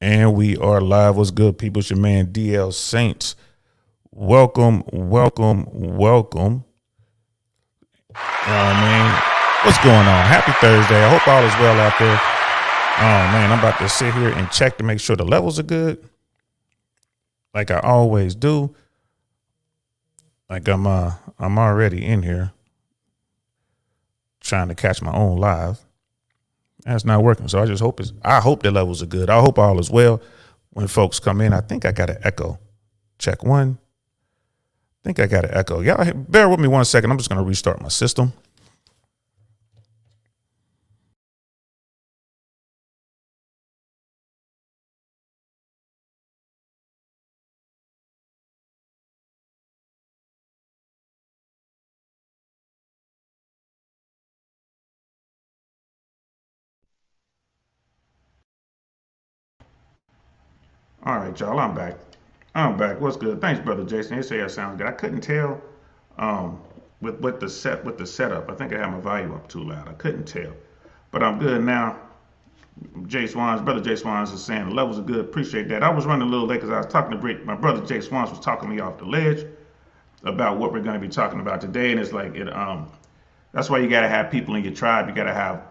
And we are live. What's good, people? It's your man DL Saints. Welcome, welcome, welcome. Man, what's going on? Happy Thursday. I hope all is well out there. Oh man, I'm about to sit here and check to make sure the levels are good, like I always do. Like I'm already in here trying to catch my own live. That's not working. So I hope the levels are good. I hope all is well when folks come in. I think I got an echo. Check one. I think I got an echo. Y'all bear with me 1 second. I'm just going to restart my system. All right, y'all. I'm back. I'm back. What's good? Thanks, brother Jason. They say I sound good. I couldn't tell um, with the setup. I think I had my volume up too loud. I couldn't tell, but I'm good now. Brother Jay Swans is saying the levels are good. Appreciate that. I was running a little late because I was talking to my brother Jay Swans was talking me off the ledge about what we're going to be talking about today, and it's like it. That's why you got to have people in your tribe. You got to have,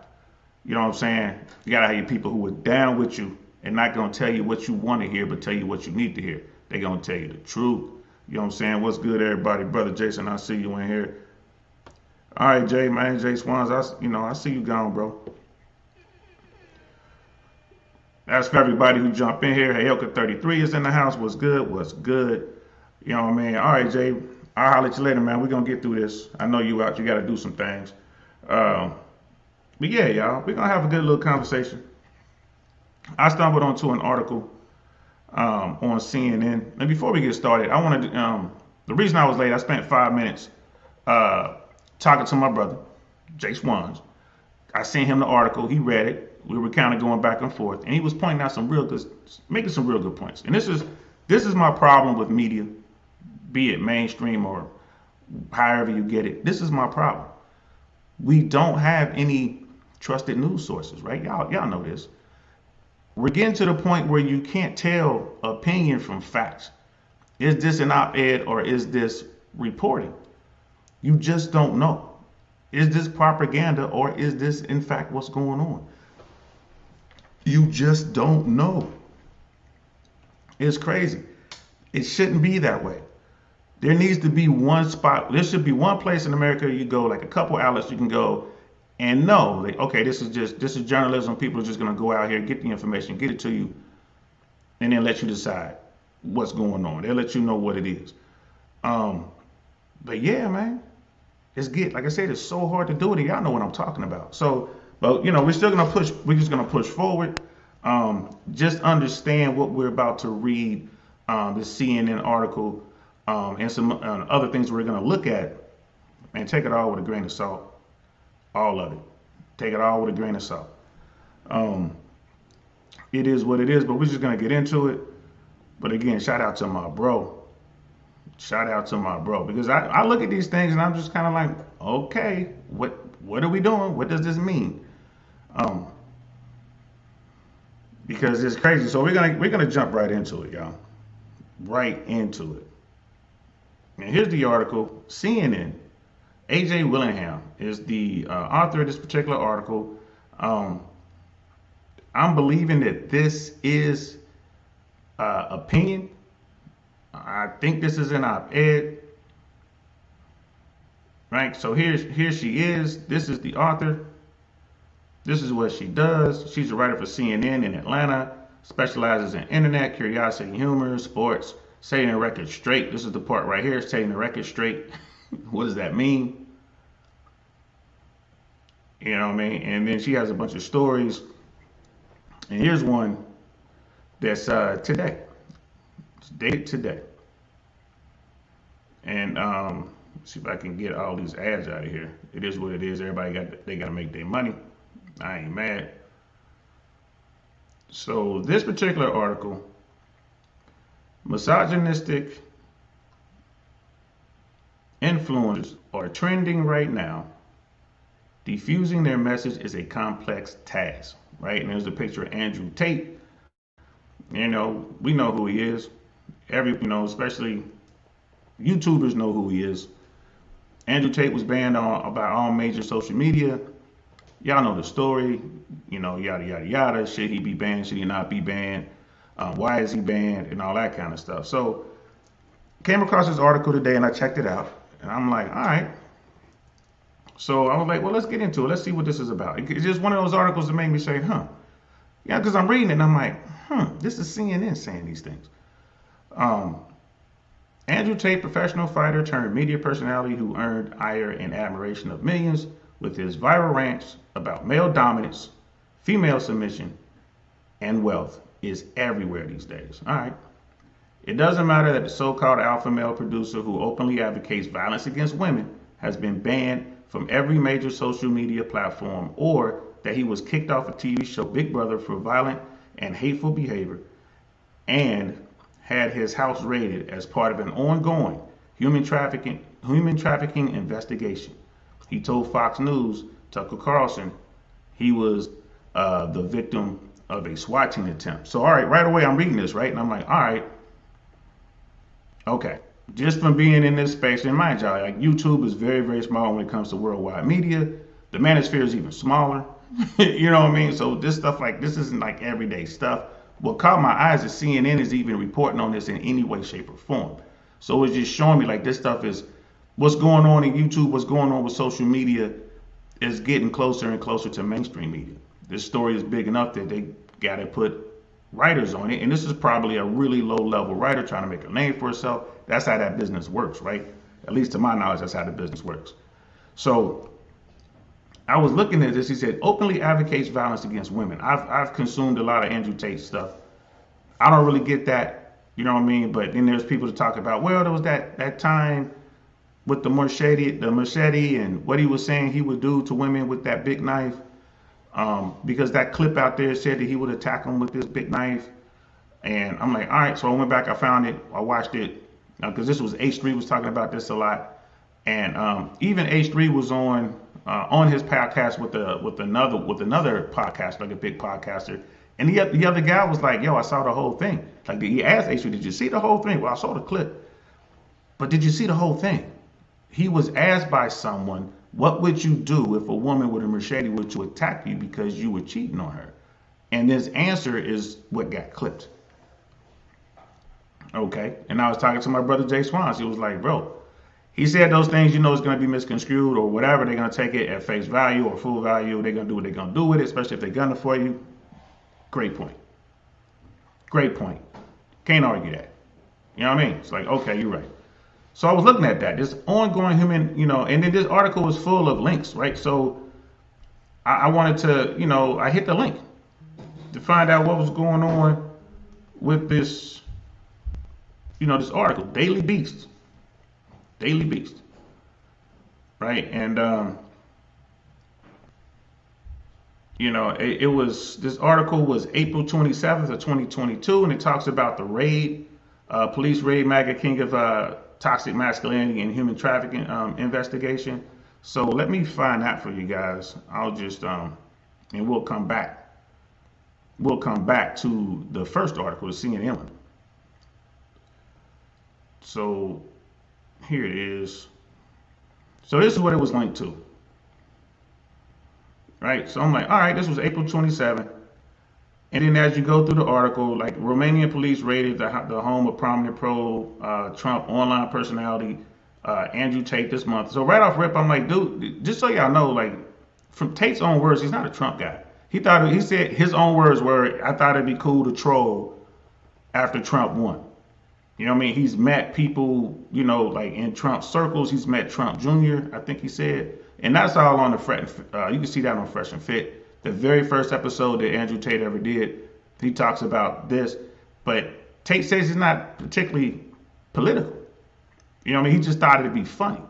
you know what I'm saying? You got to have your people who are down with you and not going to tell you what you want to hear, but tell you what you need to hear. They're going to tell you the truth. You know what I'm saying? What's good, everybody? Brother Jason, I see you in here. All right, Jay, man, Jay Swans, I see you gone, bro. That's for everybody who jump in here. Hey, Elka 33 is in the house. What's good? What's good? You know what I mean? All right, Jay. I'll holler at you later, man. We're going to get through this. I know you out. You got to do some things. Um, but yeah, y'all, we're going to have a good little conversation. I stumbled onto an article on CNN. And before we get started, I wanted to, the reason I was late, I spent 5 minutes uh, talking to my brother, Jay Swans. I sent him the article. He read it. We were kind of going back and forth, and he was pointing out making some real good points. And this is my problem with media, be it mainstream or however you get it. This is my problem. We don't have any trusted news sources, right? Y'all know this. We're getting to the point where you can't tell opinion from facts. Is this an op-ed or is this reporting? You just don't know. Is this propaganda or is this in fact what's going on? You just don't know. It's crazy. It shouldn't be that way. There needs to be one spot. There should be one place in America you go, like a couple outlets you can go and know, like, okay, this is journalism. People are just gonna go out here, get the information, get it to you, and then let you decide what's going on. They'll let you know what it is. Um, but yeah, man, like I said, it's so hard to do it. Y'all know what I'm talking about. So, but we're still gonna push. We're just gonna push forward. Just understand what we're about to read. The CNN article and some other things we're gonna look at, and take it all with a grain of salt. All of it. Take it all with a grain of salt. Um, it is what it is, but we're just gonna get into it. But again, shout out to my bro. Shout out to my bro, because I look at these things and I'm just kind of like, okay, what are we doing? What does this mean? Um, because it's crazy. So we're gonna jump right into it, y'all. Right into it. And here's the article. CNN. AJ Willingham is the author of this particular article. Um, I'm believing that this is opinion. I think this is an op-ed, right? So here she is. This is the author. This is what she does. She's a writer for CNN in Atlanta. Specializes in internet, curiosity, humor, sports, setting the record straight. This is the part right here, setting the record straight. What does that mean? You know what I mean? And then she has a bunch of stories. And here's one that's today. It's dated today. And see if I can get all these ads out of here. It is what it is. They got to make their money. I ain't mad. So this particular article, misogynistic influencers are trending right now. Diffusing their message is a complex task, right? And there's a picture of Andrew Tate You know, we know who he is. Especially YouTubers know who he is. Andrew Tate was banned on by all major social media. Y'all know the story. Yada yada yada. Should he be banned? Should he not be banned? Why is he banned? And all that kind of stuff. So, came across this article today and I checked it out. And I'm like, all right. So I was like, well, let's get into it. Let's see what this is about. It's just one of those articles that made me say, huh. Yeah, because I'm reading it and I'm like, this is CNN saying these things. Um, Andrew Tate, professional fighter turned media personality who earned ire and admiration of millions with his viral rants about male dominance, female submission, and wealth, is everywhere these days. All right. It doesn't matter that the so-called alpha male producer who openly advocates violence against women has been banned from every major social media platform, or that he was kicked off a TV show Big Brother for violent and hateful behavior and had his house raided as part of an ongoing human trafficking investigation. He told Fox News, Tucker Carlson, he was the victim of a swatting attempt. So, all right away, I'm reading this, right? And I'm like, all right, okay. Just from being in this space, and mind y'all, like YouTube is very, very small when it comes to worldwide media. The manosphere is even smaller. You know what I mean? So this stuff like this isn't like everyday stuff. What caught my eyes is CNN is even reporting on this in any way, shape, or form. So it's just showing me like this stuff is what's going on in YouTube, what's going on with social media is getting closer and closer to mainstream media. This story is big enough that they got to put writers on it. And this is probably a really low level writer trying to make a name for herself. That's how that business works, right? At least to my knowledge, that's how the business works. So I was looking at this. He said, openly advocates violence against women. I've consumed a lot of Andrew Tate stuff. I don't really get that, you know what I mean? But then there's people to talk about, well, there was that time with the machete and what he was saying he would do to women with that big knife. Because that clip out there said that he would attack them with this big knife. And I'm like, all right. So I went back, I found it, I watched it. Because this was H3 was talking about this a lot. And even H3 was on his podcast with another podcast, like a big podcaster. And the other guy was like, yo, I saw the whole thing. Like he asked H3, did you see the whole thing? Well, I saw the clip. But did you see the whole thing? He was asked by someone, what would you do if a woman with a machete were to attack you because you were cheating on her? And his answer is what got clipped. Okay. And I was talking to my brother Jay Swans. He was like, bro, he said those things, it's going to be misconstrued or whatever. They're going to take it at face value or full value. They're going to do what they're going to do with it, especially if they're gunning for you. Great point. Great point. Can't argue that. You know what I mean? It's like, okay, you're right. So I was looking at that. This ongoing human, and then this article was full of links, right? So I wanted to, I hit the link to find out what was going on with this, this article, Daily Beast. Daily Beast. Right? And, it was, this article was April 27th of 2022, and it talks about the raid, police raid, MAGA king of toxic masculinity and human trafficking investigation. So let me find that for you guys. I'll just, and we'll come back. We'll come back to the first article, the CNN one. So here it is. So this is what it was linked to. Right? So I'm like, all right, this was April 27th. And then as you go through the article, like Romanian police raided the home of prominent pro-Trump online personality Andrew Tate this month. So right off rip, I'm like, dude, just so y'all know, like from Tate's own words, he's not a Trump guy. He said his own words were, I thought it'd be cool to troll after Trump won. You know what I mean? He's met people, like in Trump circles. He's met Trump Jr., I think he said. And that's all on the you can see that on Fresh and Fit. The very first episode that Andrew Tate ever did, he talks about this. But Tate says he's not particularly political. You know what I mean? He just thought it'd be funny.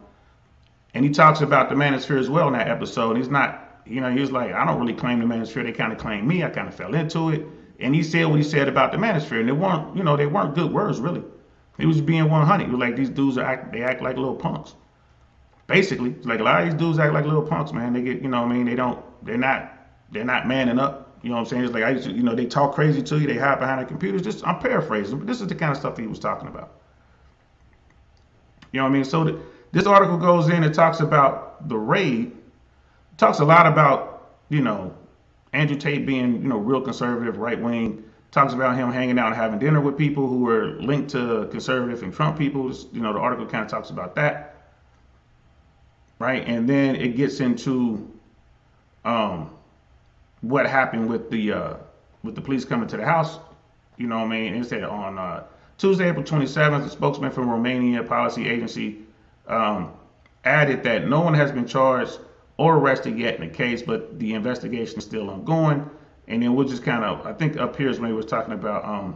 And he talks about the manosphere as well in that episode. He's not, he was like, I don't really claim the manosphere. They kind of claim me. I kind of fell into it. And he said what he said about the manosphere. And they weren't good words, really. He was being 100. He was like, these dudes they act like little punks. Basically, like a lot of these dudes act like little punks, man. They get, they're not manning up. You know what I'm saying? It's like I used to, they talk crazy to you, they hide behind their computers. I'm paraphrasing, but this is the kind of stuff that he was talking about. You know what I mean? So this article goes in and talks about the raid, talks a lot about, Andrew Tate being, real conservative, right wing, talks about him hanging out and having dinner with people who were linked to conservative and Trump people. The article kind of talks about that. Right. And then it gets into what happened with the police coming to the house. You know what I mean? It said on Tuesday, April 27th, the spokesman from Romania Policy Agency added that no one has been charged or arrested yet in the case, but the investigation is still ongoing. And then we'll just kind of, I think up here is when he was talking about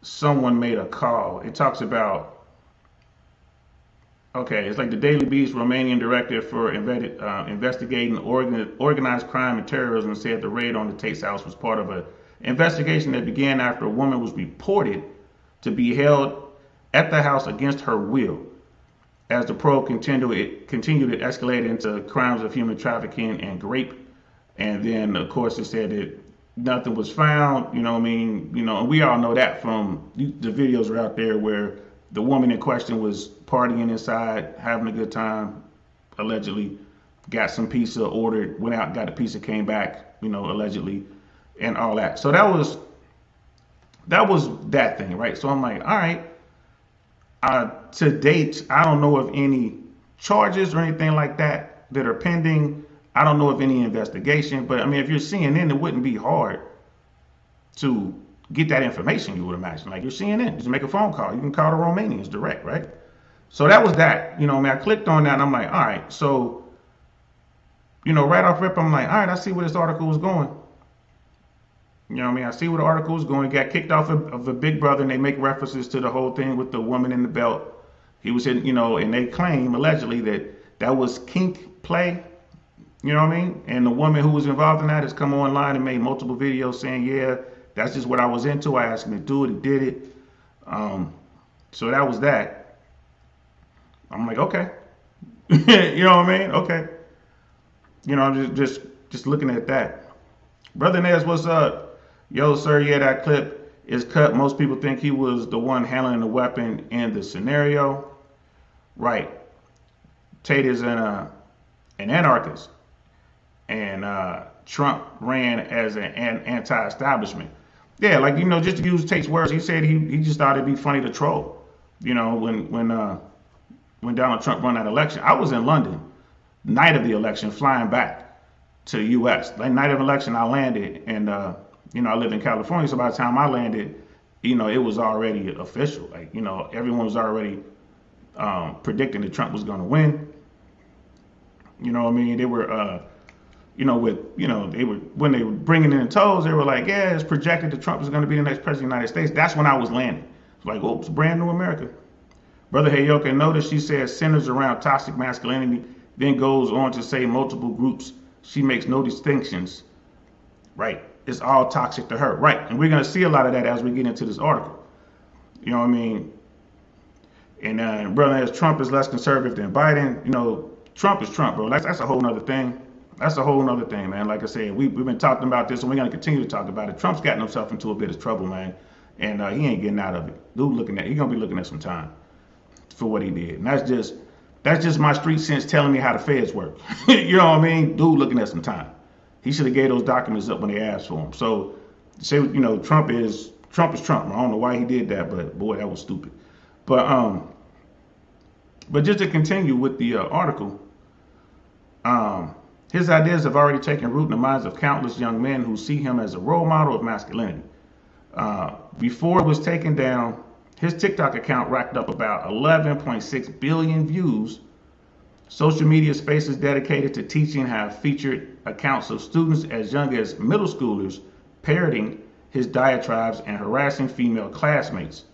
someone made a call. It talks about, okay, it's like the Daily Beast Romanian director for investigating organized crime and terrorism said the raid on the Tate's house was part of an investigation that began after a woman was reported to be held at the house against her will. As the probe continued to escalate into crimes of human trafficking and rape. And then, of course, it said that nothing was found. You know what I mean? And we all know that from the videos are out there where the woman in question was partying inside, having a good time, allegedly, got some pizza, ordered, went out, got a pizza, came back, allegedly, and all that. So that was that thing, right? So I'm like, all right. To date, I don't know of any charges or anything like that are pending. I don't know of any investigation, but I mean, if you're CNN, it wouldn't be hard to get that information, you would imagine. Like you're CNN, just make a phone call. You can call the Romanians direct, right? So that was that. I clicked on that and I'm like, all right. So, right off rip, I'm like, all right, I see where this article was going. I see where the article was going. He got kicked off of a Big Brother, and they make references to the whole thing with the woman in the belt. He was in, and they claim allegedly that was kink play. You know what I mean? And the woman who was involved in that has come online and made multiple videos saying, yeah, that's just what I was into. I asked him to do it. He did it. So that was that. I'm like, okay. You know what I mean? Okay. I'm just looking at that. Brother Nez, what's up? Yo, sir, yeah, that clip is cut. Most people think he was the one handling the weapon in the scenario. Right. Tate is an anarchist. And Trump ran as an anti-establishment. Yeah, like, just to use Tate's words, he said he just thought it'd be funny to troll. When Donald Trump won that election. I was in London, night of the election, flying back to the U.S. Like, night of election, I landed, and I live in California, so by the time I landed, it was already official. Like, everyone was already predicting that Trump was going to win. You know what I mean? They were, when they were bringing in tolls, they were like, yeah, it's projected that Trump is going to be the next president of the United States. That's when I was landing. It's like, oops, brand new America. Brother Hayoka, notice she says centers around toxic masculinity, then goes on to say multiple groups. She makes no distinctions. Right. It's all toxic to her. Right. And we're going to see a lot of that as we get into this article. You know what I mean? And brother, as Trump is less conservative than Biden, Trump is Trump, bro. That's a whole nother thing. That's a whole nother thing, man. Like I said, we've been talking about this and we're going to continue to talk about it. Trump's gotten himself into a bit of trouble, man. And he ain't getting out of it. He's going to be looking at some time for what he did. And that's just my street sense telling me how the feds work. You know what I mean? Dude looking at some time. He should have gave those documents up when they asked for them. So, say, Trump is Trump. I don't know why he did that, but boy, that was stupid. But just to continue with the article, his ideas have already taken root in the minds of countless young men who see him as a role model of masculinity. Before it was taken down, his TikTok account racked up about 11.6 billion views. Social media spaces dedicated to teaching have featured accounts of students as young as middle schoolers parroting his diatribes and harassing female classmates.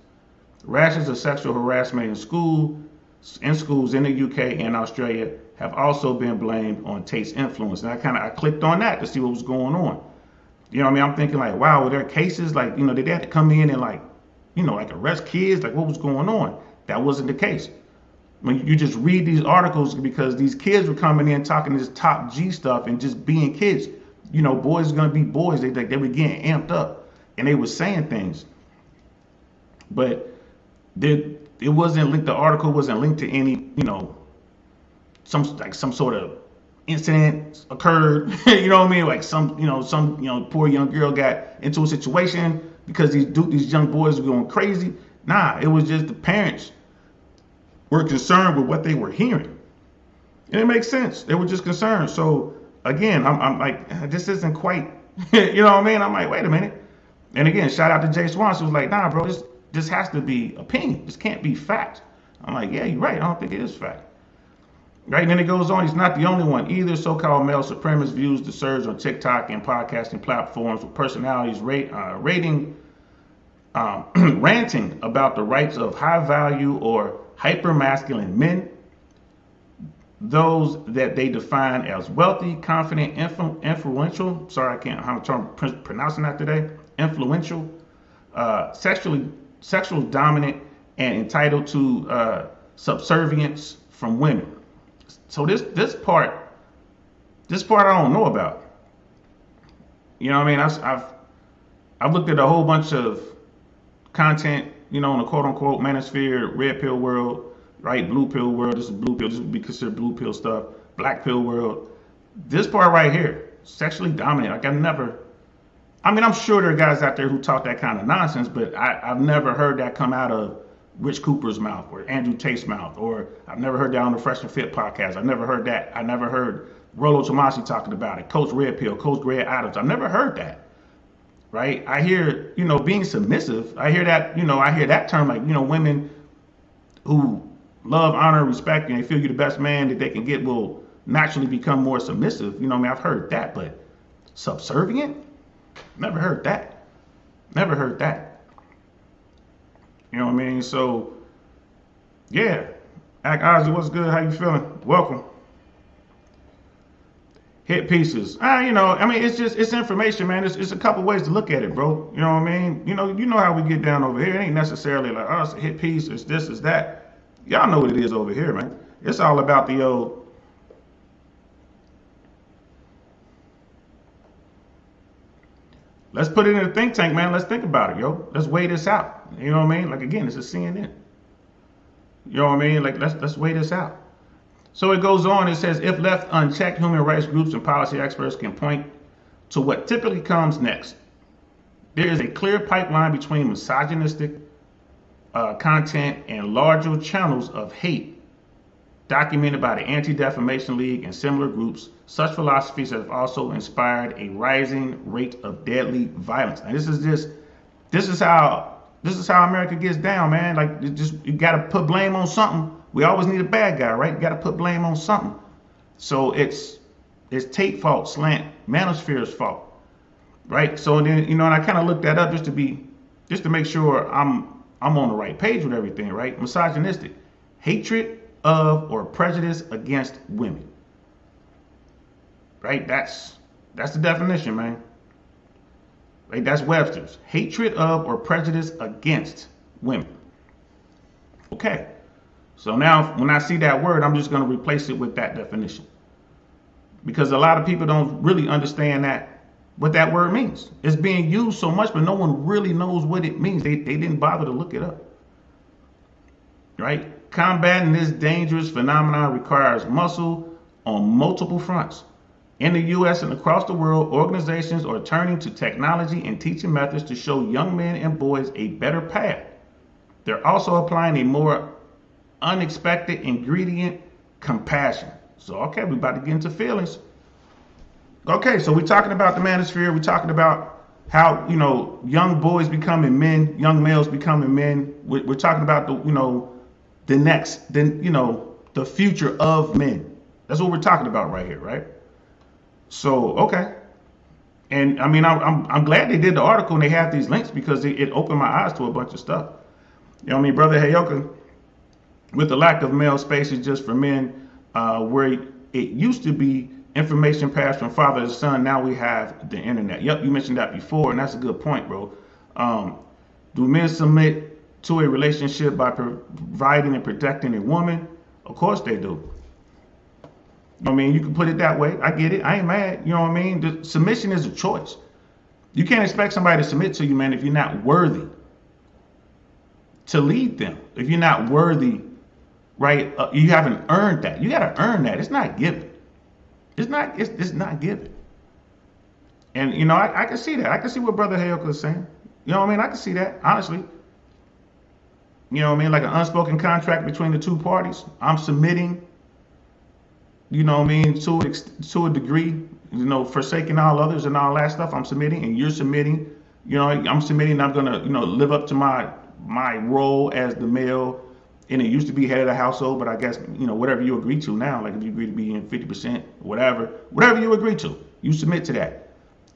Rashes of sexual harassment in schools in the UK and Australia have also been blamed on Tate's influence. And I clicked on that to see what was going on. You know what I mean? I'm thinking like, wow, were there cases like, did they have to come in and like arrest kids? Like what was going on? That wasn't the case. when you just read these articles, because these kids were coming in talking this top G stuff and just being kids. You know, boys are gonna be boys. They were getting amped up and they were saying things, but it wasn't linked. The article wasn't linked to any, you know, some sort of incident occurred. You know what I mean? Like some poor young girl got into a situation because these young boys were going crazy. Nah, it was just the parents were concerned with what they were hearing, and it makes sense. They were just concerned. So again, I'm like, this isn't quite, you know what I mean? I'm like, wait a minute. And again, shout out to Jay Swanson, who was like, nah, bro, this has to be opinion. This can't be fact. I'm like, yeah, you're right. I don't think it is fact. Right, and then it goes on. He's not the only one either. So-called male supremacist views the surge on TikTok and podcasting platforms with personalities ranting about the rights of high-value or hyper-masculine men, those that they define as wealthy, confident, influential. Sorry, I can't. I'm pronouncing that today. Influential, sexual dominant, and entitled to subservience from women. So this part I don't know about. You know what I mean? I've looked at a whole bunch of content, you know, in the quote unquote manosphere, red pill world, right? Blue pill world. This is blue pill. This would be considered blue pill stuff. Black pill world. This part right here, sexually dominant. Like I'm sure there are guys out there who talk that kind of nonsense, but I've never heard that come out of Rich Cooper's mouth or Andrew Tate's mouth, or I've never heard that on the Fresh and Fit podcast. I've never heard that. I never heard Rollo Tomasi talking about it. Coach Red Pill, Coach Greg Adams. I've never heard that. Right? I hear, you know, being submissive. I hear that, you know, I hear that term, like, you know, women who love, honor, respect, and they feel you're the best man that they can get will naturally become more submissive. You know what I mean? I've heard that, but subservient? Never heard that. Never heard that. You know what I mean? So, yeah. Act Ozzy, what's good? How you feeling? Welcome. Hit pieces. You know, I mean, it's information, man. It's a couple ways to look at it, bro. You know what I mean? You know how we get down over here. It ain't necessarily like, oh, it's a hit piece, it's this, it's that. Y'all know what it is over here, man. It's all about the old. Let's put it in a think tank, man. Let's think about it, yo. Let's weigh this out. You know what I mean? Like, again, this is CNN. You know what I mean? Like, let's weigh this out. So it goes on. It says, if left unchecked, human rights groups and policy experts can point to what typically comes next. There is a clear pipeline between misogynistic content and larger channels of hate documented by the Anti-Defamation League and similar groups. Such philosophies have also inspired a rising rate of deadly violence. Now, this is how America gets down, man. Like, you got to put blame on something. We always need a bad guy, right? You got to put blame on something. So it's Tate fault, slant, Manosphere's fault, right? So then, you know, and I kind of looked that up just to make sure I'm on the right page with everything, right? Misogynistic, hatred of or prejudice against women, right? That's the definition, man. Right? That's Webster's. Hatred of or prejudice against women. Okay. So now when I see that word, I'm just going to replace it with that definition. Because a lot of people don't really understand what that word means. It's being used so much, but no one really knows what it means. They didn't bother to look it up. Right? Combating this dangerous phenomenon requires muscle on multiple fronts. In the U.S. and across the world, organizations are turning to technology and teaching methods to show young men and boys a better path. They're also applying a more unexpected ingredient, compassion. So, okay, we're about to get into feelings. Okay, so we're talking about the manosphere. We're talking about how, you know, young boys becoming men, young males becoming men. We're talking about the future of men. That's what we're talking about right here, right? So, okay. And I mean, I'm glad they did the article and they have these links because it opened my eyes to a bunch of stuff. You know what I mean? Brother Hayoka, with the lack of male spaces just for men, where it used to be information passed from father to son, now we have the internet. Yep, you mentioned that before, and that's a good point, bro. Do men submit to a relationship by providing and protecting a woman, Of course they do. You know what I mean? You can put it that way. I get it. I ain't mad. You know what I mean? The submission is a choice. You can't expect somebody to submit to you, man, if you're not worthy to lead them. If you're not worthy, right? You haven't earned that. You got to earn that. It's not given. It's not given. And, you know, I can see that. I can see what Brother Hayoka is saying. You know what I mean? I can see that, honestly. You know what I mean? Like an unspoken contract between the two parties. I'm submitting, you know what I mean, to a degree, you know, forsaking all others and all that stuff. I'm submitting and you're submitting. You know, I'm submitting. I'm going to, you know, live up to my role as the male. And it used to be head of the household, but I guess, you know, whatever you agree to now, like if you agree to be in 50%, whatever you agree to, you submit to that.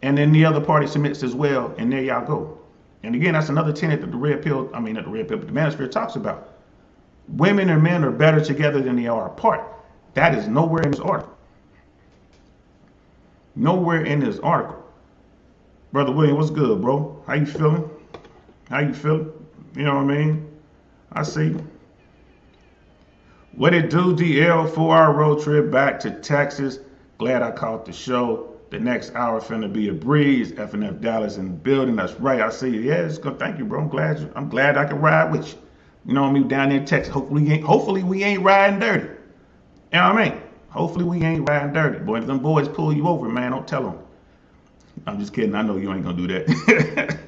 And then the other party submits as well, and there y'all go. And again, that's another tenet that the red pill, I mean, not the red pill, but the manosphere talks about. Women and men are better together than they are apart. That is nowhere in this article. Nowhere in this article. Brother William, what's good, bro? How you feeling? How you feeling? You know what I mean? I see. What it do, DL? 4-hour road trip back to Texas. Glad I caught the show. The next hour finna be a breeze. FNF Dallas in the building. That's right. I see you. Yeah, it's good. Thank you, bro. I'm glad I can ride with you. You know what I mean? Down there in Texas. Hopefully we ain't riding dirty. You know what I mean? Hopefully we ain't riding dirty. Boy, if them boys pull you over, man, don't tell them. I'm just kidding. I know you ain't gonna do that.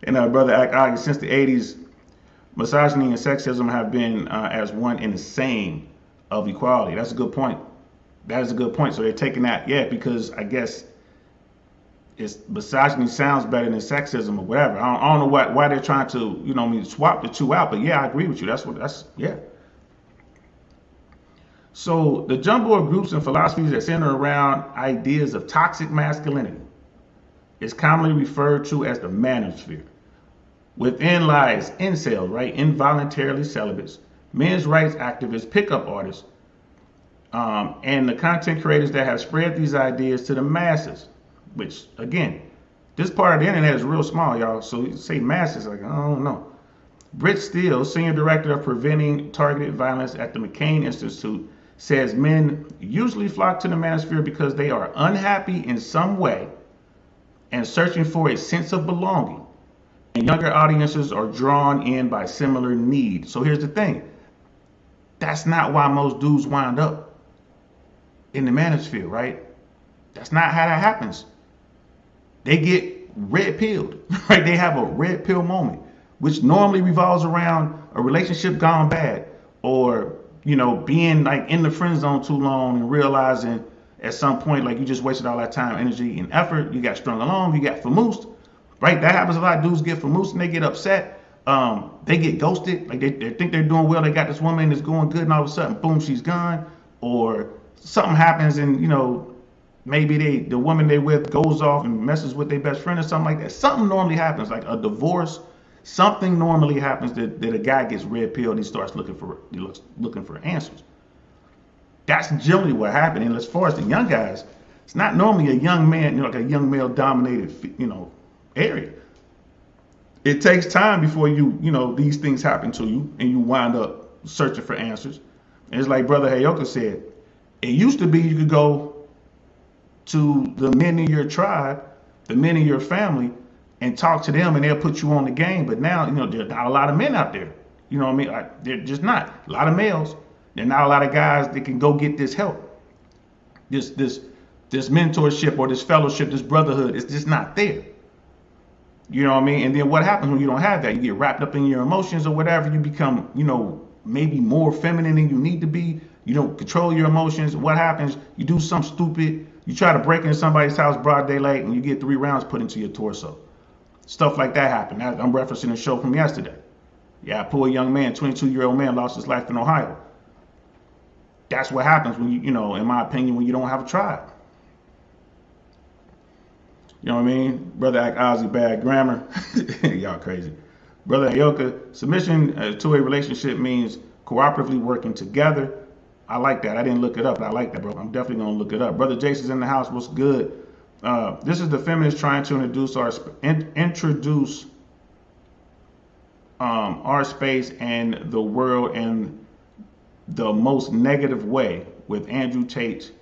And Brother Ak, since the 80s, misogyny and sexism have been as one and the same of equality. That's a good point. That is a good point. So they're taking that, yeah, because I guess it's misogyny sounds better than sexism or whatever. I don't know why they're trying to, you know, swap the two out. But yeah, I agree with you. Yeah. So the jumble of groups and philosophies that center around ideas of toxic masculinity is commonly referred to as the manosphere. Within lies incels, right? Involuntarily celibates, men's rights activists, pickup artists, and the content creators that have spread these ideas to the masses. Which, again, this part of the internet is real small, y'all. So you say masses, like, I don't know. Britt Steele, Senior Director of Preventing Targeted Violence at the McCain Institute, says men usually flock to the manosphere because they are unhappy in some way and searching for a sense of belonging. And younger audiences are drawn in by similar needs. So here's the thing. That's not why most dudes wind up in the manosphere, right? That's not how that happens. They get red pilled, right? They have a red pill moment, which normally revolves around a relationship gone bad, or, you know, being like in the friend zone too long and realizing at some point, like, you just wasted all that time, energy, and effort. You got strung along, you got famoosed, right? That happens a lot. Dudes get famoosed and they get upset. They get ghosted. Like, they think they're doing well. They got this woman that's going good, and all of a sudden, boom, she's gone. Or something happens and, you know, maybe the woman they with goes off and messes with their best friend or something like that. Something normally happens, like a divorce. Something normally happens that a guy gets red pilled and he starts looking for answers. That's generally what happened. And as far as the young guys, it's not normally a young man, you know, like a young male dominated, you know, area. It takes time before you know, these things happen to you and you wind up searching for answers. And it's like Brother Hayoka said, it used to be you could go to the men in your tribe, the men in your family, and talk to them and they'll put you on the game. But now, you know, there's not a lot of men out there. You know what I mean? They're just not. A lot of males. There's not a lot of guys that can go get this help. This mentorship or this fellowship, this brotherhood, it's just not there. You know what I mean? And then what happens when you don't have that? You get wrapped up in your emotions or whatever. You become, you know, maybe more feminine than you need to be. You don't control your emotions. What happens? You do something stupid. You try to break into somebody's house broad daylight and you get 3 rounds put into your torso. Stuff like that happened. I'm referencing a show from yesterday. Yeah, a poor young man, 22-year-old man, lost his life in Ohio. That's what happens when you know, in my opinion, when you don't have a tribe. You know what I mean? Brother Act Ozzy, bad grammar. Y'all crazy. Brother Ayoka, submission to a relationship means cooperatively working together. I like that. I didn't look it up, but I like that, bro. I'm definitely going to look it up. Brother Jason's in the house. What's good? This is the feminists trying to introduce our space and the world and the most negative way with Andrew Tate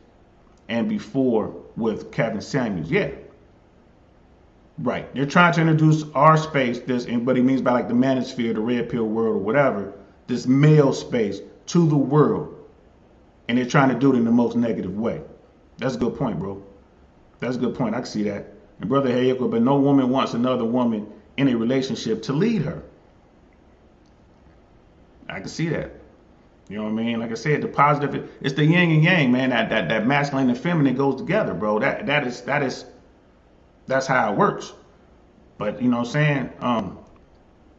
and before with Kevin Samuels. Yeah. Right. They're trying to introduce our space, this, and what he means by like the manosphere, the red pill world, or whatever, this male space to the world. And they're trying to do it in the most negative way. That's a good point, bro. That's a good point. I can see that. And Brother Hayeko, but no woman wants another woman in a relationship to lead her. I can see that. You know what I mean? Like I said, the positive, it's the yin and yang, man. That masculine and feminine goes together, bro. That's how it works. But you know what I'm saying?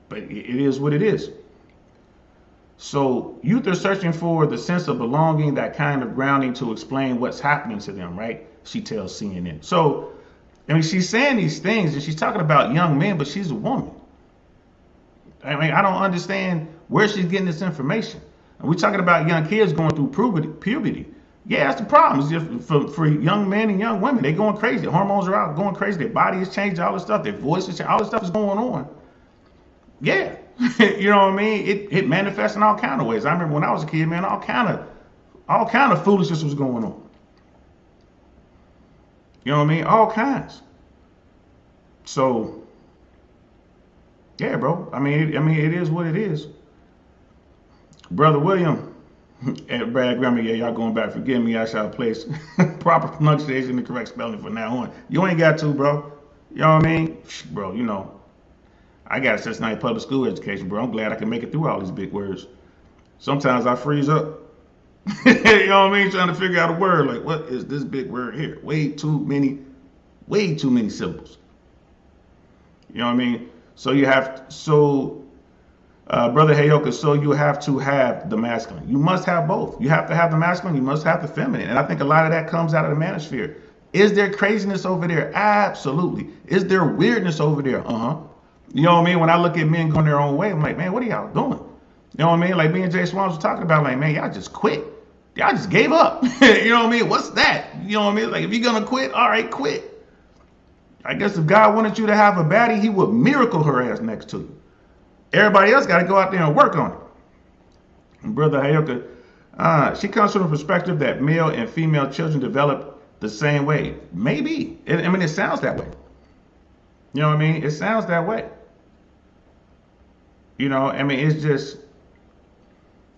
But it is what it is. So youth are searching for the sense of belonging, that kind of grounding to explain what's happening to them, right? She tells CNN. So, I mean, she's saying these things and she's talking about young men, but she's a woman. I mean, I don't understand where she's getting this information. And we're talking about young kids going through puberty. Yeah, that's the problem. It's just for young men and young women, they're going crazy. The hormones are out, going crazy. Their body is changing, all this stuff. Their voice is changing, all this stuff is going on. Yeah, you know what I mean? It manifests in all kind of ways. I remember when I was a kid, man, all kind of foolishness was going on. You know what I mean? All kinds. So, yeah, bro. I mean, it is what it is. Brother William and Brad Grammy, yeah, y'all going back. Forgive me, I shall place proper pronunciation and the correct spelling from now on. You ain't got to, bro. You know what I mean? Bro, you know. I got a Cincinnati public school education, bro. I'm glad I can make it through all these big words. Sometimes I freeze up. You know what I mean? Trying to figure out a word. Like, what is this big word here? Way too many syllables. You know what I mean? So you have, Brother Hayoka, so you have to have the masculine. You must have both. You have to have the masculine. You must have the feminine. And I think a lot of that comes out of the manosphere. Is there craziness over there? Absolutely. Is there weirdness over there? Uh-huh. You know what I mean? When I look at men going their own way, I'm like, man, what are y'all doing? You know what I mean? Like me and Jay Swans were talking about, like, man, y'all just quit. Y'all just gave up. You know what I mean? What's that? You know what I mean? Like, if you're going to quit, all right, quit. I guess if God wanted you to have a baddie, he would miracle her ass next to you. Everybody else got to go out there and work on it. And Brother Hayoka, she comes from the perspective that male and female children develop the same way. Maybe. I mean, it sounds that way. You know what I mean? It sounds that way. You know, I mean, it's just,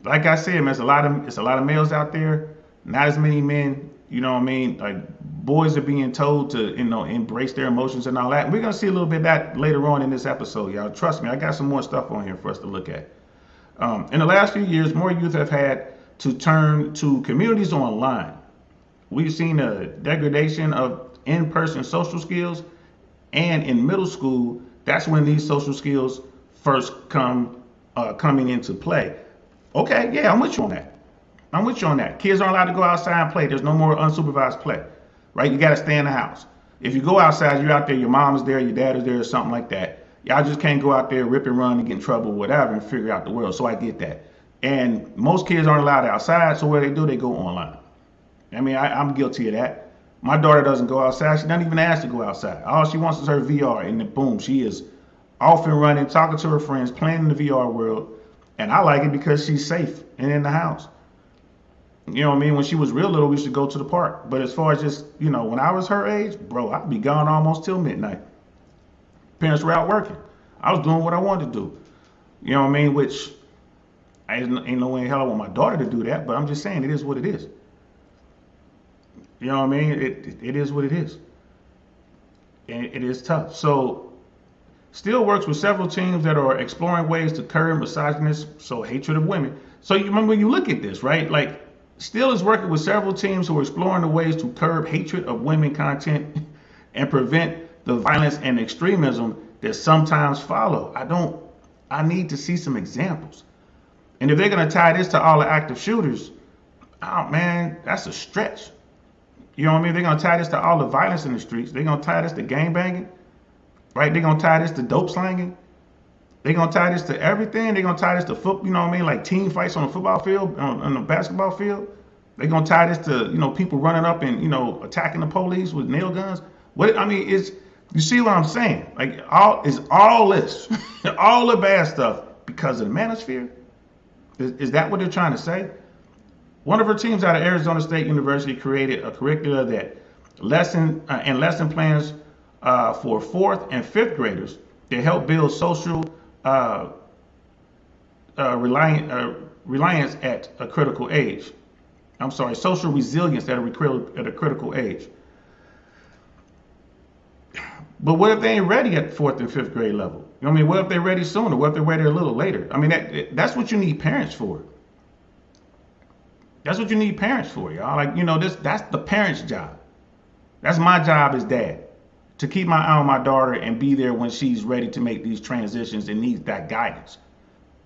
like I said, man, it's a lot of males out there, not as many men. You know what I mean? Like, boys are being told to, you know, embrace their emotions and all that. And we're going to see a little bit of that later on in this episode, y'all. Trust me, I got some more stuff on here for us to look at. In the last few years, more youth have had to turn to communities online. We've seen a degradation of in-person social skills. And in middle school, that's when these social skills first coming into play. Okay, yeah, I'm with you on that. Kids aren't allowed to go outside and play. There's no more unsupervised play, right? You got to stay in the house. If you go outside, you're out there, your mom is there, your dad is there, or something like that. Y'all just can't go out there, rip and run and get in trouble, whatever, and figure out the world. So I get that. And most kids aren't allowed outside, so what they do, they go online. I mean, I'm guilty of that. My daughter doesn't go outside. She doesn't even ask to go outside. All she wants is her VR, and then boom, she is off and running, talking to her friends, playing in the VR world. And I like it because she's safe and in the house. You know what I mean? When she was real little, we used to go to the park. But as far as just, you know, when I was her age, bro, I'd be gone almost till midnight. Parents were out working. I was doing what I wanted to do. You know what I mean? Which, ain't no way in hell I want my daughter to do that, but I'm just saying it is what it is. You know what I mean? It is what it is. And it is tough. So, Still works with several teams that are exploring ways to curb misogynist, so hatred of women. So you remember when you look at this, right? Like, Still is working with several teams who are exploring the ways to curb hatred of women content and prevent the violence and extremism that sometimes follow. I need to see some examples. And if they're going to tie this to all the active shooters, oh man, that's a stretch. You know what I mean? They're going to tie this to all the violence in the streets. They're going to tie this to gangbanging, right? They're going to tie this to dope slanging. They're going to tie this to everything. They're going to tie this to football, you know what I mean? Like team fights on the football field, on the basketball field. They're going to tie this to, people running up and, attacking the police with nail guns. You see what I'm saying? Like, all this, all the bad stuff because of the manosphere? Is that what they're trying to say? One of her teams out of Arizona State University created a curricula that lesson plans for fourth and fifth graders to help build social uh, reliance at a critical age. I'm sorry, social resilience at a critical age. But what if they ain't ready at fourth and fifth grade level? You know what I mean? What if they're ready sooner? What if they're ready a little later? I mean, that's what you need parents for. That's what you need parents for, y'all. Like, that's the parent's job. That's my job as dad, to keep my eye on my daughter and be there when she's ready to make these transitions and needs that guidance.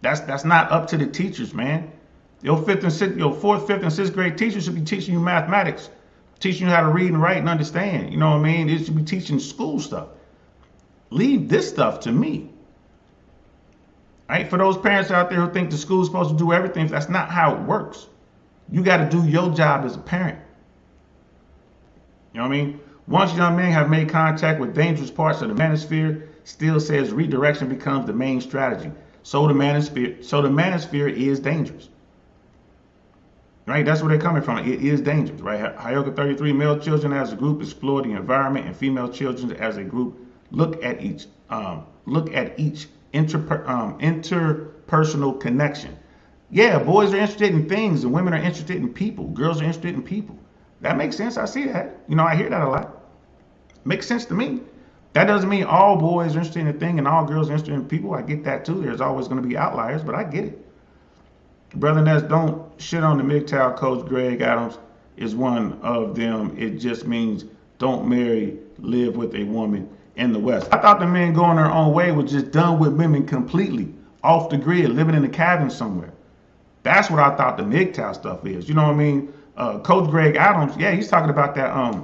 That's not up to the teachers, man. Your fourth, fifth, and sixth grade teachers should be teaching you mathematics, teaching you how to read and write and understand. You know what I mean? It should be teaching school stuff. Leave this stuff to me. Right? For those parents out there who think the school's supposed to do everything, that's not how it works. You got to do your job as a parent. You know what I mean? Once young men have made contact with dangerous parts of the manosphere, Steele says redirection becomes the main strategy. So the manosphere is dangerous. Right? That's where they're coming from. It is dangerous, right? Hyoka 33, male children as a group explore the environment, and female children as a group look at each interpersonal connection. Yeah, boys are interested in things and women are interested in people. Girls are interested in people. That makes sense. I see that. I hear that a lot. Makes sense to me. That doesn't mean all boys are interested in a thing and all girls are interested in people. I get that too. There's always going to be outliers, but I get it. Brother Ness, don't shit on the MGTOW coach. Greg Adams is one of them. It just means don't live with a woman in the West. I thought the men going their own way was just done with women completely, off the grid, living in a cabin somewhere. That's what I thought the MGTOW stuff is. You know what I mean? Coach Greg Adams, yeah, he's talking about that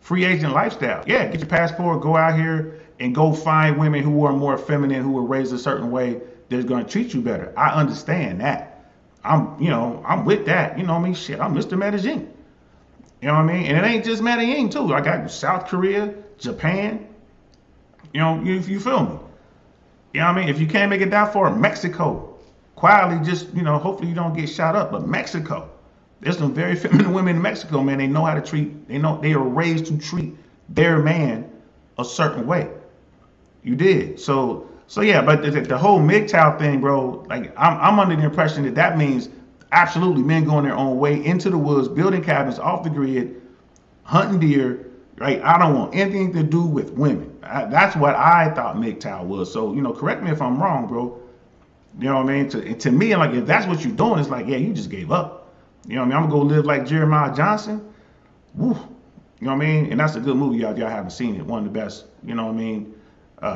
free agent lifestyle. Yeah, get your passport, go out here and go find women who are more feminine, who were raised a certain way, that's going to treat you better. I understand that. I'm with that. You know what I mean? Shit, I'm Mr. Medellin. You know what I mean? And it ain't just Medellin too. I got South Korea, Japan. You feel me? You know what I mean? If you can't make it that far, Mexico. Quietly, just, hopefully you don't get shot up. But Mexico, there's some very feminine women in Mexico, man. They know how to treat, they are raised to treat their man a certain way. You did. So yeah, but the whole MGTOW thing, bro, like I'm under the impression that means absolutely men going their own way into the woods, building cabins off the grid, hunting deer, right? I don't want anything to do with women. That's what I thought MGTOW was. So, correct me if I'm wrong, bro. You know what I mean? To me, like, if that's what you're doing, it's like, yeah, you just gave up. You know what I mean? I'm going to go live like Jeremiah Johnson. Woo. You know what I mean? And that's a good movie, y'all haven't seen it. One of the best, you know what I mean,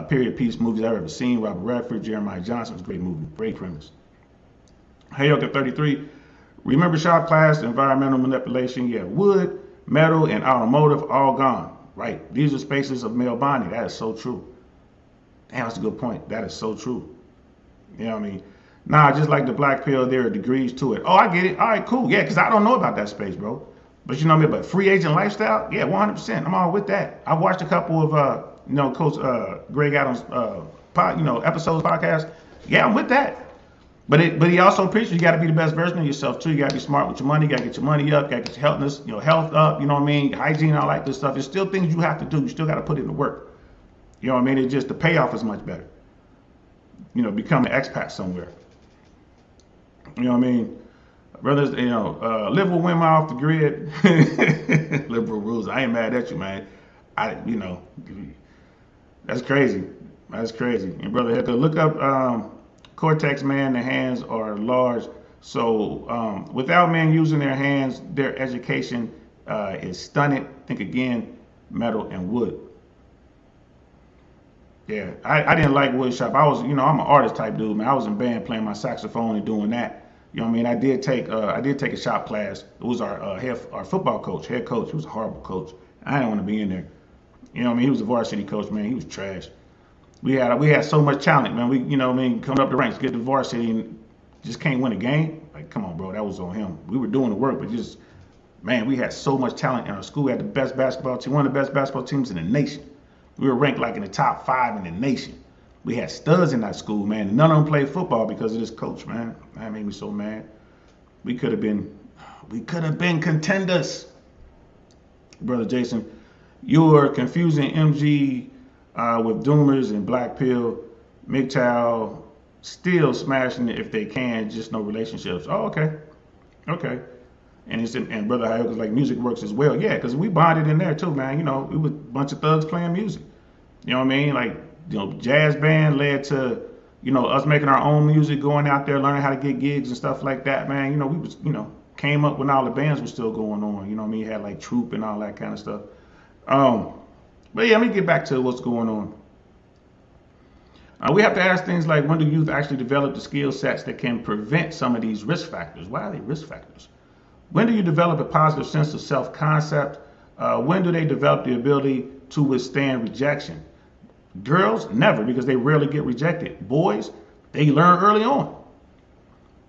period piece movies I've ever seen. Robert Redford, Jeremiah Johnson. It's a great movie. Great premise. Hyoka 33. Remember shop class, environmental manipulation. Yeah, wood, metal, and automotive all gone. Right. These are spaces of male bonding. That is so true. Damn, that's a good point. That is so true. You know what I mean? Nah, just like the black pill, there are degrees to it. Oh, I get it. All right, cool. Yeah, because I don't know about that space, bro. But you know what I mean? But free agent lifestyle, yeah, 100%. I'm all with that. I watched a couple of, Coach Greg Adams, episodes, podcasts. Yeah, I'm with that. But he also preaches you got to be the best version of yourself too. You got to be smart with your money. You got to get your money up. You got to get your health up. You know what I mean? Hygiene, all that good stuff. There's still things you have to do. You still got to put in the work. You know what I mean? It's just the payoff is much better. Become an expat somewhere. You know what I mean? Brothers, live with women off the grid. Liberal rules. I ain't mad at you, man. That's crazy. That's crazy. And brother, have to look up Cortex, man. The hands are large. So without men using their hands, their education is stunted. Think again, metal and wood. Yeah, I didn't like woodshop. I was, I'm an artist type dude, man. I was in band playing my saxophone and doing that. You know what I mean? I did take a shop class. It was our football coach, head coach. He was a horrible coach. I didn't want to be in there. You know what I mean? He was a varsity coach, man. He was trash. We had so much talent, man. We, coming up the ranks, get to varsity and just can't win a game. Like, come on, bro, that was on him. We were doing the work, but just, man, we had so much talent in our school. We had the best basketball team, one of the best basketball teams in the nation. We were ranked like in the top 5 in the nation. We had studs in that school, man. None of them played football because of this coach, man. That made me so mad. We could have been We could have been contenders. Brother Jason, you are confusing MG with Doomers and Black Pill. MGTOW still smashing it if they can, just no relationships. Oh, okay. Okay. And Brother Hayoka's like music works as well. Yeah, because we bonded in there too, man. You know, we was a bunch of thugs playing music. You know what I mean? Like, you know, jazz band led to, you know, us making our own music, going out there, learning how to get gigs and stuff like that, man. You know, we was, you know, came up when all the bands were still going on. You know what I mean? You had like Troop and all that kind of stuff. But yeah, let me get back to what's going on. We have to ask things like, when do youth actually develop the skill sets that can prevent some of these risk factors? Why are they risk factors? When do you develop a positive sense of self-concept? When do they develop the ability to withstand rejection? Girls, never, because they rarely get rejected. Boys, they learn early on,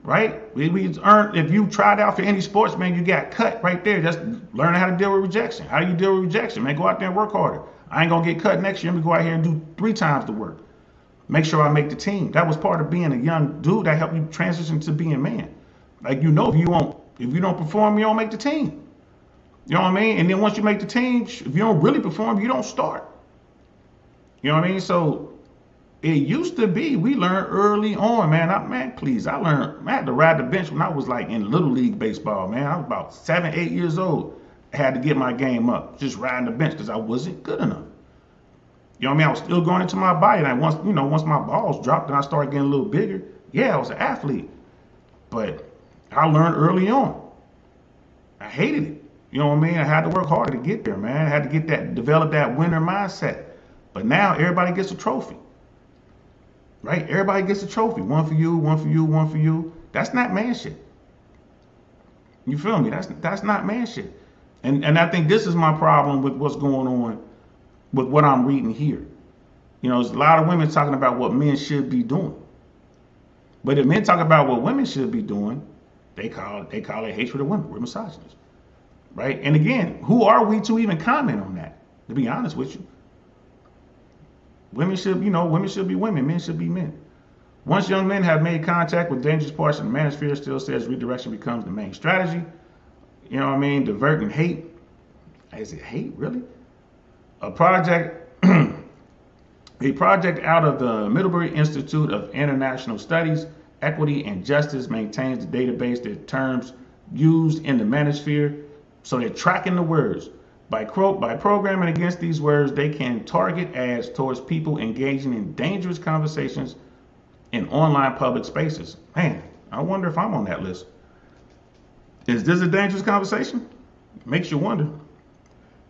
right? We earn, if you tried out for any sports, man, you got cut right there. Just learning how to deal with rejection. How do you deal with rejection? Man, go out there and work harder. I ain't gonna get cut next year. I'm gonna go out here and do 3 times the work. Make sure I make the team. That was part of being a young dude that helped you transition to being a man. Like, you know, if you don't perform, you don't make the team. You know what I mean? And then once you make the team, if you don't really perform, you don't start. You know what I mean? So it used to be we learned early on, man. I had to ride the bench when I was like in little league baseball, man. I was about 7, 8 years old. I had to get my game up, just riding the bench because I wasn't good enough. You know what I mean? I was still going into my body. And once my balls dropped and I started getting a little bigger, yeah, I was an athlete. But I learned early on. I hated it. You know what I mean? I had to work harder to get there, man. I had to develop that winner mindset. But now everybody gets a trophy. Right? Everybody gets a trophy. One for you, one for you, one for you. That's not man shit. You feel me? That's not man shit. And I think this is my problem with what's going on with what I'm reading here. You know, there's a lot of women talking about what men should be doing. But if men talk about what women should be doing, they call it hatred of women. We're misogynists. Right? And again, who are we to even comment on that? To be honest with you. Women should be women, men should be men. Once young men have made contact with dangerous parts of the manosphere, still says redirection becomes the main strategy. You know what I mean? Diverting hate. Is it hate, really? A project out of the Middlebury Institute of International Studies, Equity and Justice maintains the database that terms used in the manosphere. So they're tracking the words. By programming against these words, they can target ads towards people engaging in dangerous conversations in online public spaces. Man, I wonder if I'm on that list. Is this a dangerous conversation? Makes you wonder.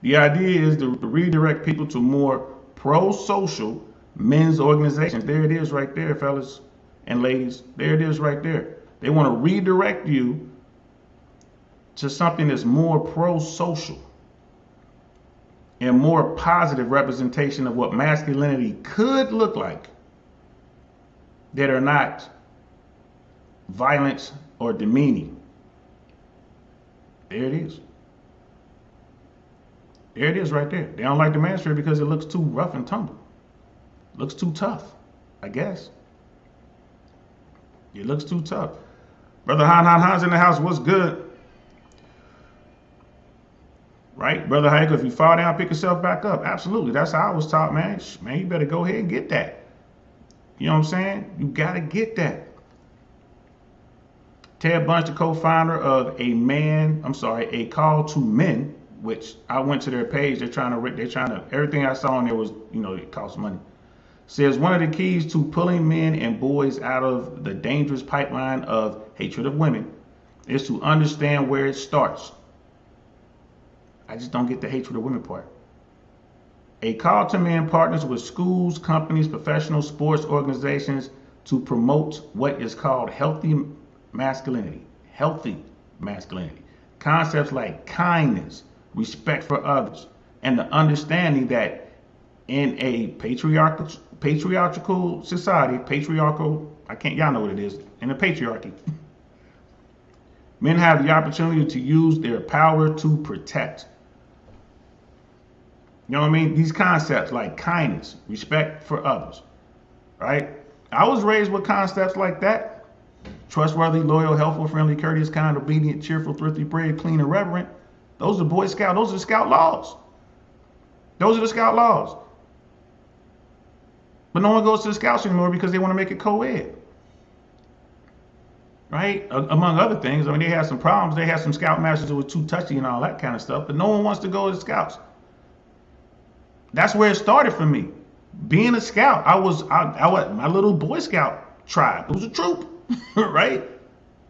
The idea is to redirect people to more pro-social men's organizations. There it is right there, fellas and ladies. There it is right there. They want to redirect you to something that's more pro-social and more positive representation of what masculinity could look like, that are not violent or demeaning. There it is. There it is right there. They don't like the manosphere because it looks too rough and tumble. Looks too tough, I guess. It looks too tough. Brother Han's in the house. What's good? Right? Brother Hayoka, if you fall down, pick yourself back up. Absolutely. That's how I was taught, man. Man, you better go ahead and get that. You know what I'm saying? You got to get that. Ted Bunch, the co-founder of A Call to Men, which I went to their page. They're trying to, everything I saw on there was, it costs money. Says one of the keys to pulling men and boys out of the dangerous pipeline of hatred of women is to understand where it starts. I just don't get the hatred of women part. A Call to Men partners with schools, companies, professional sports organizations to promote what is called healthy masculinity. Healthy masculinity. Concepts like kindness, respect for others, and the understanding that in a patriarchal society, y'all know what it is, in a patriarchy, men have the opportunity to use their power to protect. You know what I mean? These concepts like kindness, respect for others, right? I was raised with concepts like that. Trustworthy, loyal, helpful, friendly, courteous, kind, obedient, cheerful, thrifty, brave, clean, and reverent. Those are Boy Scout. Those are the Scout laws. Those are the Scout laws. But no one goes to the Scouts anymore because they want to make it co-ed. Right? Among other things. I mean, they had some problems. They had some Scout masters that were too touchy and all that kind of stuff. But no one wants to go to the Scouts. That's where it started for me. Being a Scout, I was my little Boy Scout tribe. It was a troop, right?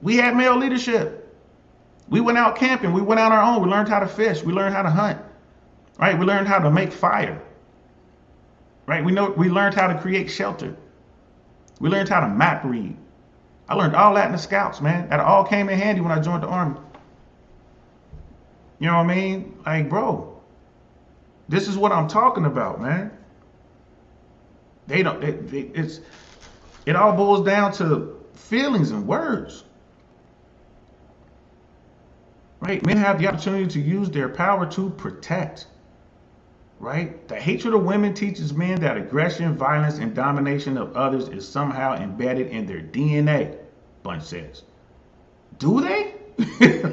We had male leadership. We went out camping. We went out our own. We learned how to fish. We learned how to hunt, right? We learned how to make fire, right? We learned how to create shelter. We learned how to map read. I learned all that in the Scouts, man. That all came in handy when I joined the Army. You know what I mean? Like, bro, this is what I'm talking about, man. It all boils down to feelings and words. Right? Men have the opportunity to use their power to protect. Right? The hatred of women teaches men that aggression, violence, and domination of others is somehow embedded in their DNA, Bunch says. Do they?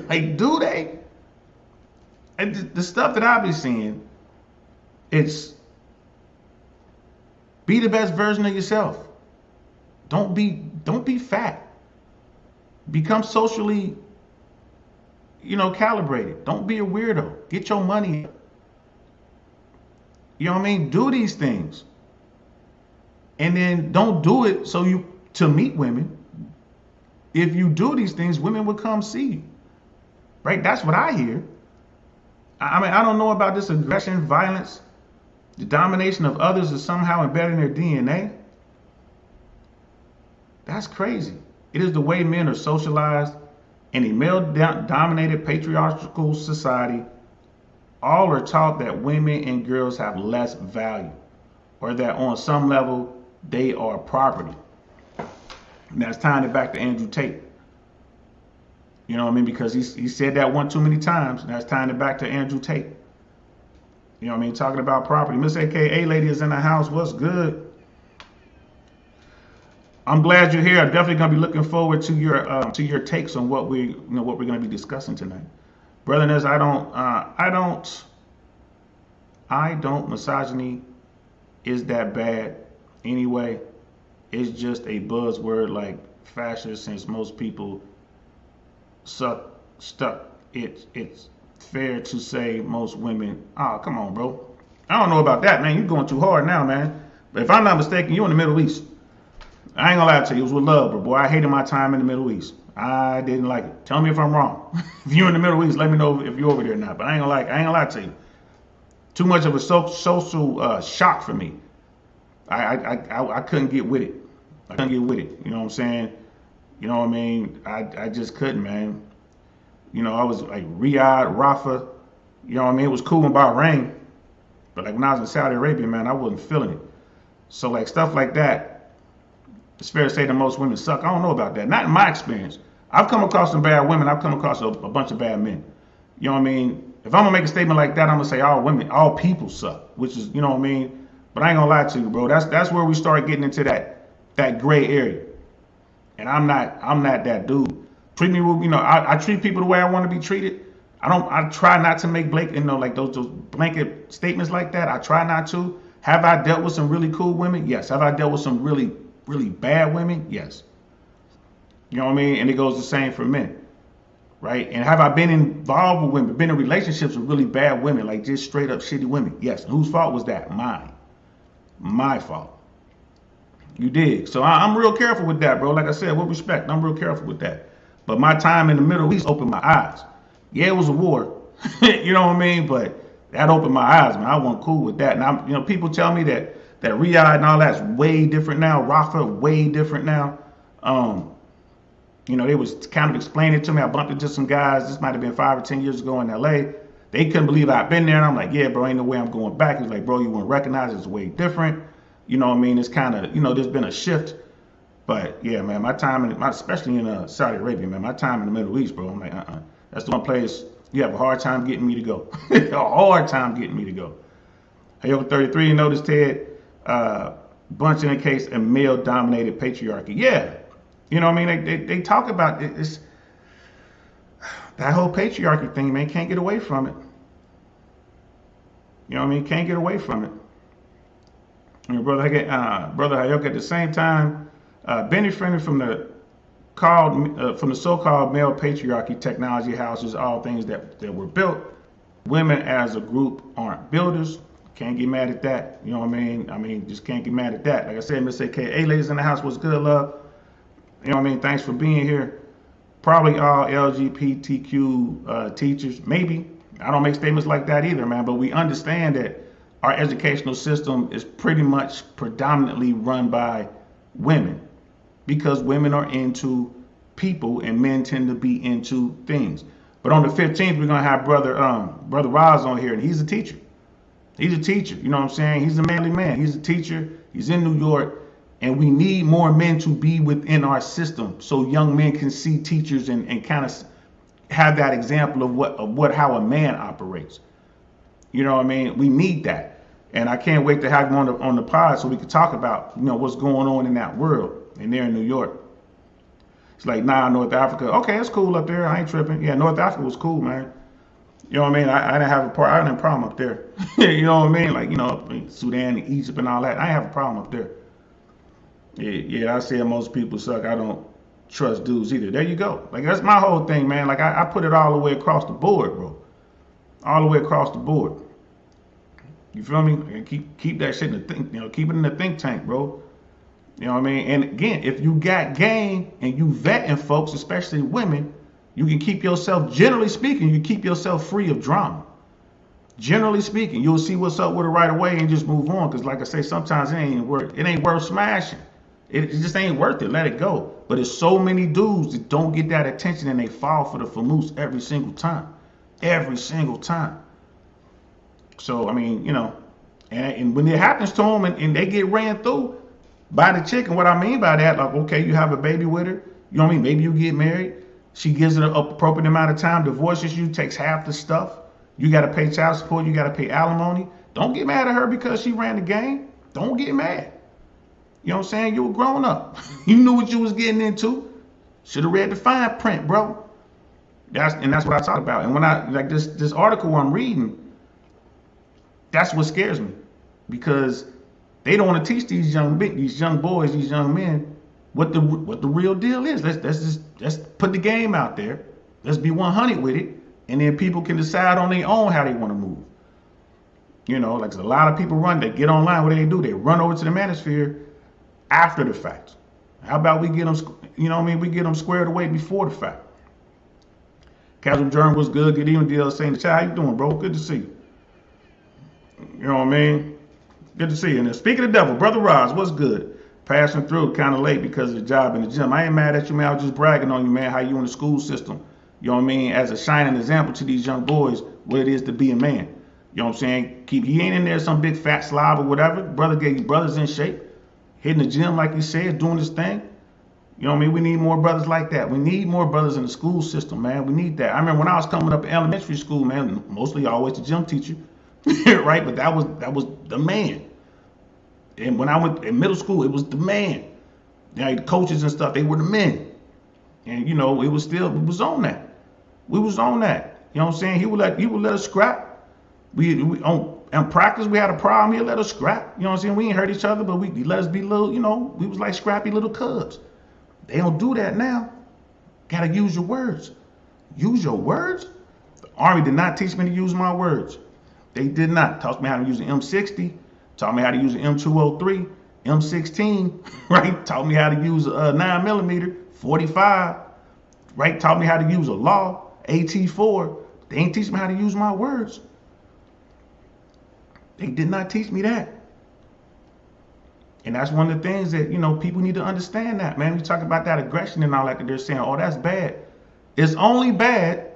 Like, do they? And the stuff that I've been seeing, it's be the best version of yourself. Don't be fat. Become socially, calibrated. Don't be a weirdo. Get your money up. You know what I mean? Do these things. And then don't do it to meet women. If you do these things, women will come see you. Right? That's what I hear. I mean, I don't know about this aggression, violence. The domination of others is somehow embedded in their DNA. That's crazy. It is the way men are socialized in a male-dominated patriarchal society. All are taught that women and girls have less value, or that on some level they are property. And that's tying it back to Andrew Tate. You know what I mean? Because he said that one too many times. And that's tying it back to Andrew Tate. You know what I mean? Talking about property. Miss AKA lady is in the house. What's good? I'm glad you're here. I'm definitely gonna be looking forward to your takes on what we're gonna be discussing tonight. Brother Nez, I don't misogyny is that bad anyway. It's just a buzzword like fascist, since most people stuck. It's fair to say most women. Oh, come on, bro. I don't know about that, man. You're going too hard now, man. But if I'm not mistaken, you're in the Middle East. I ain't gonna lie to you. It was with love, but boy, I hated my time in the Middle East. I didn't like it. Tell me if I'm wrong. If you're in the Middle East, let me know if you're over there or not. But I ain't gonna lie to you. Too much of a social shock for me. I couldn't get with it. I couldn't get with it. You know what I'm saying? You know what I mean? I just couldn't, man. I was like Riyadh, Rafah. You know what I mean? It was cool in Bahrain. But like when I was in Saudi Arabia, man, I wasn't feeling it. So like stuff like that, it's fair to say that most women suck. I don't know about that. Not in my experience. I've come across some bad women. I've come across a bunch of bad men. You know what I mean? If I'm gonna make a statement like that, I'm gonna say all people suck, which is, you know what I mean? But I ain't gonna lie to you, bro. That's where we start getting into that gray area. And I'm not that dude. Treat me, I treat people the way I want to be treated. I try not to make like those blanket statements like that. I try not to. Have I dealt with some really cool women? Yes. Have I dealt with some really, really bad women? Yes. You know what I mean? And it goes the same for men. Right? And have I been involved with women, been in relationships with really bad women, like just straight up shitty women? Yes. Whose fault was that? Mine. My fault. You dig? So I'm real careful with that, bro. Like I said, with respect, I'm real careful with that. But my time in the Middle East opened my eyes. Yeah, it was a war. You know what I mean? But that opened my eyes, man. I wasn't cool with that. And people tell me that Riyadh and all that's way different now. Rafah, way different now. They was kind of explaining it to me. I bumped into some guys. This might have been 5 or 10 years ago in LA. They couldn't believe I'd been there. And I'm like, yeah, bro, ain't no way I'm going back. He's like, bro, you wouldn't recognize it. It's way different. You know what I mean? It's kind of, there's been a shift. But yeah, man, my time, especially in Saudi Arabia, man, my time in the Middle East, bro, I'm like, that's the one place you have a hard time getting me to go. A hard time getting me to go. Hey, over 33, you notice, Ted, Bunch indicates a male-dominated patriarchy. Yeah, You know what I mean? They talk about it. It's that whole patriarchy thing, man. Can't get away from it. You know what I mean? Can't get away from it. And brother Hayok, at the same time, benefiting from the so-called male patriarchy, technology houses, all things that were built. Women as a group aren't builders. Can't get mad at that. You know what I mean? Just can't get mad at that. Like I said, Miss AK, hey, ladies in the house, what's good, love? You know what I mean? Thanks for being here. Probably all LGBTQ teachers, maybe. I don't make statements like that either, man, but we understand that our educational system is pretty much predominantly run by women because women are into people and men tend to be into things. But on the 15th, we're going to have Brother Roz on here, and he's a teacher. He's a teacher, you know what I'm saying? He's a manly man. He's a teacher. He's in New York. And we need more men to be within our system so young men can see teachers and kind of have that example of how a man operates. You know what I mean? We need that. And I can't wait to have him on the pod so we can talk about, what's going on in that world. And they're in New York. It's like, nah, North Africa. Okay, it's cool up there. I ain't tripping. Yeah, North Africa was cool, man. You know what I mean? I didn't have a problem up there. You know what I mean? Like, Sudan and Egypt and all that. I didn't have a problem up there. Yeah, I say most people suck. I don't trust dudes either. There you go. Like, that's my whole thing, man. Like, I put it all the way across the board, bro. All the way across the board. You feel me? And keep that shit in the think, keep it in the think tank, bro. You know what I mean? And again, if you got game and you vetting folks, especially women, you can keep yourself, generally speaking, you keep yourself free of drama. Generally speaking, you'll see what's up with it right away and just move on. Because like I say, sometimes it ain't worth smashing. It just ain't worth it. Let it go. But there's so many dudes that don't get that attention and they fall for the famoose every single time. Every single time. So, and when it happens to them and they get ran through by the chick, and what I mean by that, like, okay, you have a baby with her. You know what I mean? Maybe you get married. She gives it an appropriate amount of time, divorces you, takes half the stuff. You got to pay child support. You got to pay alimony. Don't get mad at her because she ran the game. Don't get mad. You know what I'm saying? You were grown up. You knew what you was getting into. Should have read the fine print, bro. That's what I talk about. And when I like this article I'm reading, that's what scares me, because they don't want to teach these young boys, these young men, what the real deal is. Let's put the game out there. Let's be 100 with it, and then people can decide on their own how they want to move. Like a lot of people they get online. What do? They run over to the manosphere after the fact. How about we get them, we get them squared away before the fact. Casual Journal was good. Good evening, DL saying, how you doing, bro? Good to see you. You know what I mean? Good to see you. And then speaking of the devil, Brother Roz, what's good? Passing through kind of late because of the job in the gym. I ain't mad at you, man. I was just bragging on you, man, how you in the school system. You know what I mean? As a shining example to these young boys, what it is to be a man. You know what I'm saying? He ain't in there some big fat slob or whatever. Brother gave you brothers in shape. Hitting the gym, like he said, doing his thing. You know what I mean? We need more brothers like that. We need more brothers in the school system, man. We need that. I remember when I was coming up in elementary school, man, mostly always the gym teacher, right? But that was the man. And when I went in middle school, it was the man. The coaches and stuff, they were the men. And, it was on that. We was on that. You know what I'm saying? He would let us scrap. We in practice, we had a problem. He'd let us scrap. You know what I'm saying? We ain't hurt each other, but he let us be little, we was like scrappy little cubs. They don't do that now. Gotta use your words. Use your words? The Army did not teach me to use my words. They did not. Taught me how to use an M60. Taught me how to use an M203, M16, right? Taught me how to use a 9mm, 45, right? Taught me how to use a law, AT4. They ain't teach me how to use my words. They did not teach me that. And that's one of the things that, people need to understand that, man. We talk about that aggression and all that, they're saying, oh, that's bad. It's only bad,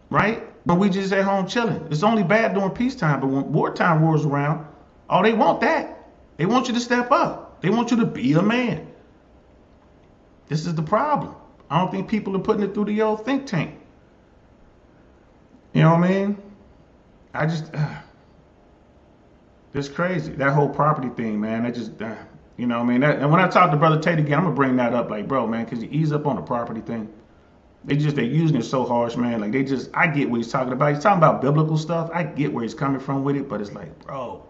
right, when we just at home chilling. It's only bad during peacetime, but when wartime rolls around, oh, they want that. They want you to step up. They want you to be a man. This is the problem. I don't think people are putting it through the old think tank. You know what I mean? It's crazy. That whole property thing, man, You know what I mean? And when I talk to Brother Tate again, I'm gonna bring that up. Like, bro, man, cause you ease up on the property thing. They're using it so harsh, man. Like I get what he's talking about. He's talking about biblical stuff. I get where he's coming from with it, but it's like, bro,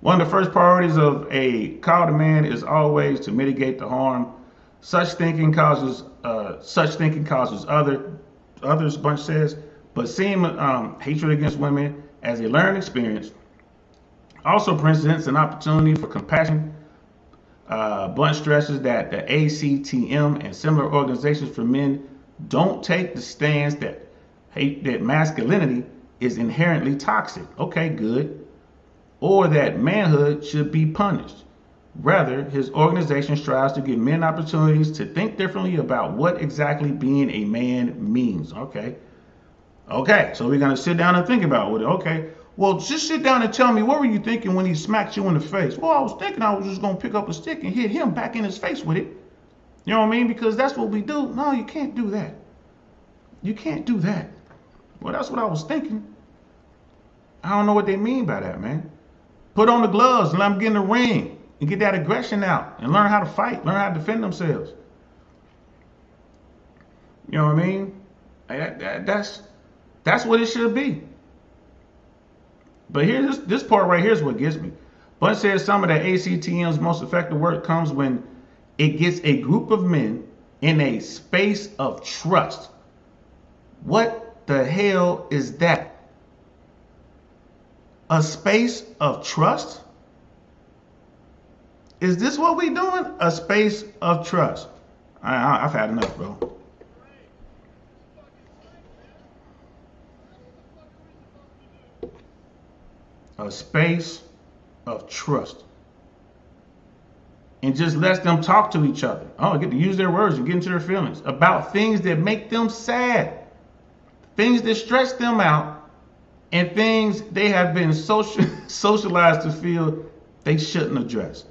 one of the first priorities of a call to man is always to mitigate the harm. Such thinking causes others. Bunch says, but seeing hatred against women as a learned experience also presents an opportunity for compassion. Bunch stresses that the ACTM and similar organizations for men don't take the stance that masculinity is inherently toxic. Okay, good. Or that manhood should be punished. Rather, his organization strives to give men opportunities to think differently about what exactly being a man means. Okay. So we're going to sit down and think about it. Okay. Well, just sit down and tell me, what were you thinking when he smacked you in the face? Well, I was thinking I was just going to pick up a stick and hit him back in his face with it. You know what I mean? Because that's what we do. No, you can't do that. You can't do that. Well, that's what I was thinking. I don't know what they mean by that, man. Put on the gloves and let them get in the ring and get that aggression out and learn how to fight, learn how to defend themselves. You know what I mean? That's what it should be. But here's this part right here is what gets me. Bunch says some of the ACTM's most effective work comes when it gets a group of men in a space of trust. What the hell is that? A space of trust? Is this what we doing? A space of trust. I've had enough, bro. A space of trust. And just let them talk to each other. Oh, get to use their words and get into their feelings about things that make them sad, things that stress them out, and things they have been socialized to feel they shouldn't address.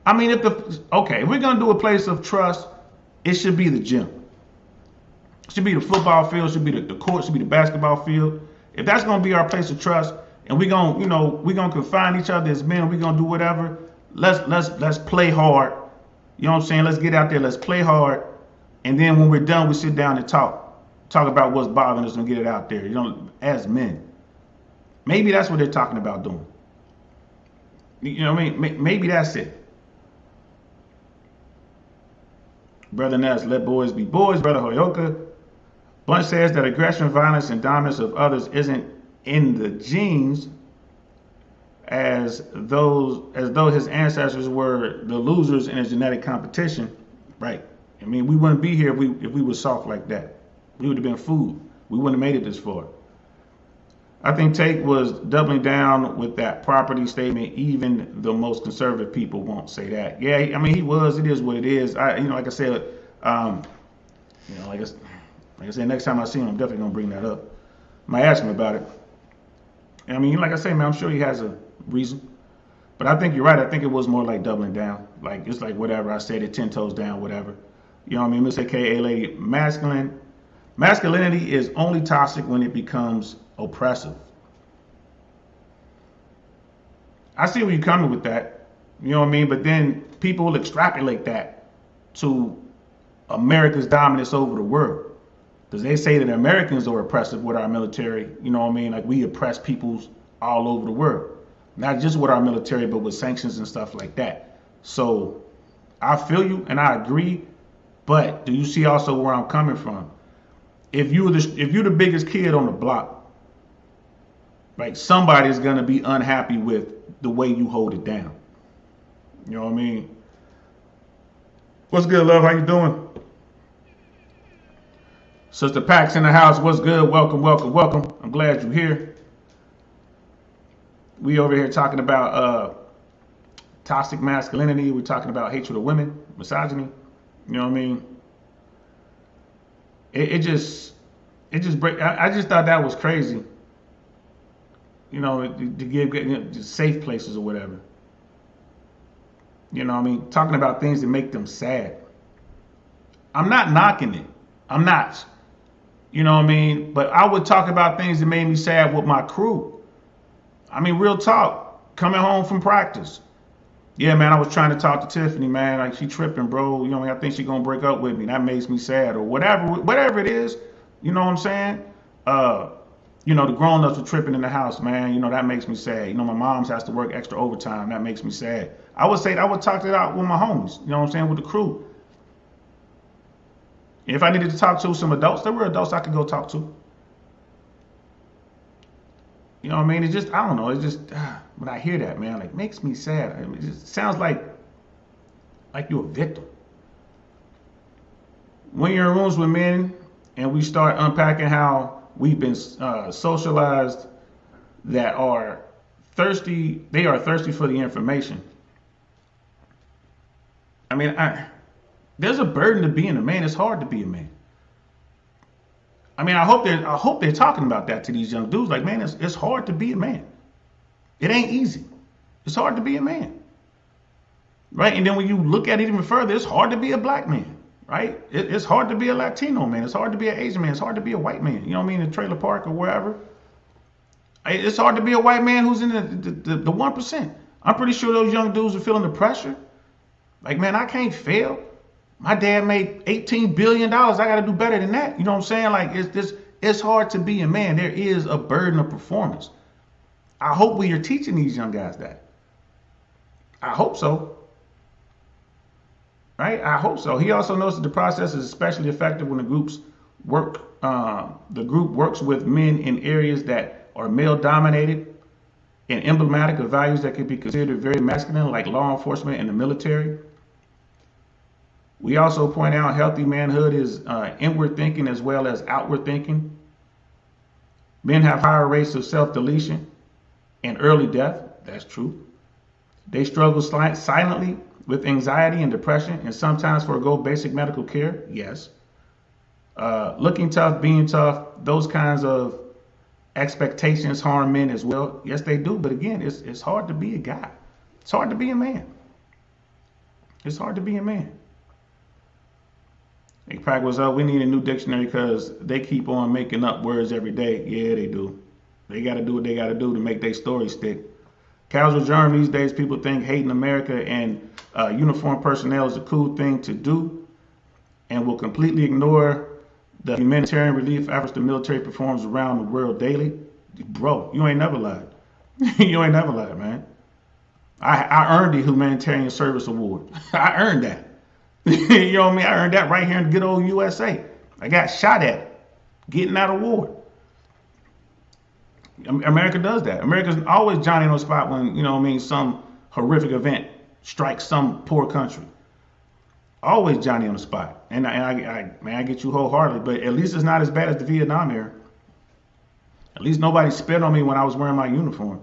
I mean, if we're gonna do a place of trust, it should be the gym. It should be the football field, should be the court, should be the basketball field. If that's gonna be our place of trust, and we're gonna confine each other as men, we're gonna do whatever. Let's play hard. You know what I'm saying? Let's get out there, let's play hard. And then when we're done, we sit down and talk about what's bothering us and get it out there, as men. Maybe that's what they're talking about doing. You know what I mean? Maybe that's it. Brother Ness, let boys be boys. Brother Hoyoka. Bunch says that aggression, violence, and dominance of others isn't in the genes, as though his ancestors were the losers in a genetic competition. Right. I mean, we wouldn't be here if we were soft like that. We would have been food. We wouldn't have made it this far. I think Tate was doubling down with that property statement. Even the most conservative people won't say that. Yeah, I mean, he was. It is what it is. Like I said, like I said, next time I see him, I'm definitely gonna bring that up. I might ask him about it. I mean, like I say, man, I'm sure he has a reason. But I think you're right. I think it was more like doubling down. Like, it's like whatever I said it, 10 toes down, whatever. You know what I mean? Miss AKA lady, masculinity is only toxic when it becomes oppressive. I see where you're coming with that. You know what I mean? But then people will extrapolate that to America's dominance over the world. Because they say that Americans are oppressive with our military. You know what I mean? Like, we oppress peoples all over the world. Not just with our military, but with sanctions and stuff like that. So I feel you and I agree. But do you see also where I'm coming from? If you're the biggest kid on the block, like, somebody's gonna be unhappy with the way you hold it down. You know what I mean? What's good, love? How you doing? Sister Pax in the house. What's good? Welcome, welcome, welcome. I'm glad you're here. We over here talking about toxic masculinity. We're talking about hatred of women, misogyny. You know what I mean? It just break. I just thought that was crazy. You know, to give safe places or whatever. You know what I mean? Talking about things that make them sad. I'm not knocking it. I'm not. You know what I mean? But I would talk about things that made me sad with my crew. I mean, real talk. Coming home from practice. Yeah, man, I was trying to talk to Tiffany, man. Like she tripping, bro. You know, I think she gonna break up with me. That makes me sad, or whatever it is. You know what I'm saying? Uh, the grown-ups were tripping in the house, man. That makes me sad. My mom's has to work extra overtime. That makes me sad. I would talk it out with my homies. You know what I'm saying? With the crew. If I needed to talk to some adults, there were adults I could go talk to. You know what I mean? It just, I don't know. It just, when I hear that, man, like makes me sad. I mean, it just sounds like you're a victim. When you're in rooms with men and we start unpacking how we've been socialized that are thirsty, they are thirsty for the information. I mean, there's a burden to being a man. It's hard to be a man. I mean, I hope they're talking about that to these young dudes. Like, man, it's hard to be a man. It ain't easy. It's hard to be a man, right? And then when you look at it even further, it's hard to be a black man, right? It's hard to be a Latino man. It's hard to be an Asian man. It's hard to be a white man. You know what I mean? In the trailer park or wherever. It's hard to be a white man who's in the 1%. I'm pretty sure those young dudes are feeling the pressure. Like, man, I can't fail. My dad made $18 billion. I got to do better than that. You know what I'm saying? Like, it's hard to be a man. There is a burden of performance. I hope we are teaching these young guys that. I hope so. Right? I hope so. He also knows that the process is especially effective when the group works with men in areas that are male dominated and emblematic of values that can be considered very masculine, like law enforcement and the military. We also point out healthy manhood is inward thinking as well as outward thinking. Men have higher rates of self-deletion and early death. That's true. They struggle silently with anxiety and depression and sometimes forego basic medical care. Yes. Looking tough, being tough, those kinds of expectations harm men as well. Yes, they do. But again, it's hard to be a guy. It's hard to be a man. It's hard to be a man. Hey, Crack was up. We need a new dictionary because they keep on making up words every day. Yeah, they do. They got to do what they got to do to make their story stick. Casual germ these days, people think hating America and uniformed personnel is a cool thing to do and will completely ignore the humanitarian relief efforts the military performs around the world daily. Bro, you ain't never lied. You ain't never lied, man. I earned the Humanitarian Service Award. I earned that. You know what I mean? I earned that right here in the good old USA. I got shot at getting that award. America does that. America's always Johnny on the spot when, you know what I mean, some horrific event strikes some poor country. Always Johnny on the spot. And I get you wholeheartedly, but at least it's not as bad as the Vietnam era. At least nobody spit on me when I was wearing my uniform.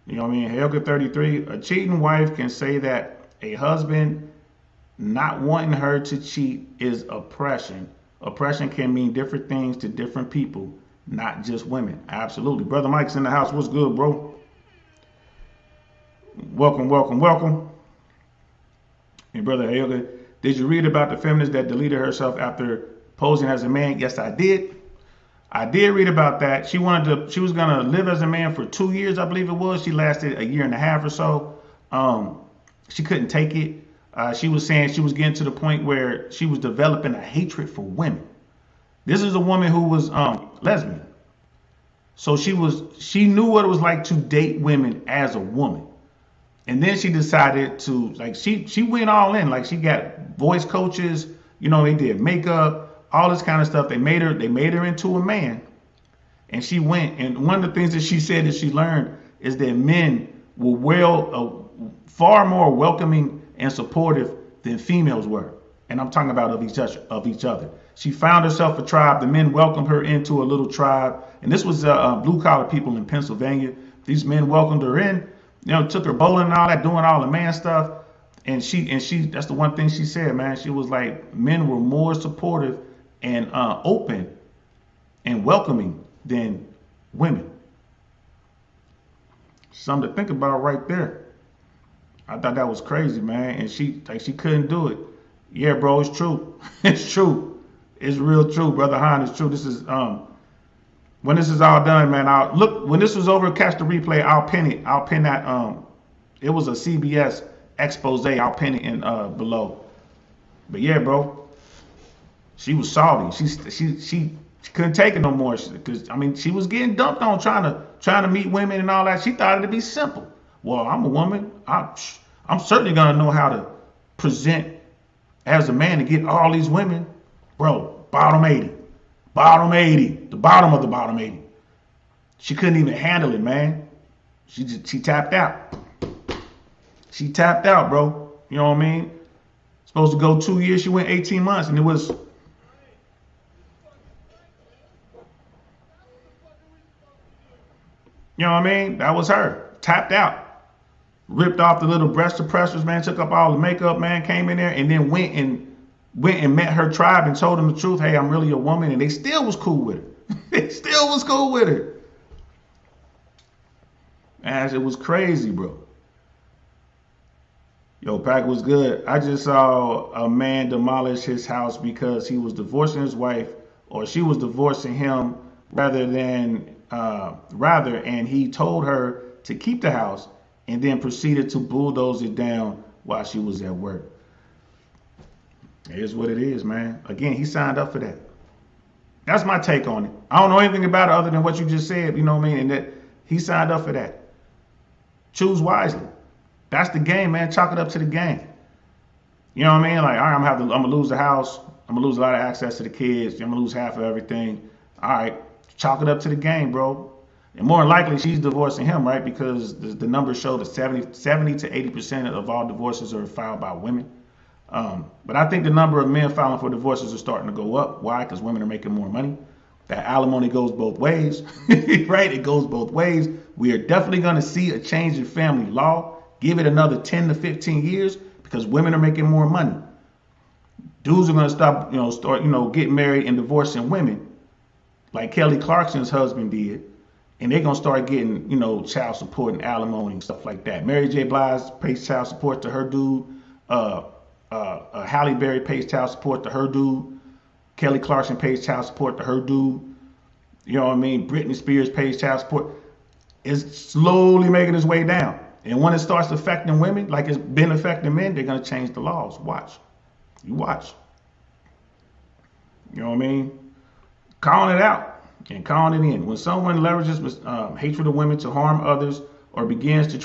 You know what I mean? Helga 33, a cheating wife can say that a husband not wanting her to cheat is oppression. Oppression can mean different things to different people, not just women. Absolutely. Brother Mike's in the house. What's good, bro? Welcome, welcome, welcome. And Brother Helga, did you read about the feminist that deleted herself after posing as a man? Yes, I did. I did read about that. She was gonna live as a man for 2 years, I believe it was. She lasted a year and a half or so. She couldn't take it. She was saying she was getting to the point where she was developing a hatred for women. This is a woman who was lesbian. So she knew what it was like to date women as a woman. And then she decided to, like, she went all in. Like, she got voice coaches, they did makeup, all this kind of stuff. They made her into a man. And she went, and one of the things that she said that she learned is that men were far more welcoming and supportive than females were. And I'm talking about of each other. She found herself a tribe. The men welcomed her into a little tribe. And this was blue collar people in Pennsylvania. These men welcomed her in, took her bowling and all that, doing all the man stuff. And she, that's the one thing she said, man. She was like, men were more supportive and open and welcoming than women. Something to think about right there. I thought that was crazy, man. And she couldn't do it. Yeah, bro, it's true. It's true. It's real true, Brother Han. It's true. This is when this is all done, man. When this is over, catch the replay. I'll pin it. I'll pin that It was a CBS expose. I'll pin it in below. But yeah, bro, she was salty. She couldn't take it no more because I mean she was getting dumped on trying to meet women and all that. She thought it'd be simple. Well, I'm a woman. I'm certainly gonna know how to present as a man to get all these women, bro. Bottom 80, the bottom of the bottom 80. She couldn't even handle it, man. She tapped out. She tapped out, bro. You know what I mean? Supposed to go 2 years. She went 18 months, and it was. You know what I mean? That was her. Tapped out. Ripped off the little breast suppressors, man. Took up all the makeup, man. Came in there and then went and met her tribe and told them the truth. Hey, I'm really a woman, and they still was cool with her. They still was cool with her. As it was crazy, bro. Yo, Pack was good. I just saw a man demolish his house because he was divorcing his wife, or she was divorcing him, and he told her to keep the house, and then proceeded to bulldoze it down while she was at work. It is what it is, man. Again, he signed up for that. That's my take on it. I don't know anything about it other than what you just said. You know what I mean? And that he signed up for that. Choose wisely. That's the game, man. Chalk it up to the game. You know what I mean? Like, all right, I'm gonna lose the house. I'm gonna lose a lot of access to the kids. I'm gonna lose half of everything. All right, chalk it up to the game, bro. And more than likely, she's divorcing him, right? Because the numbers show that 70 to 80% of all divorces are filed by women. But I think the number of men filing for divorces is starting to go up. Why? Because women are making more money. That alimony goes both ways, right? It goes both ways. We are definitely going to see a change in family law. Give it another 10 to 15 years because women are making more money. Dudes are going to start getting married and divorcing women like Kelly Clarkson's husband did. And they're going to start getting, child support and alimony and stuff like that. Mary J. Blige pays child support to her dude. Halle Berry pays child support to her dude. Kelly Clarkson pays child support to her dude. You know what I mean? Britney Spears pays child support. It's slowly making its way down. And when it starts affecting women, like it's been affecting men, they're going to change the laws. Watch. You watch. You know what I mean? Calling it out and calling it in. When someone leverages hatred of women to harm others or begins to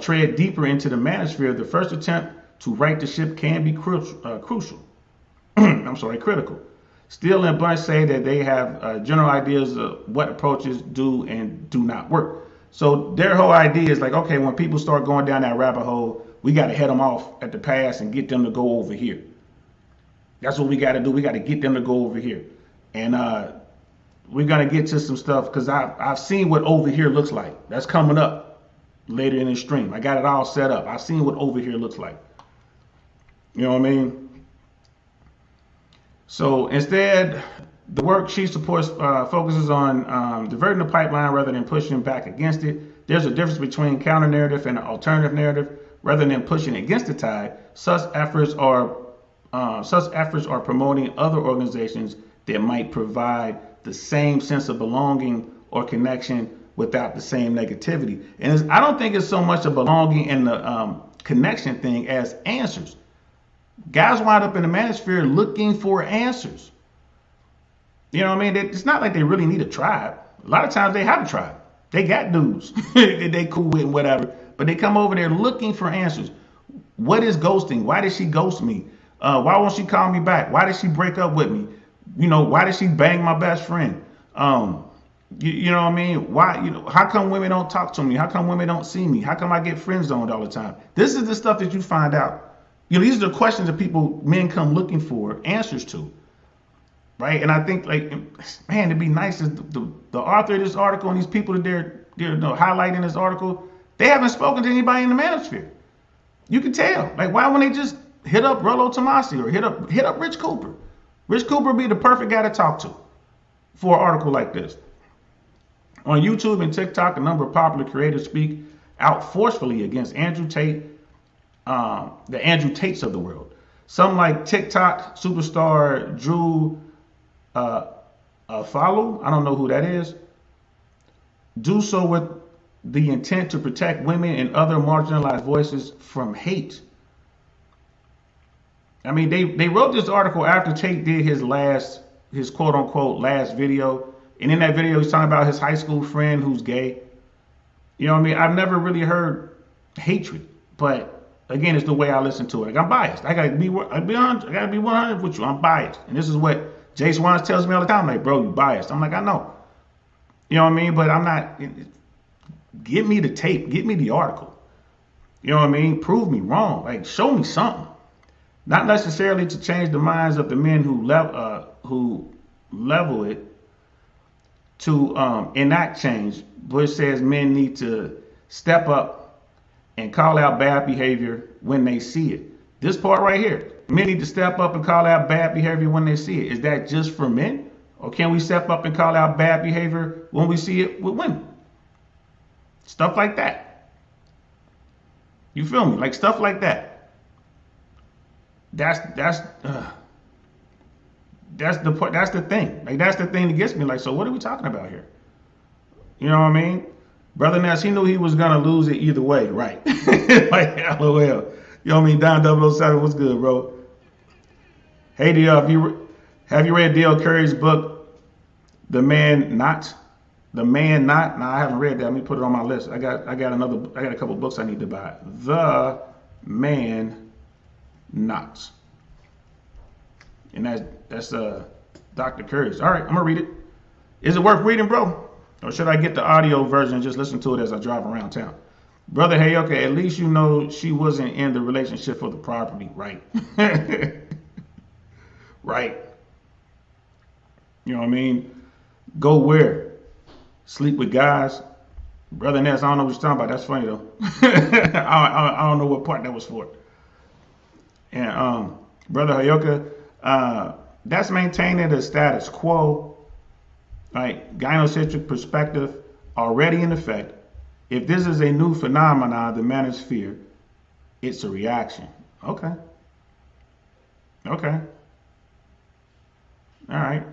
tread deeper into the manosphere, the first attempt to right the ship can be crucial. Critical. Steele and Bunch say that they have general ideas of what approaches do and do not work. So their whole idea is like, okay, when people start going down that rabbit hole, we got to head them off at the pass and get them to go over here. That's what we got to do. We got to get them to go over here. And we're going to get to some stuff because I've seen what over here looks like. That's coming up later in the stream. I got it all set up. I've seen what over here looks like. You know what I mean? So instead, the work she supports focuses on diverting the pipeline rather than pushing back against it. There's a difference between counter narrative and an alternative narrative. Rather than pushing against the tide, such efforts are promoting other organizations that might provide the same sense of belonging or connection without the same negativity. And I don't think it's so much a belonging and the connection thing as answers. Guys wind up in the manosphere looking for answers. You know what I mean? It's not like they really need a tribe. A lot of times they have a tribe. They got dudes that they cool with and whatever. But they come over there looking for answers. What is ghosting? Why did she ghost me? Why won't she call me back? Why did she break up with me? Why did she bang my best friend? You know what I mean? Why? How come women don't talk to me? How come women don't see me? How come I get friend zoned all the time? This is the stuff that you find out. These are the questions that men come looking for answers to, right? And I think, man, it'd be nice if the author of this article and these people that they're highlighting this article, they haven't spoken to anybody in the manosphere. You can tell. Why wouldn't they just hit up Rollo Tomasi or hit up Rich Cooper? Rich Cooper would be the perfect guy to talk to for an article like this. On YouTube and TikTok, a number of popular creators speak out forcefully against Andrew Tate, the Andrew Tates of the world. Some like TikTok superstar Drew Follow, I don't know who that is, do so with the intent to protect women and other marginalized voices from hate. I mean, they wrote this article after Tate did his quote unquote last video. And in that video, he's talking about his high school friend who's gay. You know what I mean? I've never really heard hatred, but again, it's the way I listen to it. Like, I'm biased. I gotta be 100 with you. I'm biased. And this is what Jay Swans tells me all the time. Like, bro, you biased. I'm like, I know. You know what I mean? But I'm not. Give me the tape. Give me the article. You know what I mean? Prove me wrong. Like, show me something. Not necessarily to change the minds of the men who level it to enact change. Bush says men need to step up and call out bad behavior when they see it. This part right here. Men need to step up and call out bad behavior when they see it. Is that just for men? Or can we step up and call out bad behavior when we see it with women? Stuff like that. You feel me? Like stuff like that. That's the thing. Like that's the thing that gets me. Like, so what are we talking about here? You know what I mean? Brother Ness, he knew he was gonna lose it either way, right? Like, LOL. You know what I mean? Don 007, what's good, bro? Hey, DL, have you read D.L. Curry's book, The Man Not? The Man Not? No, I haven't read that. Let me put it on my list. I got a couple books I need to buy. The Man Not. And that's Dr. Curry's. All right, I'm gonna read it. Is it worth reading, bro? Or should I get the audio version and just listen to it as I drive around town? Brother, hey, okay, at least you know she wasn't in the relationship for the property, right? Right. You know what I mean? Go where? Sleep with guys? Brother Ness, I don't know what you're talking about. That's funny, though. I don't know what part that was for. And Brother Hayoka, that's maintaining the status quo, right? Gynocentric perspective already in effect. If this is a new phenomenon, the manosphere, it's a reaction. Okay. Okay. All right.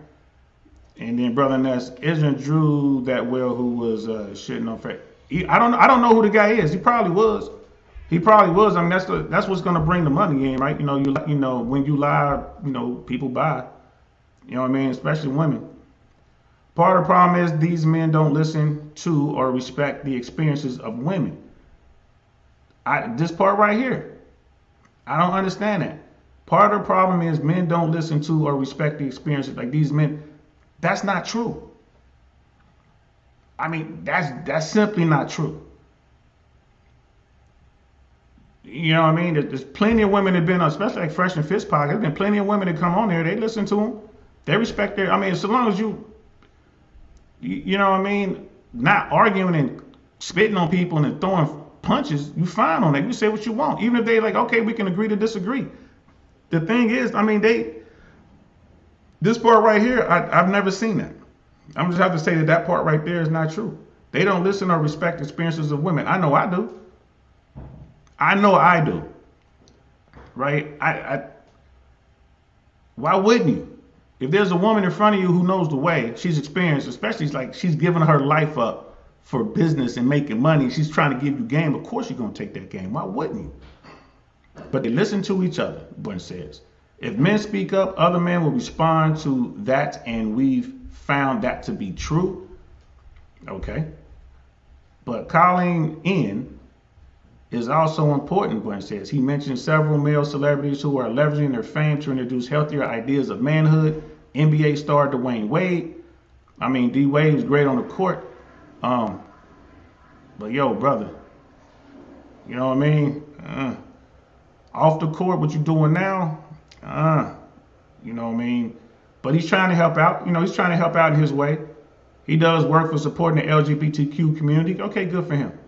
And then Brother Ness, isn't Drew that well who was shitting on Fat? I don't know who the guy is. He probably was. I mean, that's what's gonna bring the money in, right? You know, when you lie, people buy. You know what I mean? Especially women. Part of the problem is these men don't listen to or respect the experiences of women. This part right here, I don't understand that. Part of the problem is men don't listen to or respect the experiences. Like these men, that's not true. I mean, that's simply not true. You know what I mean? There's plenty of women that have been on, especially like Fresh and Fist podcast. There's been plenty of women that come on there. They listen to them. They respect their. I mean, so long as you know what I mean, not arguing and spitting on people and throwing punches, you fine on that. You say what you want, even if they like, okay, we can agree to disagree. The thing is, I mean, this part right here, I've never seen that. I'm just have to say that part right there is not true. They don't listen or respect experiences of women. I know I do. Right? Why wouldn't you? If there's a woman in front of you who knows the way, she's experienced, especially like she's giving her life up for business and making money, she's trying to give you game, of course you're going to take that game. Why wouldn't you? But they listen to each other, Bunch says. If men speak up, other men will respond to that, and we've found that to be true. Okay. But calling in is also important, Bunch says. He mentioned several male celebrities who are leveraging their fame to introduce healthier ideas of manhood. NBA star Dwayne Wade. I mean, D Wade was great on the court. But yo, brother, you know what I mean? Off the court, what you doing now? You know what I mean? But he's trying to help out. You know, he's trying to help out in his way. He does work for supporting the LGBTQ community. Okay, good for him.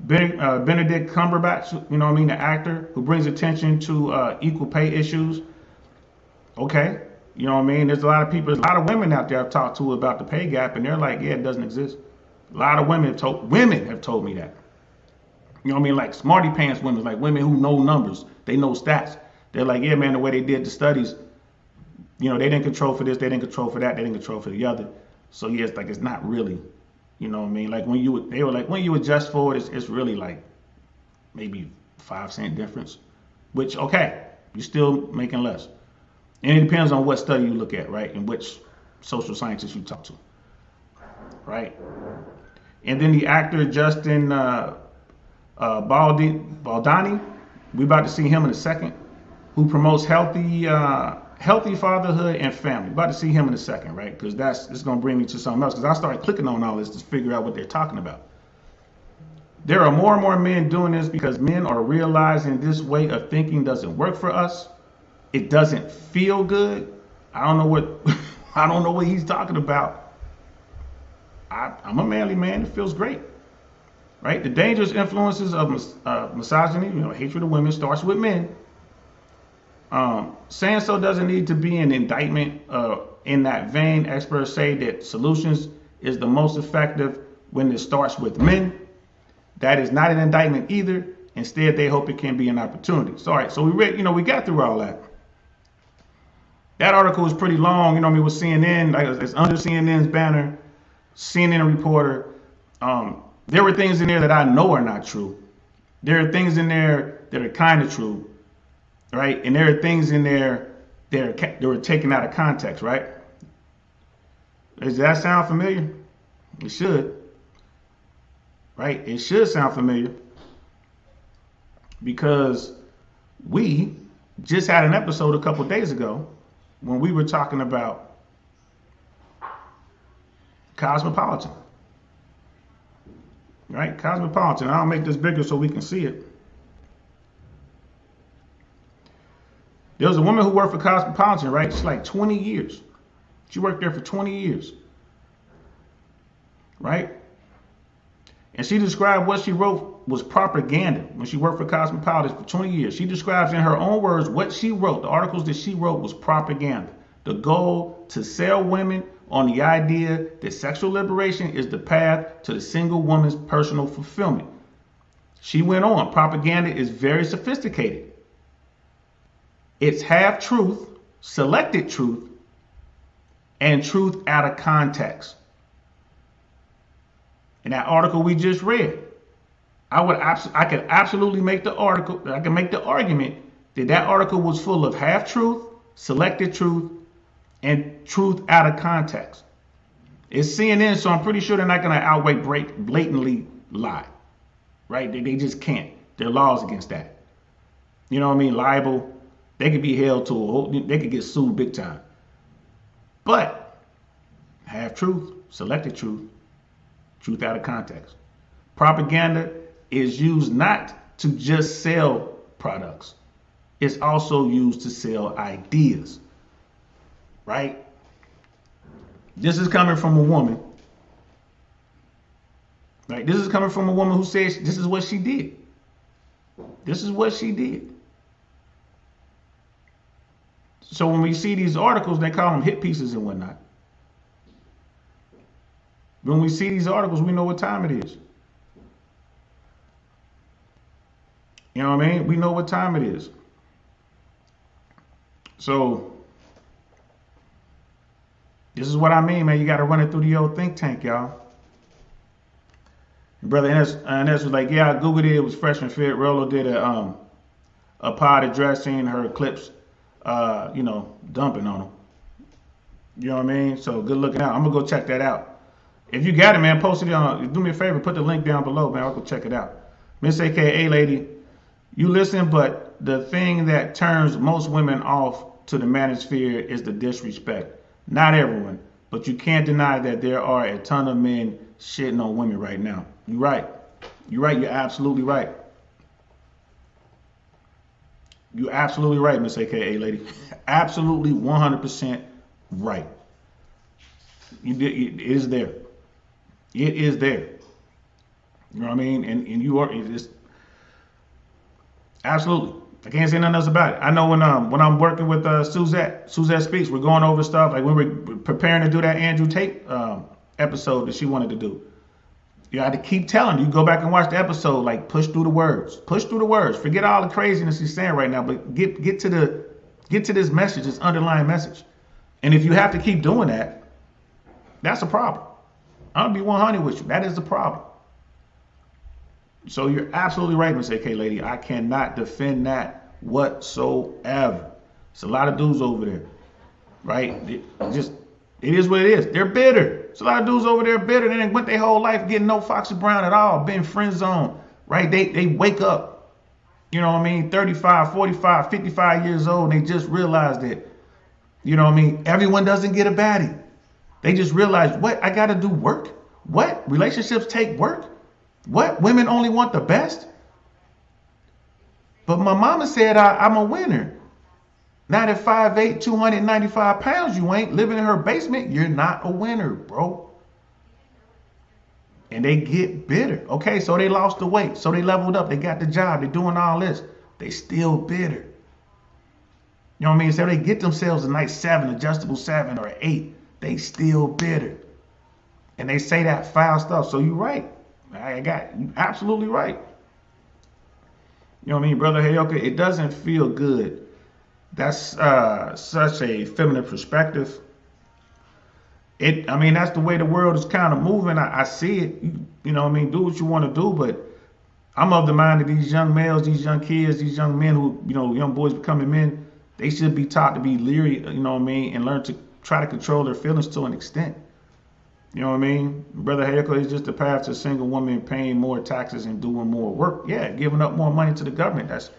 Benedict Cumberbatch, you know what I mean, the actor who brings attention to equal pay issues. Okay, you know what I mean? There's a lot of people, there's a lot of women out there I've talked to about the pay gap, and they're like, yeah, it doesn't exist. A lot of women have told me that. You know what I mean? Like smarty pants women, like women who know numbers, they know stats. They're like, yeah, man, the way they did the studies, you know, they didn't control for this, they didn't control for that, they didn't control for the other. So yeah, it's like it's not really, You know what I mean? Like they were like, when you adjust for it, it's really like maybe 5 cent difference, which, okay, you're still making less. And it depends on what study you look at, right? And which social scientist you talk to, right? And then the actor Justin Baldoni, we about to see him in a second, who promotes healthy fatherhood and family. About to see him in a second, right? Because it's going to bring me to something else. Because I started clicking on all this to figure out what they're talking about. There are more and more men doing this because men are realizing this way of thinking doesn't work for us. It doesn't feel good. I don't know what he's talking about. I'm a manly man. It feels great, right? The dangerous influences of misogyny, hatred of women, starts with men. Saying so doesn't need to be an indictment. In that vein, experts say that solutions is the most effective when it starts with men. That is not an indictment either. Instead, they hope it can be an opportunity. So, all right, so we read, we got through all that. That article is pretty long, it was CNN, like it's under CNN's banner, CNN reporter. There were things in there that I know are not true. There are things in there that are kind of true, right? And there are things in there that were taken out of context, right? Does that sound familiar? It should. Right? It should sound familiar because we just had an episode a couple days ago when we were talking about Cosmopolitan. Right? Cosmopolitan. I'll make this bigger so we can see it. There was a woman who worked for Cosmopolitan, right? She's like 20 years. She worked there for 20 years. Right? And she described what she wrote was propaganda when she worked for Cosmopolitan for 20 years. She describes in her own words what she wrote. The articles that she wrote was propaganda. The goal to sell women on the idea that sexual liberation is the path to the single woman's personal fulfillment. She went on, propaganda is very sophisticated. It's half truth, selected truth, and truth out of context. In that article we just read, I could absolutely make the argument that article was full of half truth, selected truth, and truth out of context. It's CNN, so I'm pretty sure they're not going to outright blatantly lie, right? They just can't. There are laws against that. You know what I mean? Libel. They could be held to they could get sued big time. But half truth, selected truth, truth out of context. Propaganda is used not to just sell products. It's also used to sell ideas. Right? This is coming from a woman. Right? This is coming from a woman who says this is what she did. This is what she did. So when we see these articles, they call them hit pieces and whatnot. When we see these articles, we know what time it is. You know what I mean? We know what time it is. So this is what I mean, man. You got to run it through the old think tank, y'all. And Brother Ines was like, yeah, I Googled it. It was fresh and fit. Rolo did a pod addressing her clips, dumping on them. You know what I mean? So good looking out. I'm going to go check that out. If you got it, man, post it on. Do me a favor, put the link down below, man. I'll go check it out. Miss AKA lady, you listen, but the thing that turns most women off to the manosphere is the disrespect. Not everyone, but you can't deny that there are a ton of men shitting on women right now. You're right. You're right. You're absolutely right. You're absolutely right, Miss AKA lady. Absolutely 100% right. It is there. It is there. You know what I mean? And you are just absolutely. I can't say nothing else about it. I know when I'm working with Suzette Speaks, we're going over stuff like when we're preparing to do that Andrew Tate episode that she wanted to do. You had to keep telling you go back and watch the episode, like push through the words. Push through the words. Forget all the craziness he's saying right now, but get to this message, this underlying message. And if you have to keep doing that, that's a problem. I'm gonna be 100 with you. That is the problem. So you're absolutely right, Miss AK Lady. I cannot defend that whatsoever. It's a lot of dudes over there, right? It is what it is. They're bitter. It's a lot of dudes over there bitter. They didn't went their whole life getting no Foxy Brown at all, been friend zone, right? They wake up, you know what I mean, 35, 45, 55 years old, and they just realize that, you know what I mean, everyone doesn't get a baddie. They just realize, what, I gotta do work? What? Relationships take work? What? Women only want the best? But my mama said I'm a winner. Not at 5'8", 295 pounds, you ain't. Living in her basement, you're not a winner, bro. And they get bitter. Okay, so they lost the weight. So they leveled up. They got the job. They're doing all this. They still bitter. You know what I mean? So they get themselves a nice 7, adjustable 7 or an 8. They still bitter. And they say that foul stuff. So you're right. You absolutely right. You know what I mean, brother Heyoka? It doesn't feel good. That's such a feminine perspective. I mean, that's the way the world is kind of moving. I see it. You know what I mean? Do what you want to do, but I'm of the mind that these young males, these young kids, these young men who, you know, young boys becoming men, they should be taught to be leery, you know what I mean, and learn to try to control their feelings to an extent. You know what I mean? Brother Hayako is just the path to a single woman paying more taxes and doing more work. Yeah, giving up more money to the government. That's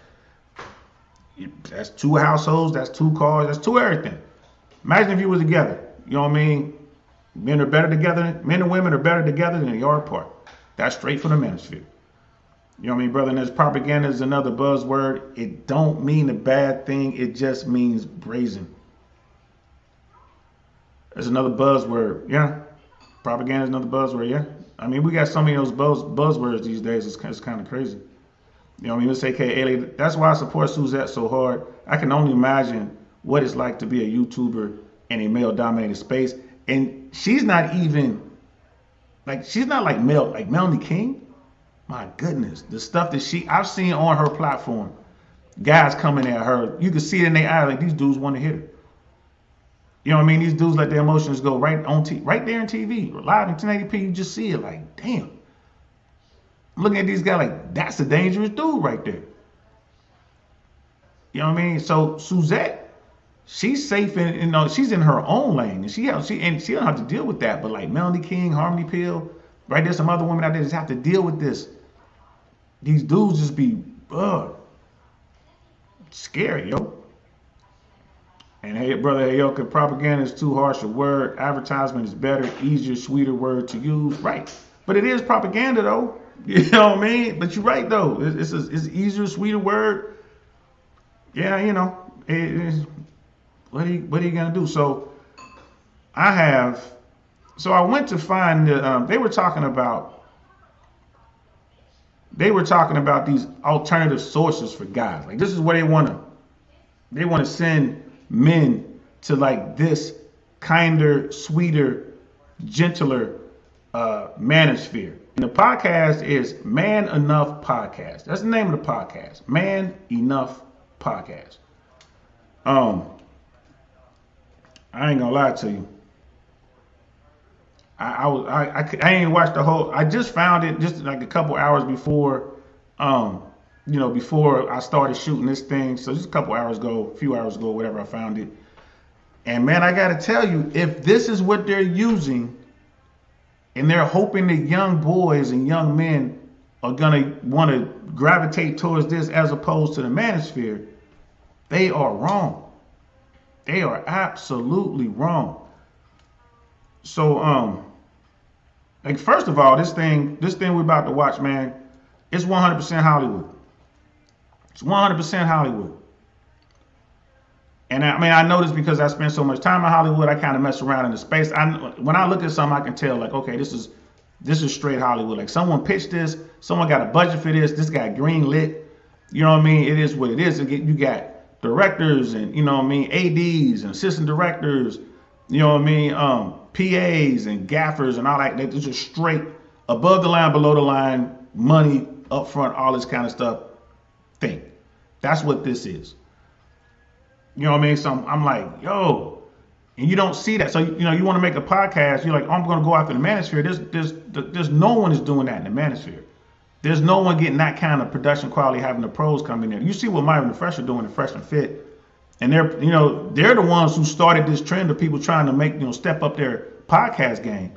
2 households, that's 2 cars, that's 2 everything. Imagine if you were together. You know what I mean? Men are better together. Men and women are better together than they are apart. That's straight from the manosphere. You know what I mean, brother? And there's propaganda is another buzzword. It don't mean a bad thing. It just means brazen. There's another buzzword. Yeah. Propaganda is another buzzword. Yeah. I mean, we got so many of those buzzwords these days. It's kind of crazy. You know what I mean? Let's say AKA. That's why I support Suzette so hard. I can only imagine what it's like to be a YouTuber in a male-dominated space. And she's not even, she's not like Melanie King. My goodness, the stuff that I've seen on her platform, guys coming at her, you can see it in their eyes, like these dudes want to hit her. You know what I mean? These dudes let their emotions go right there in TV, live in 1080p. You just see it like, damn. I'm looking at these guys like, that's a dangerous dude right there. You know what I mean? So Suzette, she's safe in, you know, she's in her own lane, and she don't have to deal with that. But like Melanie King, Harmony Pill, right, there's some other women out there that just have to deal with this. These dudes just be scary, yo. And hey, brother Ayoka, propaganda is too harsh a word. Advertisement is better, easier, sweeter word to use. Right, but it is propaganda though. You know what I mean? But you're right though. It's easier, sweeter word. Yeah, you know. What are you gonna do? So I went to find they were talking about these alternative sources for guys. Like this is where they want to send men to like this kinder, sweeter, gentler manosphere. And the podcast is Man Enough Podcast. That's the name of the podcast. Man Enough Podcast. I ain't gonna lie to you. I ain't watched the whole. I just found it just like a couple hours before, before I started shooting this thing. So just a few hours ago, whatever. I found it, and man, I gotta tell you, if this is what they're using, and they're hoping that young boys and young men are gonna want to gravitate towards this as opposed to the manosphere, they are wrong. They are absolutely wrong. So, first of all, this thing we're about to watch, man, it's 100% Hollywood. It's 100% Hollywood. And I know this because I spent so much time in Hollywood. I kind of mess around in the space. When I look at something, I can tell, like, okay, this is straight Hollywood. Like, someone pitched this. Someone got a budget for this. This got green lit. You know what I mean? It is what it is. You got directors and, you know what I mean, ADs and assistant directors, you know what I mean, PAs and gaffers and all that. They're just straight above the line, below the line, money up front, all this kind of stuff thing. That's what this is. You know what I mean? So I'm like, yo, And you don't see that. So, you want to make a podcast, you're like, oh, I'm going to go after the manosphere. There's no one is doing that in the manosphere. There's no one getting that kind of production quality, having the pros come in there. You see what Myron the Fresh are doing in Fresh and Fit. And they're the ones who started this trend of people trying to make, step up their podcast game.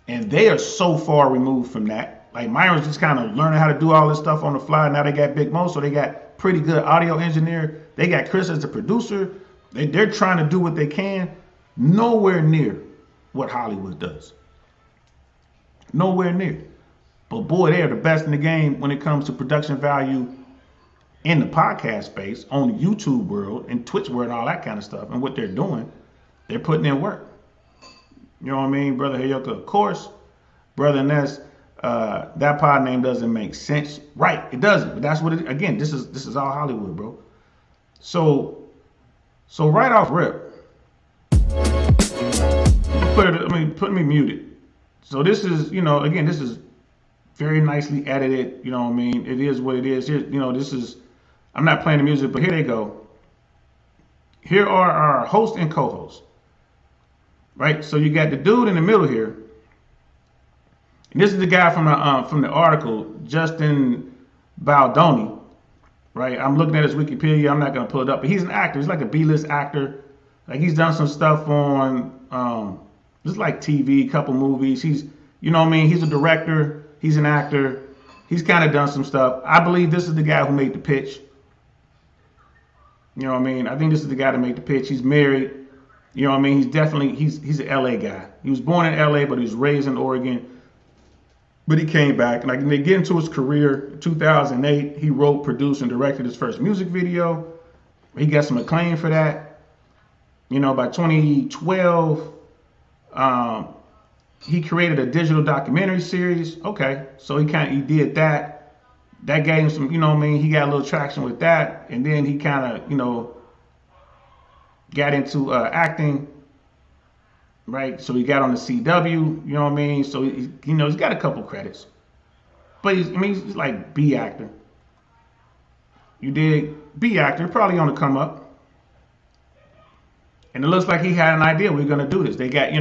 And they are so far removed from that. Like Myron's just kind of learning how to do all this stuff on the fly. Now they got Big Mo, so they got pretty good audio engineer. They got Chris as the producer. They're trying to do what they can. Nowhere near what Hollywood does. Nowhere near. But boy, they're the best in the game when it comes to production value in the podcast space, on the YouTube world and Twitch world and all that kind of stuff. And what they're doing, they're putting in work. You know what I mean? Brother Hayoka, of course. Brother Ness, that pod name doesn't make sense. Right, it doesn't. But that's what it, again, this is all Hollywood, bro. So right off rip, put me muted. So this is, again, this is very nicely edited. You know what I mean? It is what it is. Here, this is, I'm not playing the music, but here they go. Here are our host and co-host. Right? So you got the dude in the middle here. And this is the guy from the article, Justin Baldoni. Right? I'm looking at his Wikipedia. I'm not going to pull it up, but he's an actor. He's like a B-list actor. Like he's done some stuff on just like TV, couple movies. He's, He's a director. He's an actor. He's kind of done some stuff. I believe this is the guy who made the pitch. You know what I mean? I think this is the guy that made the pitch. He's married. You know what I mean? He's an LA guy. He was born in LA, but he was raised in Oregon. But he came back. And when they get into his career, 2008, he wrote, produced, and directed his first music video. He got some acclaim for that. By 2012, he created a digital documentary series. Okay, so he did that. That gave him some, he got a little traction with that. And then he kind of, got into acting, right? So he got on the CW, So, he's got a couple credits. But he's like B actor. You dig? B actor, probably on the come up. And it looks like he had an idea, we're going to do this. They got,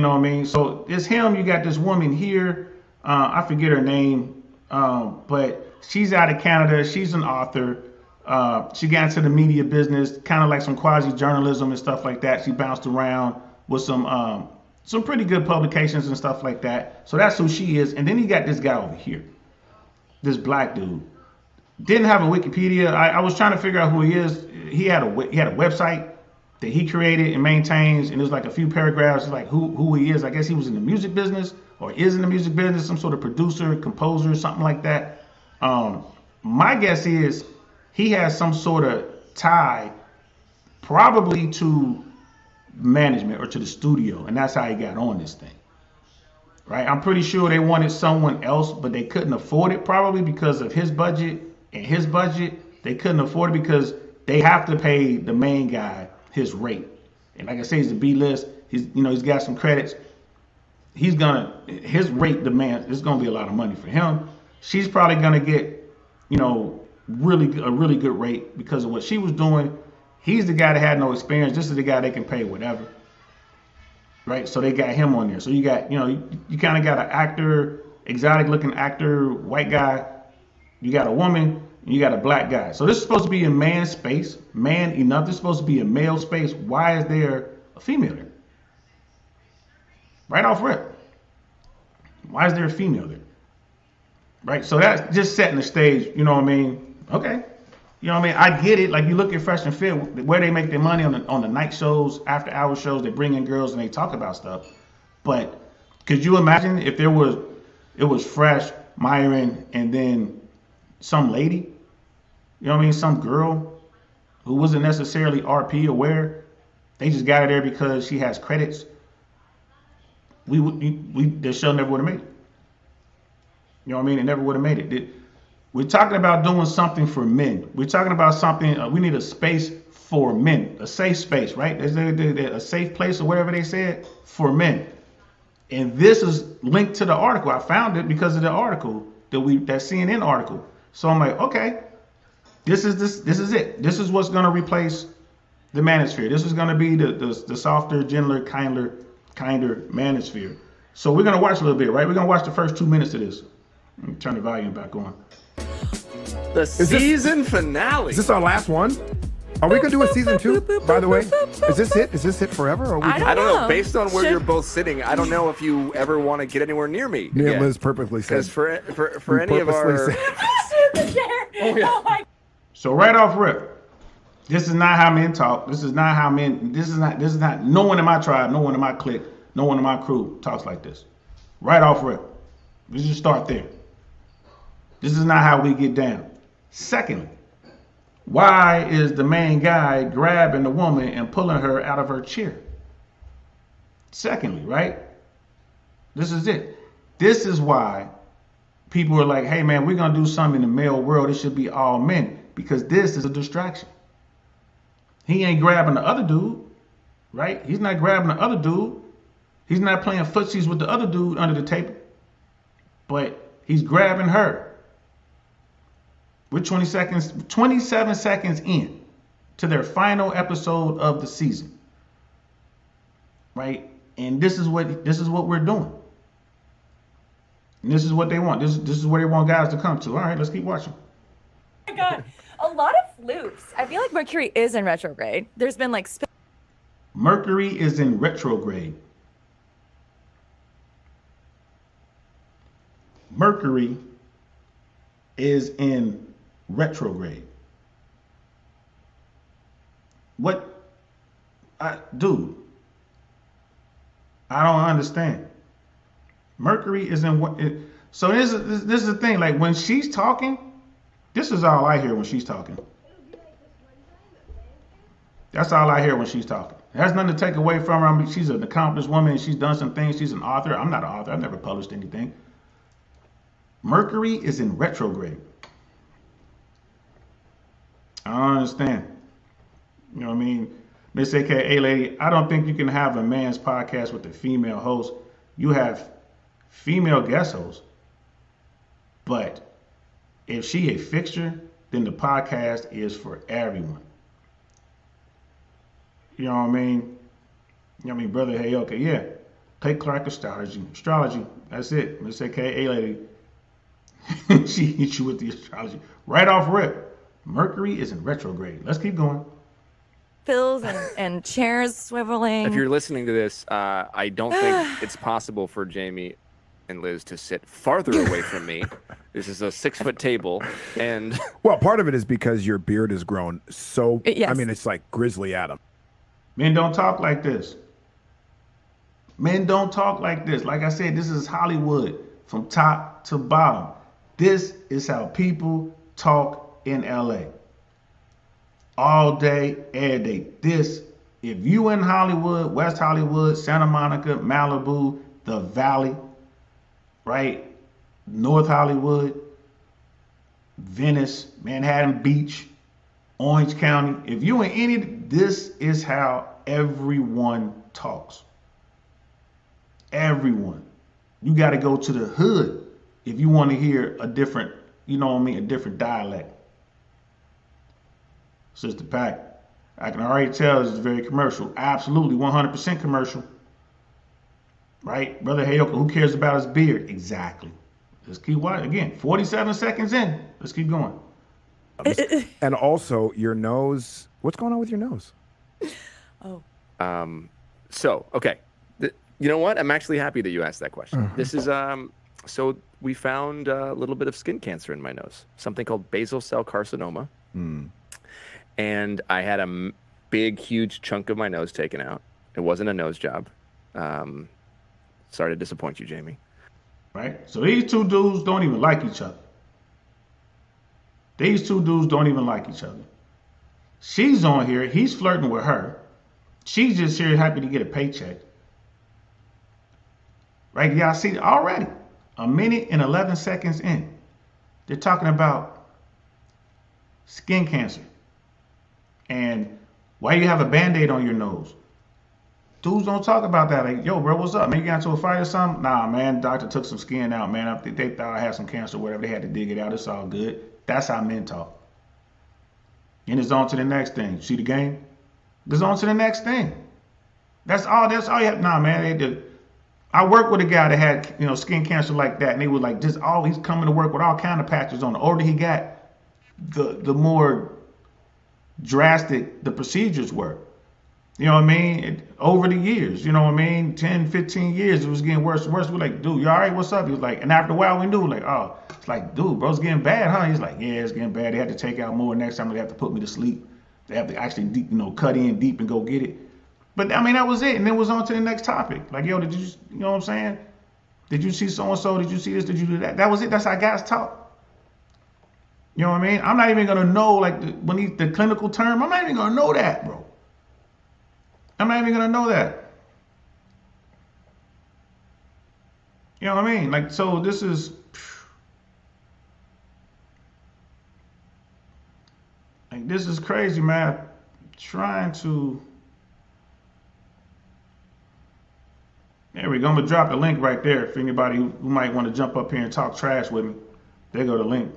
So it's him, you got this woman here. I forget her name, but she's out of Canada. She's an author. She got into the media business, kind of like some quasi-journalism and stuff like that. She bounced around with some pretty good publications and stuff like that. So that's who she is. And then you got this guy over here, this black dude. Didn't have a Wikipedia. I was trying to figure out who he is. He had a website that he created and maintains, and there's like a few paragraphs like who he is. I guess he was in the music business or is in the music business, some sort of producer, composer, something like that. My guess is he has some sort of tie probably to management or to the studio, and that's how he got on this thing. Right? I'm pretty sure they wanted someone else, but they couldn't afford it probably because of his budget and his budget. They couldn't afford it because they have to pay the main guy his rate. And like I say, he's a B-list. He's got some credits. His rate demand is gonna be a lot of money for him. She's probably gonna get, a really good rate because of what she was doing. He's the guy that had no experience. This is the guy they can pay whatever. Right? So they got him on there. So you got, you kind of got an actor, exotic looking actor, white guy. You got a woman. You got a black guy. So this is supposed to be a man space, man enough. This is supposed to be a male space. Why is there a female there? Right off rip. Why is there a female there? Right? So that's just setting the stage, you know what I mean? Okay. You know what I mean? I get it. Like you look at Fresh and Fit, where they make their money on the night shows, after hour shows, they bring in girls and they talk about stuff. But could you imagine if it was Fresh, Myron, and then some lady? You know what I mean? Some girl who wasn't necessarily RP aware. They just got her there because she has credits. The show never would have made it. You know what I mean? It never would have made it. We're talking about doing something for men. We're talking about something, we need a space for men, a safe space, right? A safe place or whatever they said for men. And this is linked to the article. I found it because of the article, that CNN article. So I'm like, okay, this is it. This is what's going to replace The manosphere. This is going to be the softer, gentler, kinder manosphere. So we're going to watch a little bit, right? We're going to watch the first 2 minutes of this. Let me turn the volume back on. The season finale. Is this our last one? Are we gonna do a season 2? By the way, is this it? Is this it forever? Or I don't know. Based on where you're both sitting, I don't know if you ever want to get anywhere near me. Near Liz perfectly said. Because for any of our. So right off rip, this is not how men talk. This is not no one in my tribe, no one in my clique, no one in my crew talks like this. Right off rip. We just start there. This is not how we get down. Secondly, why is the main guy grabbing the woman and pulling her out of her chair? Secondly, right? This is it. This is why people are like, hey man, we're going to do something in the male world. It should be all men, because this is a distraction. He ain't grabbing the other dude, right? He's not grabbing the other dude. He's not playing footsies with the other dude under the table, but he's grabbing her. We're 27 seconds in to their final episode of the season, right? And this is what we're doing. And this is what they want. This is where they want guys to come to. All right, let's keep watching. Oh my God, a lot of loops. I feel like Mercury is in retrograde. There's been like. Mercury is in retrograde. Mercury is in retrograde. What? Dude, I don't understand. Mercury is in what? So this is the thing. Like when she's talking, this is all I hear when she's talking. That's all I hear when she's talking. It has nothing to take away from her. I mean, she's an accomplished woman and she's done some things. She's an author. I'm not an author. I've never published anything. Mercury is in retrograde. I don't understand. You know what I mean? Miss AKA Lady, I don't think you can have a man's podcast with a female host. You have female guest hosts. But if she a fixture, then the podcast is for everyone. You know what I mean? You know what I mean, brother? Hey, okay, yeah. Clay Clark Astrology. That's it. Miss AKA Lady. She hit you with the astrology. Right off rip. Mercury is in retrograde. Let's keep going. Pills and chairs swiveling. If you're listening to this, I don't think it's possible for Jamie and Liz to sit farther away from me. This is a 6-foot table, and well, part of it is because your beard has grown so. Yes. I mean, it's like Grizzly Adam. Men don't talk like this. Men don't talk like this. Like I said, this is Hollywood from top to bottom. This is how people talk in LA. All day, every day. This, if you in Hollywood, West Hollywood, Santa Monica, Malibu, the Valley, right? North Hollywood, Venice, Manhattan Beach, Orange County. If you in any, this is how everyone talks. Everyone. You got to go to the hood if you want to hear a different, you know what I mean, a different dialect. Sister Pack, I can already tell this is very commercial. Absolutely, 100% commercial. Right? Brother Hayoka, who cares about his beard? Exactly. Let's keep watching. Again, 47 seconds in. Let's keep going. And also, your nose. What's going on with your nose? Oh. So, okay. You know what? I'm actually happy that you asked that question. This is, so we found a little bit of skin cancer in my nose, something called basal cell carcinoma. And I had a big, huge chunk of my nose taken out. It wasn't a nose job. Sorry to disappoint you, Jamie. Right? So these two dudes don't even like each other. These two dudes don't even like each other. She's on here. He's flirting with her. She's just here happy to get a paycheck. Right? Y'all see already, a minute and 11 seconds in, they're talking about skin cancer. And why you have a Band-Aid on your nose? Dudes don't talk about that. Like, yo, bro, what's up? Man, you got into a fight or something? Nah, man, doctor took some skin out, man. They thought I had some cancer or whatever. They had to dig it out. It's all good. That's how men talk. And it's on to the next thing. See the game? Just on to the next thing. That's all you have. Nah, man. I worked with a guy that had, skin cancer like that, and they were like, he's coming to work with all kind of patches on. The older he got, the more drastic the procedures were. You know what I mean? Over the years, 10, 15 years, it was getting worse and worse. We're like, dude, you all right? What's up? He was like, and after a while we knew, like, oh, it's like, dude, bro, it's getting bad, huh? He's like, yeah, it's getting bad. They had to take out more. Next time they have to put me to sleep. They have to actually, cut in deep and go get it. But I mean, that was it. And then it was on to the next topic. Like, yo, did you know what I'm saying? Did you see so-and-so? Did you see this? Did you do that? That was it. That's how guys talk. You know what I mean? I'm not even going to know, like, the clinical term. I'm not even going to know that, bro. I'm not even going to know that. You know what I mean? Like, so this is... Like, this is crazy, man. Trying to... There we go. I'm going to drop the link right there for anybody who might want to jump up here and talk trash with me. There go the link.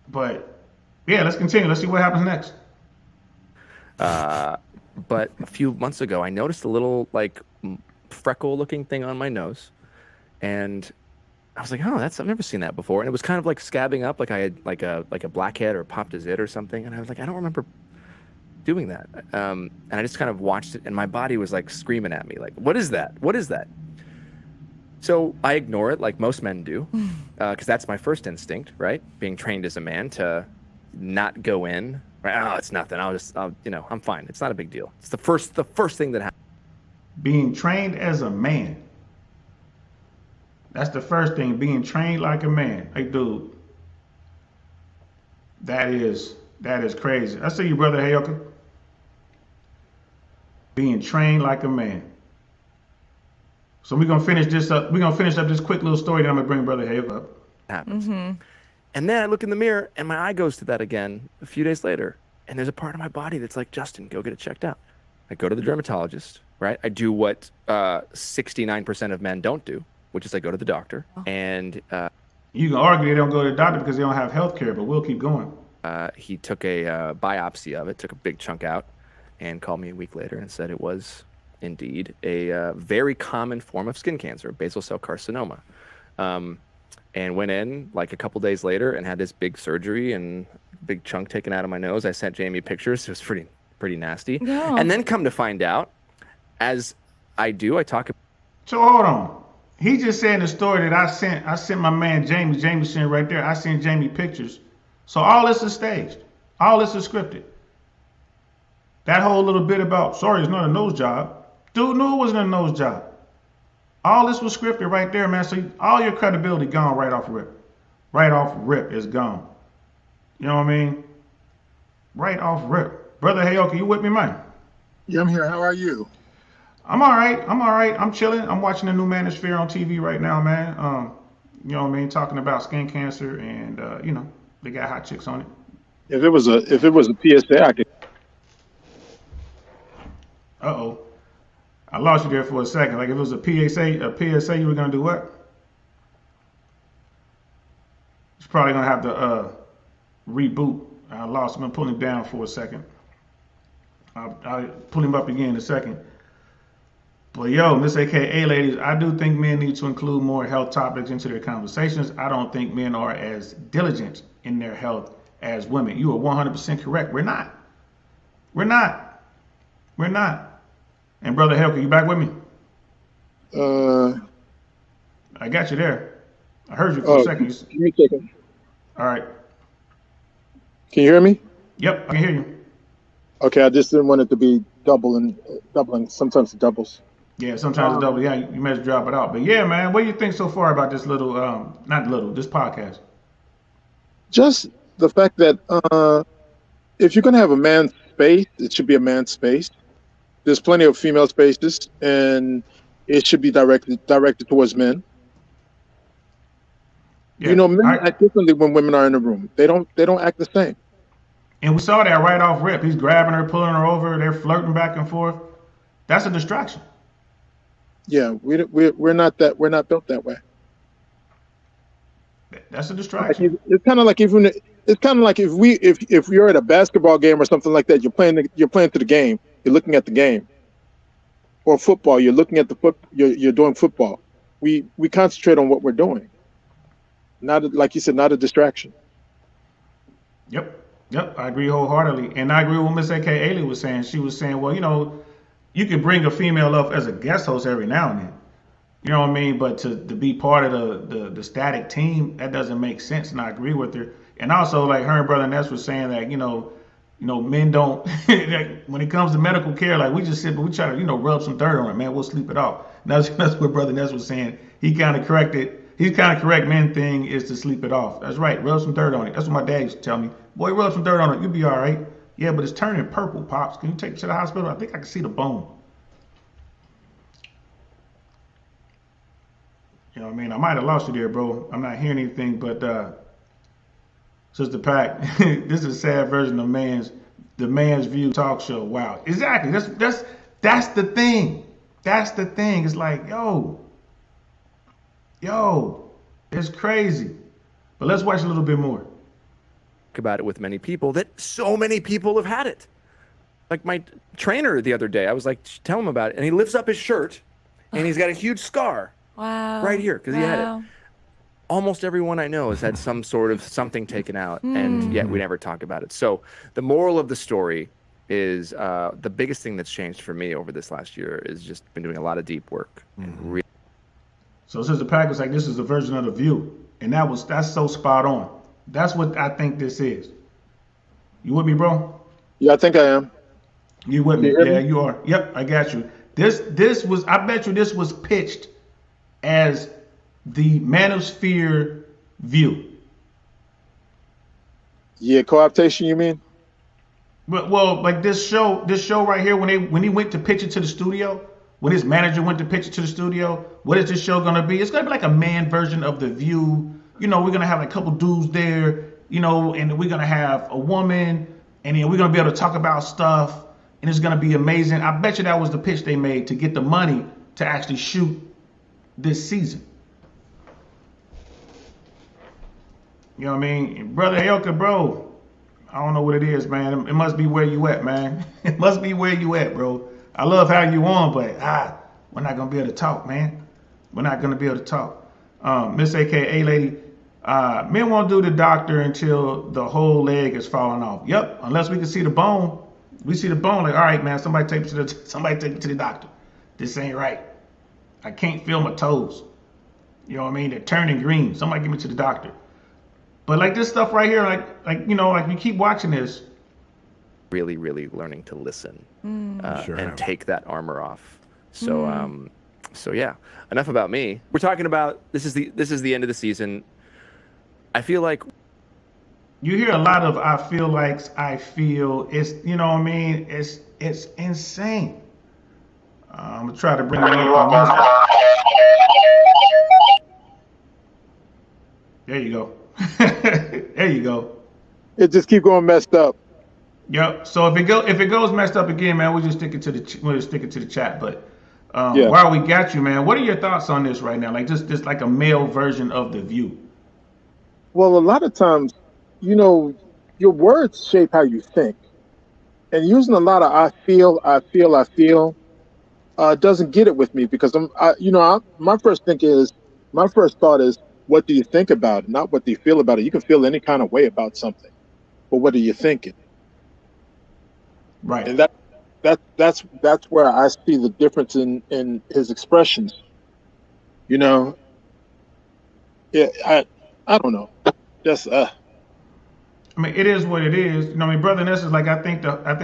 But, yeah, let's continue. Let's see what happens next. But a few months ago, I noticed a little, like, freckle-looking thing on my nose. And I was like, oh, I've never seen that before. And it was kind of like scabbing up, like I had like a blackhead or popped a zit or something. And I was like, I don't remember doing that. And I just kind of watched it, and my body was like screaming at me, like, what is that? What is that? So I ignore it like most men do, because that's my first instinct, right? Being trained as a man to not go in, right? Oh, it's nothing. I'm fine. It's not a big deal. It's the first thing that happens. Being trained as a man. That's the first thing, being trained like a man. Hey, dude, that is crazy. I see you, brother Hayoka. Being trained like a man. So we're gonna finish this up. We're gonna finish up this quick little story. Then I'm gonna bring brother Hayoka up. Happens. And then I look in the mirror, and my eye goes to that again a few days later. And there's a part of my body that's like, Justin, go get it checked out. I go to the dermatologist, right? I do what 69% of men don't do, which is I go to the doctor. And you can argue they don't go to the doctor because they don't have health care, but we'll keep going. He took a biopsy of it, took a big chunk out, and called me a week later and said it was indeed a very common form of skin cancer, basal cell carcinoma. And went in like a couple days later and had this big surgery and big chunk taken out of my nose. I sent Jamie pictures. It was pretty nasty. Yeah. And then come to find out, as I do, I talk. So hold on. He just said in the story that I sent my man Jamie. Jamie sent right there. I sent Jamie pictures. So all this is staged. All this is scripted. That whole little bit about, sorry, it's not a nose job. Dude knew it wasn't a nose job. All this was scripted right there, man. So all your credibility gone right off rip. Right off rip is gone. You know what I mean? Right off rip. Brother Hayoka, you with me, man? Yeah, I'm here. How are you? I'm all right. I'm chilling. I'm watching the new Manosphere on TV right now, man. You know what I mean? Talking about skin cancer and, they got hot chicks on it. If it was a PSA, I could. Uh-oh. I lost you there for a second. Like if it was a PSA, you were gonna do what? It's probably gonna have to reboot. I lost him. I'm pulling him down for a second. I'll pull him up again in a second. But yo, Miss AKA ladies, I do think men need to include more health topics into their conversations. I don't think men are as diligent in their health as women. You are 100% correct. We're not. And brother Helke, you back with me? I got you there. I heard you for a second. Give me a second. All right. Can you hear me? Yep, I can hear you. Okay, I just didn't want it to be doubling. Sometimes it doubles. Yeah, sometimes it doubles. Yeah, you may just drop it out. But yeah, man, what do you think so far about this little, this podcast? Just the fact that if you're going to have a man's space, it should be a man's space. There's plenty of female spaces, and it should be directed towards men. Yeah, men act differently when women are in the room. They don't act the same. And we saw that right off rip. He's grabbing her, pulling her over. They're flirting back and forth. That's a distraction. Yeah, we're not built that way. That's a distraction. It's kind of like it's it's kind of like if you're at a basketball game or something like that, you're playing to the game, you're looking at the game, or football, you're looking at you're doing football. We concentrate on what we're doing, not like you said, not a distraction. Yep, I agree wholeheartedly, and I agree with what Miss AK Ailey was saying. She was saying, well, you can bring a female up as a guest host every now and then. You know what I mean? But to be part of the static team, that doesn't make sense. And I agree with her. And also, like her and Brother Ness was saying that, men don't, like, when it comes to medical care, like we just sit, but we try to, rub some dirt on it, man. We'll sleep it off. And that's what Brother Ness was saying. He's kind of correct. Men thing is to sleep it off. That's right. Rub some dirt on it. That's what my dad used to tell me. Boy, rub some dirt on it. You'll be all right. Yeah, but it's turning purple, Pops. Can you take it to the hospital? I think I can see the bone. You know what I mean? I might have lost you there, bro. I'm not hearing anything, but Sister Pac, this is a sad version of the Man's View talk show. Wow. Exactly. That's the thing. That's the thing. It's like, yo, it's crazy. But let's watch a little bit more. About it with many people that so many people have had it. Like my trainer the other day, I was like, tell him about it. And he lifts up his shirt and he's got a huge scar. Wow. Right here, because he had it. Almost everyone I know has had some sort of something taken out, and yet we never talk about it. So the moral of the story is the biggest thing that's changed for me over this last year is just been doing a lot of deep work. And So Sister Pac was like, this is a version of The View. And that's so spot on. That's what I think this is. You with me, bro? Yeah, I think I am. You with me? You hear Yeah, me? you are. Yep, I got you. This was, I bet you this was pitched as the Manosphere View. Yeah, cooptation, you mean? But well, like this show right here, when he went to pitch it to the studio, when his manager went to pitch it to the studio, what is this show gonna be? It's gonna be like a man version of The View. We're gonna have like a couple dudes there, and we're gonna have a woman, and then we're gonna be able to talk about stuff, and it's gonna be amazing. I bet you that was the pitch they made to get the money to actually shoot this season. You know what I mean? Brother Elka, bro, I don't know what it is, man. It must be where you at, man. It must be where you at, bro. I love how you on, but we're not gonna be able to talk, man. We're not gonna be able to talk. Miss AKA lady, men won't do the doctor until the whole leg is falling off. Yep, unless we can see the bone. We see the bone, like, all right, man, somebody take it to the doctor. This ain't right. I can't feel my toes. You know what I mean? They're turning green. Somebody get me to the doctor. But like this stuff right here, like you keep watching this. really, really learning to listen Sure and have. take that armor off. So, so yeah, enough about me. We're talking about this is the end of the season. I feel like You hear a lot of I feel likes, I feel. It's, you know what I mean? It's insane. I'm gonna try to bring it up on this. There you go. There you go. It just keep going messed up. Yep. So if it goes messed up again, man, we'll just stick it to the chat. But Yeah. while we got you, man, what are your thoughts on this right now? Like just like a male version of The View. Well, a lot of times, your words shape how you think. And using a lot of I feel, doesn't get it with me because my first thought is, what do you think about it? Not what do you feel about it. You can feel any kind of way about something, but what are you thinking? Right. And that's where I see the difference in his expressions. Yeah, I don't know. Just I mean, it is what it is. You know, I mean, Brother Ness is like, I think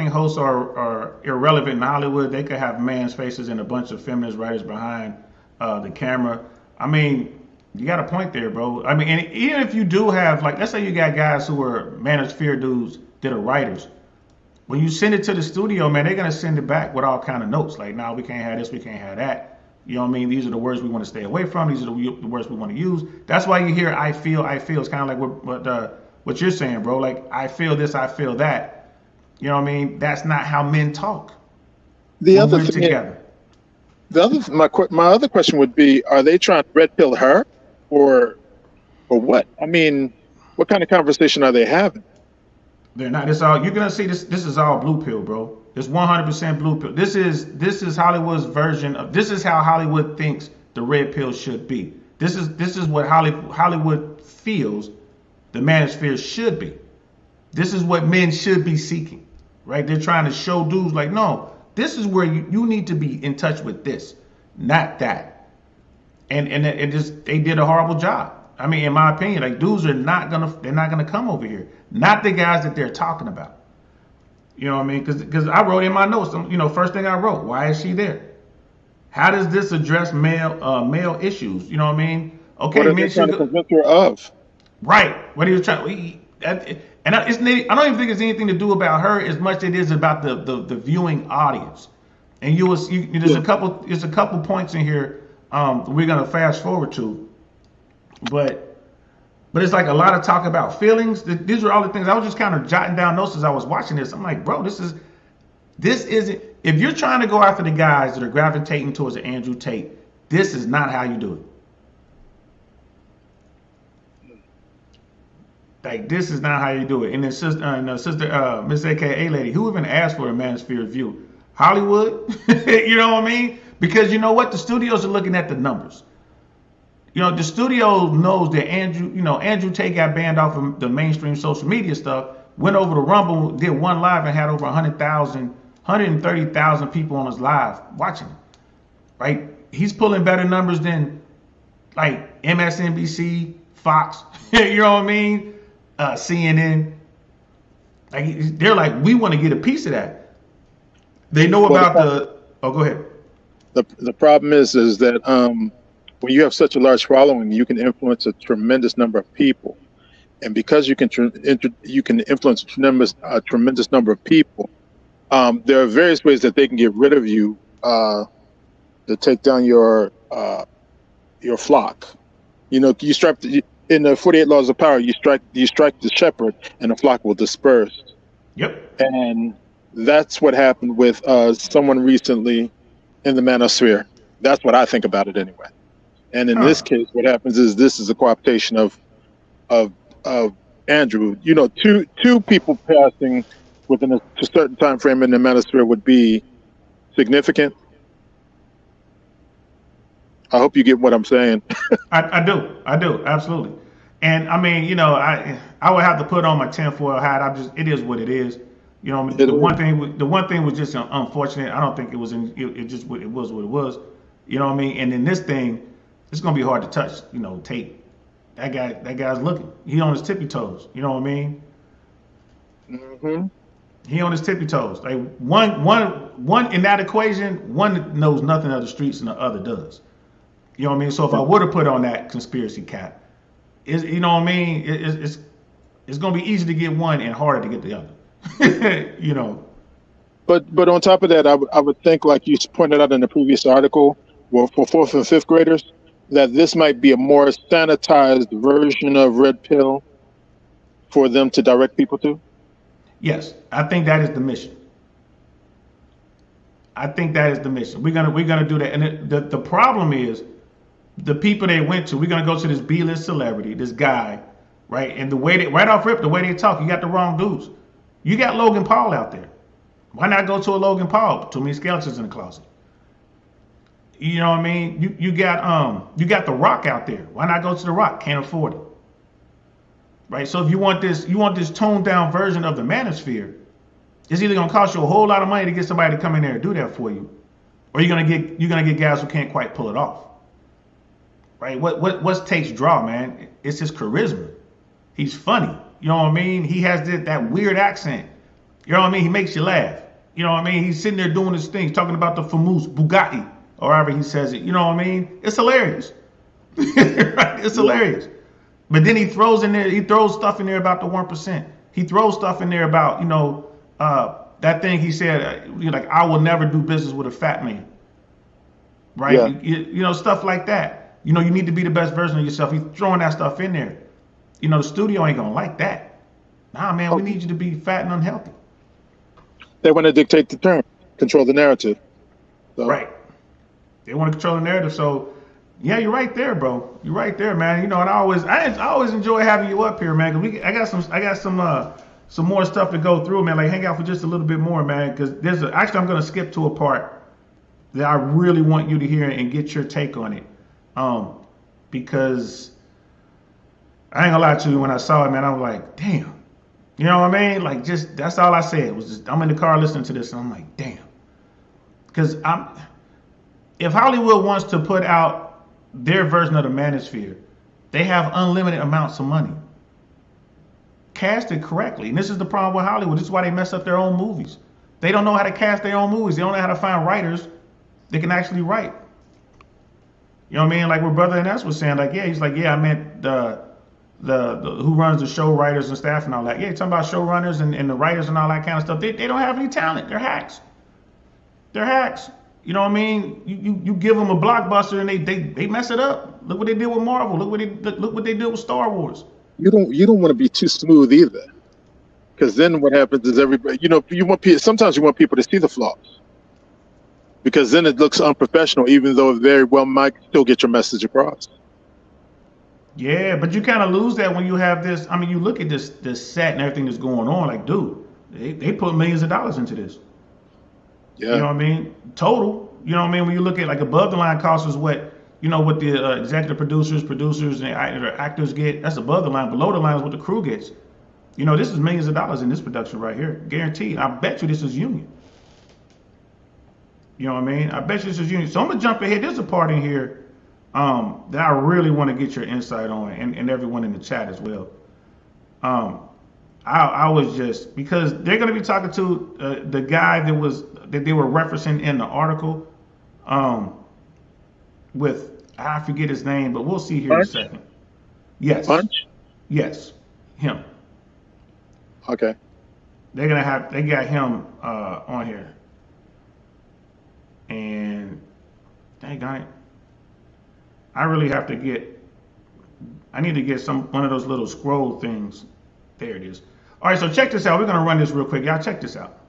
hosts are irrelevant in Hollywood. They could have man's faces and a bunch of feminist writers behind the camera. I mean, you got a point there, bro. I mean, and even if you do have, like, let's say you got guys who are manosphere dudes that are writers. When you send it to the studio, man, they're gonna send it back with all kind of notes. Like, no, we can't have this, we can't have that. You know what I mean? These are the words we want to stay away from. These are the words we want to use. That's why you hear I feel. It's kind of like what you're saying, bro. Like, I feel this, I feel that. You know what I mean? That's not how men talk. the When other we're thing. together. My other question would be: are they trying to red pill her, or what? I mean, What kind of conversation are they having? They're not. It's all you're gonna see. This is all blue pill, bro. It's 100% blue pill. This is Hollywood's version of. This is how Hollywood thinks the red pill should be. This is what Hollywood feels the manosphere should be. This is what men should be seeking, right? They're trying to show dudes like, no, this is where you need to be in touch with this, not that. And it just they did a horrible job. I mean, in my opinion, like dudes they're not gonna come over here. Not the guys that they're talking about. You know what I mean? Because I wrote in my notes, first thing I wrote, why is she there? How does this address male issues? You know what I mean? Okay, What are they trying to convince her of? right. What he was trying, I don't even think it's anything to do about her as much as it is about the viewing audience. And there's a couple points in here we're gonna fast forward to, but it's like a lot of talk about feelings. These are all the things I was just kind of jotting down notes as I was watching this. I'm like, bro, this isn't. If you're trying to go after the guys that are gravitating towards the Andrew Tate, this is not how you do it. Like this is not how you do it. And then sister, Miss AKA lady, who even asked for a manosphere review? Hollywood, you know what I mean? Because you know what, the studios are looking at the numbers. The studio knows that Andrew Tate got banned off of the mainstream social media stuff, went over to Rumble, did one live and had over 130,000 people on his live watching it, right? He's pulling better numbers than like MSNBC, Fox, you know what I mean? CNN. Like they're like, we want to get a piece of that. They know about go ahead. The problem is that when you have such a large following, you can influence a tremendous number of people, and because you can influence a tremendous number of people, there are various ways that they can get rid of you to take down your flock. You strike in the 48 Laws of Power. You strike the shepherd, and the flock will disperse. Yep. And that's what happened with someone recently in the manosphere. That's what I think about it anyway. And in this case, what happens is this is a cooptation of Andrew. Two people passing within a certain time frame in the manosphere would be significant. I hope you get what I'm saying. I do, absolutely. And I mean, I would have to put on my tinfoil hat. It is what it is. The one thing was just unfortunate. I don't think it was it was what it was. You know what I mean? And in this thing, it's gonna be hard to touch. Tate. That guy's looking. He on his tippy toes. You know what I mean? Mm-hmm. He on his tippy toes. Like one in that equation, one knows nothing of the streets and the other does. You know what I mean? So if I would have put on that conspiracy cap, you know what I mean? It's gonna be easy to get one and harder to get the other. But on top of that, I would think, like you pointed out in the previous article, well, for 4th and 5th graders, that this might be a more sanitized version of red pill for them to direct people to. Yes, I think that is the mission. We're gonna do that, and the problem is the people they went to. We're gonna go to this B-list celebrity, this guy, right? And the way right off rip, the way they talk, you got the wrong dudes. You got Logan Paul out there. Why not go to a Logan Paul? Too many skeletons in the closet. You know what I mean? You got The Rock out there. Why not go to The Rock? Can't afford it. Right? So if you want this toned down version of the manosphere, it's either gonna cost you a whole lot of money to get somebody to come in there and do that for you, or you're gonna get guys who can't quite pull it off. Right? What's Tate's draw, man? It's his charisma. He's funny. You know what I mean? He has that weird accent. You know what I mean? He makes you laugh. You know what I mean? He's sitting there doing his thing, talking about the famous Bugatti, or however he says it. You know what I mean? It's hilarious. Right? It's hilarious. But then he throws stuff in there about the 1%. He throws stuff in there about, that thing he said, like, I will never do business with a fat man. Right? Yeah. Stuff like that. You need to be the best version of yourself. He's throwing that stuff in there. The studio ain't gonna like that. Nah, man, we need you to be fat and unhealthy. They want to dictate the term, control the narrative. So. Right. They want to control the narrative. So Yeah, you're right there, bro. You're right there, man. You know, and I always enjoy having you up here, man. Cause I got some more stuff to go through, man. Like hang out for just a little bit more, man. Cause actually I'm gonna skip to a part that I really want you to hear and get your take on it. Because I ain't gonna lie to you, when I saw it, man, I was like, damn. You know what I mean? Like just that's all I said was just I'm in the car listening to this and I'm like, damn. Cause if Hollywood wants to put out their version of the Manosphere, they have unlimited amounts of money. Cast it correctly. And this is the problem with Hollywood. This is why they mess up their own movies. They don't know how to cast their own movies. They don't know how to find writers that can actually write. You know what I mean? Like what Brother Ines was saying, like, yeah, he's like, yeah, I meant the who runs the show, writers and staff and all that. Yeah, talking about showrunners and the writers and all that kind of stuff. They don't have any talent. They're hacks. They're hacks. You know what I mean? You give them a blockbuster and they mess it up. Look what they did with Marvel. Look what they did with Star Wars. You don't want to be too smooth either, because then what happens is everybody, sometimes you want people to see the flaws, because then it looks unprofessional, even though it very well might still get your message across. Yeah, but you kind of lose that when you have this. I mean, you look at this set and everything that's going on. Like, dude, they put millions of dollars into this. Yeah. You know what I mean? Total. You know what I mean? When you look at like above the line costs is what the executive producers and actors get. That's above the line. Below the line is what the crew gets. You know, this is millions of dollars in this production right here. Guaranteed. I bet you this is union. You know what I mean? I bet you this is union. So I'm going to jump ahead. There's a part in here that I really want to get your insight on, and everyone in the chat as well. I was just, because they're going to be talking to the guy that they were referencing in the article with, I forget his name, but we'll see here in a second. Yes. Punch? Yes. Him. Okay. They got him on here. And dang on it. I need to get one of those little scroll things. There it is. All right, so check this out. We're going to run this real quick. Y'all check this out.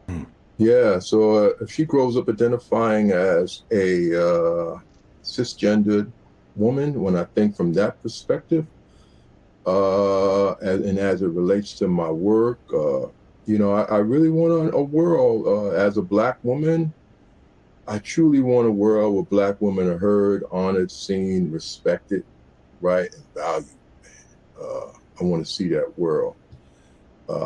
Yeah, so if she grows up identifying as a cisgendered woman, when I think from that perspective, and as it relates to my work, I really want a world as a Black woman. I truly want a world where Black women are heard, honored, seen, respected, right, and valued. I want to see that world.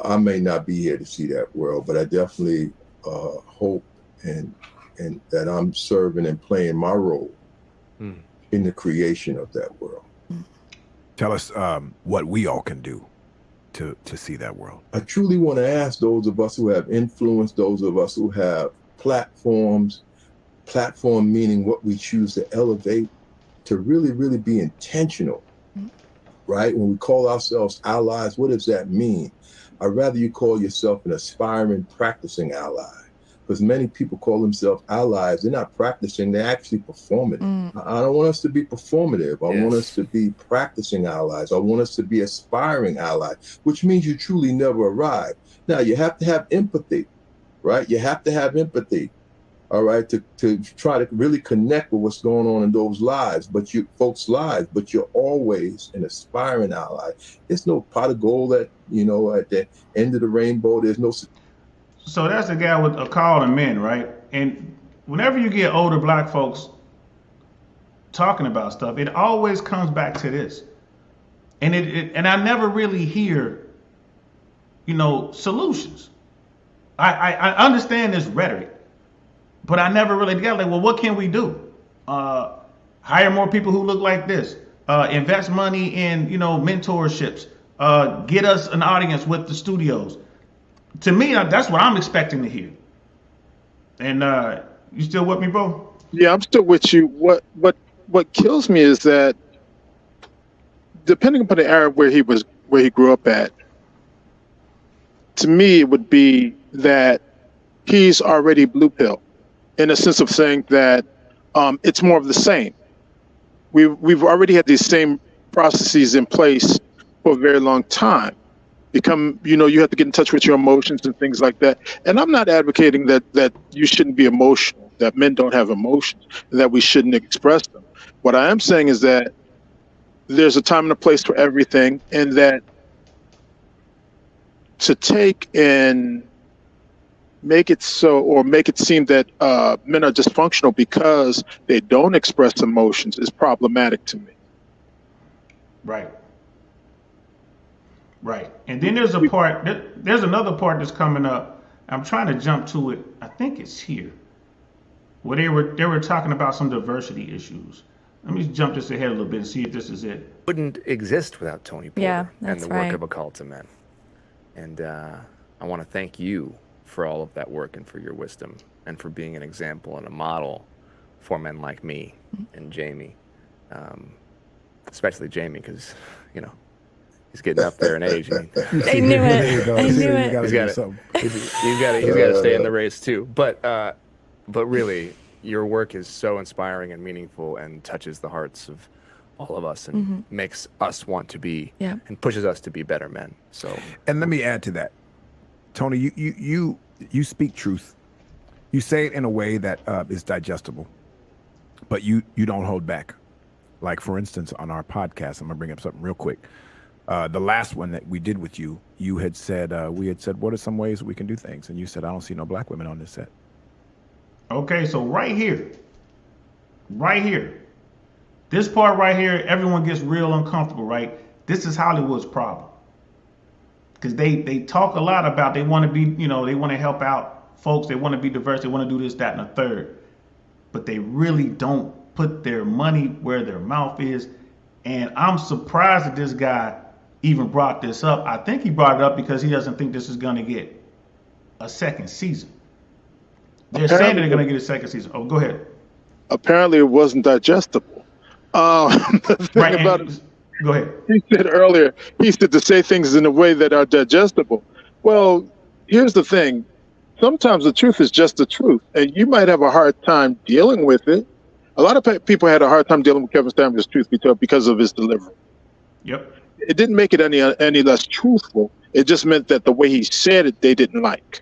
I may not be here to see that world, but I definitely hope and that I'm serving and playing my role in the creation of that world. Tell us what we all can do to see that world. I truly want to ask those of us who have influence, those of us who have platform meaning what we choose to elevate, to really, really be intentional, right? When we call ourselves allies, what does that mean? I'd rather you call yourself an aspiring, practicing ally, because many people call themselves allies. They're not practicing, they're actually performing. I don't want us to be performative. I want us to be practicing allies. I want us to be aspiring allies, which means you truly never arrive. Now, you have to have empathy, right? You have to have empathy, all right, to try to really connect with what's going on in those lives, folks' lives, but you're always an aspiring ally. There's no pot of gold at the end of the rainbow. There's no. So that's the guy with a call to men, right? And whenever you get older Black folks talking about stuff, it always comes back to this. And and I never really hear, solutions. I understand this rhetoric, but I never really get like, well, what can we do? Hire more people who look like this. Invest money in, mentorships. Get us an audience with the studios. To me, that's what I'm expecting to hear. And you still with me, bro? Yeah, I'm still with you. What kills me is that, depending upon the era where he grew up at, to me it would be that he's already blue pill, in a sense of saying that it's more of the same. We've already had these same processes in place for a very long time. You have to get in touch with your emotions and things like that. And I'm not advocating that you shouldn't be emotional. that men don't have emotions and that we shouldn't express them. What I am saying is that there's a time and a place for everything, and that to take and make it so, or make it seem that men are dysfunctional because they don't express emotions is problematic to me. Right. Right. And then there's a part, there's another part that's coming up. I'm trying to jump to it. I think it's here. Where they were talking about some diversity issues. Let me jump this ahead a little bit and see if this is it. Wouldn't exist without Tony Porter Yeah, and that's the right. work of Occult to Men. And I want to thank you for all of that work and for your wisdom and for being an example and a model for men like me and Jamie, especially Jamie, because, you know, he's getting up there in age. And I knew There you it. go. I See, knew you it. gotta He's do got it. something. he's got to stay in the race too. But really, your work is so inspiring and meaningful and touches the hearts of all of us and makes us want to be Yeah. and pushes us to be better men. So And let me add to that, Tony. You speak truth. You say it in a way that is digestible, but you don't hold back. Like, for instance, on our podcast, I'm gonna bring up something real quick. The last one that we did with you, you had said, we had said, what are some ways we can do things? And you said, I don't see no black women on this set. Okay, so right here, this part right here, everyone gets real uncomfortable, right? This is Hollywood's problem. Because they talk a lot about they want to be, you know, they want to help out folks, they want to be diverse, they want to do this, that, and the third. But they really don't put their money where their mouth is. And I'm surprised that this guy even brought this up. I think he brought it up because he doesn't think this is going to get a second season. They're saying they're going to get a second season. Oh, go ahead. Apparently, it wasn't digestible. The thing Right. about it, Go ahead. he said earlier, he said to say things in a way that are digestible. Well, here's the thing. Sometimes the truth is just the truth, and you might have a hard time dealing with it. A lot of people had a hard time dealing with Kevin Samuels, truth be told, because of his delivery. Yep. It didn't make it any less truthful. It just meant that the way he said it, they didn't like.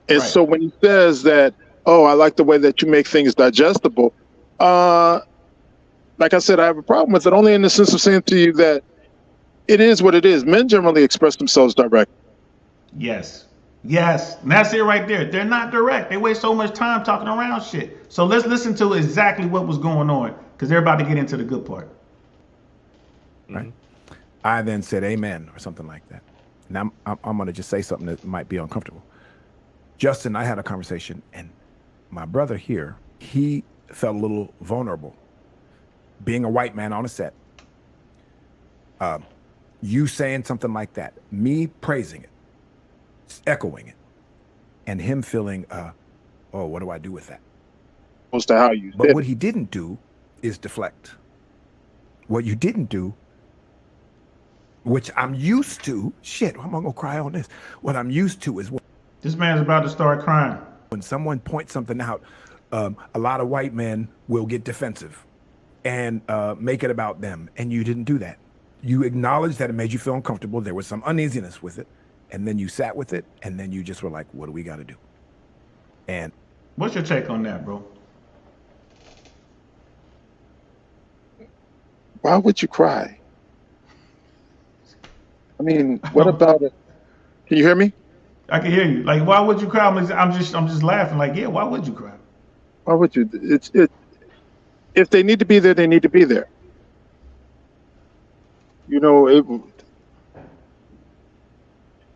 And Right. so when he says that, oh, I like the way that you make things digestible, like I said, I have a problem with it only in the sense of saying to you that it is what it is. Men generally express themselves directly. Yes. Yes. And that's it right there. They're not direct. They waste so much time talking around shit. So let's listen to exactly what was going on because they're about to get into the good part. Right. I then said amen or something like that. Now I'm going to just say something that might be uncomfortable. Justin and I had a conversation, and my brother here, he felt a little vulnerable being a white man on a set. You saying something like that, me praising it, echoing it, and him feeling, oh, what do I do with that? As to how you But said what it. he didn't do is deflect. What you didn't do, which I'm used to, shit, I'm gonna cry on this. What I'm used to is This man's about to start crying. when someone points something out, a lot of white men will get defensive and make it about them. And you didn't do that. You acknowledged that it made you feel uncomfortable. There was some uneasiness with it. And then you sat with it. And then you just were like, what do we got to do? And What's your take on that, bro? Why would you cry? I mean, what about it? Can you hear me? I can hear you. Like, why would you cry? I'm just laughing. Like, yeah, why would you cry? Why would you? If they need to be there, they need to be there. You know,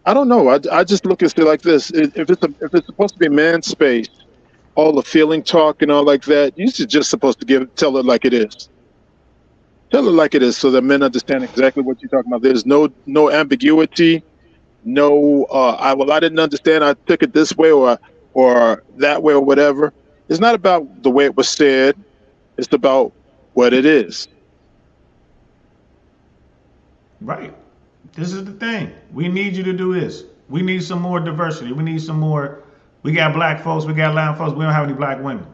I don't know. I just look at it like this. If it's supposed to be man's space, all the feeling talk and all like that, you're just supposed to tell it like it is. Tell it like it is, so that men understand exactly what you're talking about. There's no ambiguity. No, I didn't understand. I took it this way or that way or whatever. It's not about the way it was said. It's about what it is. Right. This is the thing. We need you to do this. We need some more diversity. We need some more. We got black folks. We got Latin folks. We don't have any black women.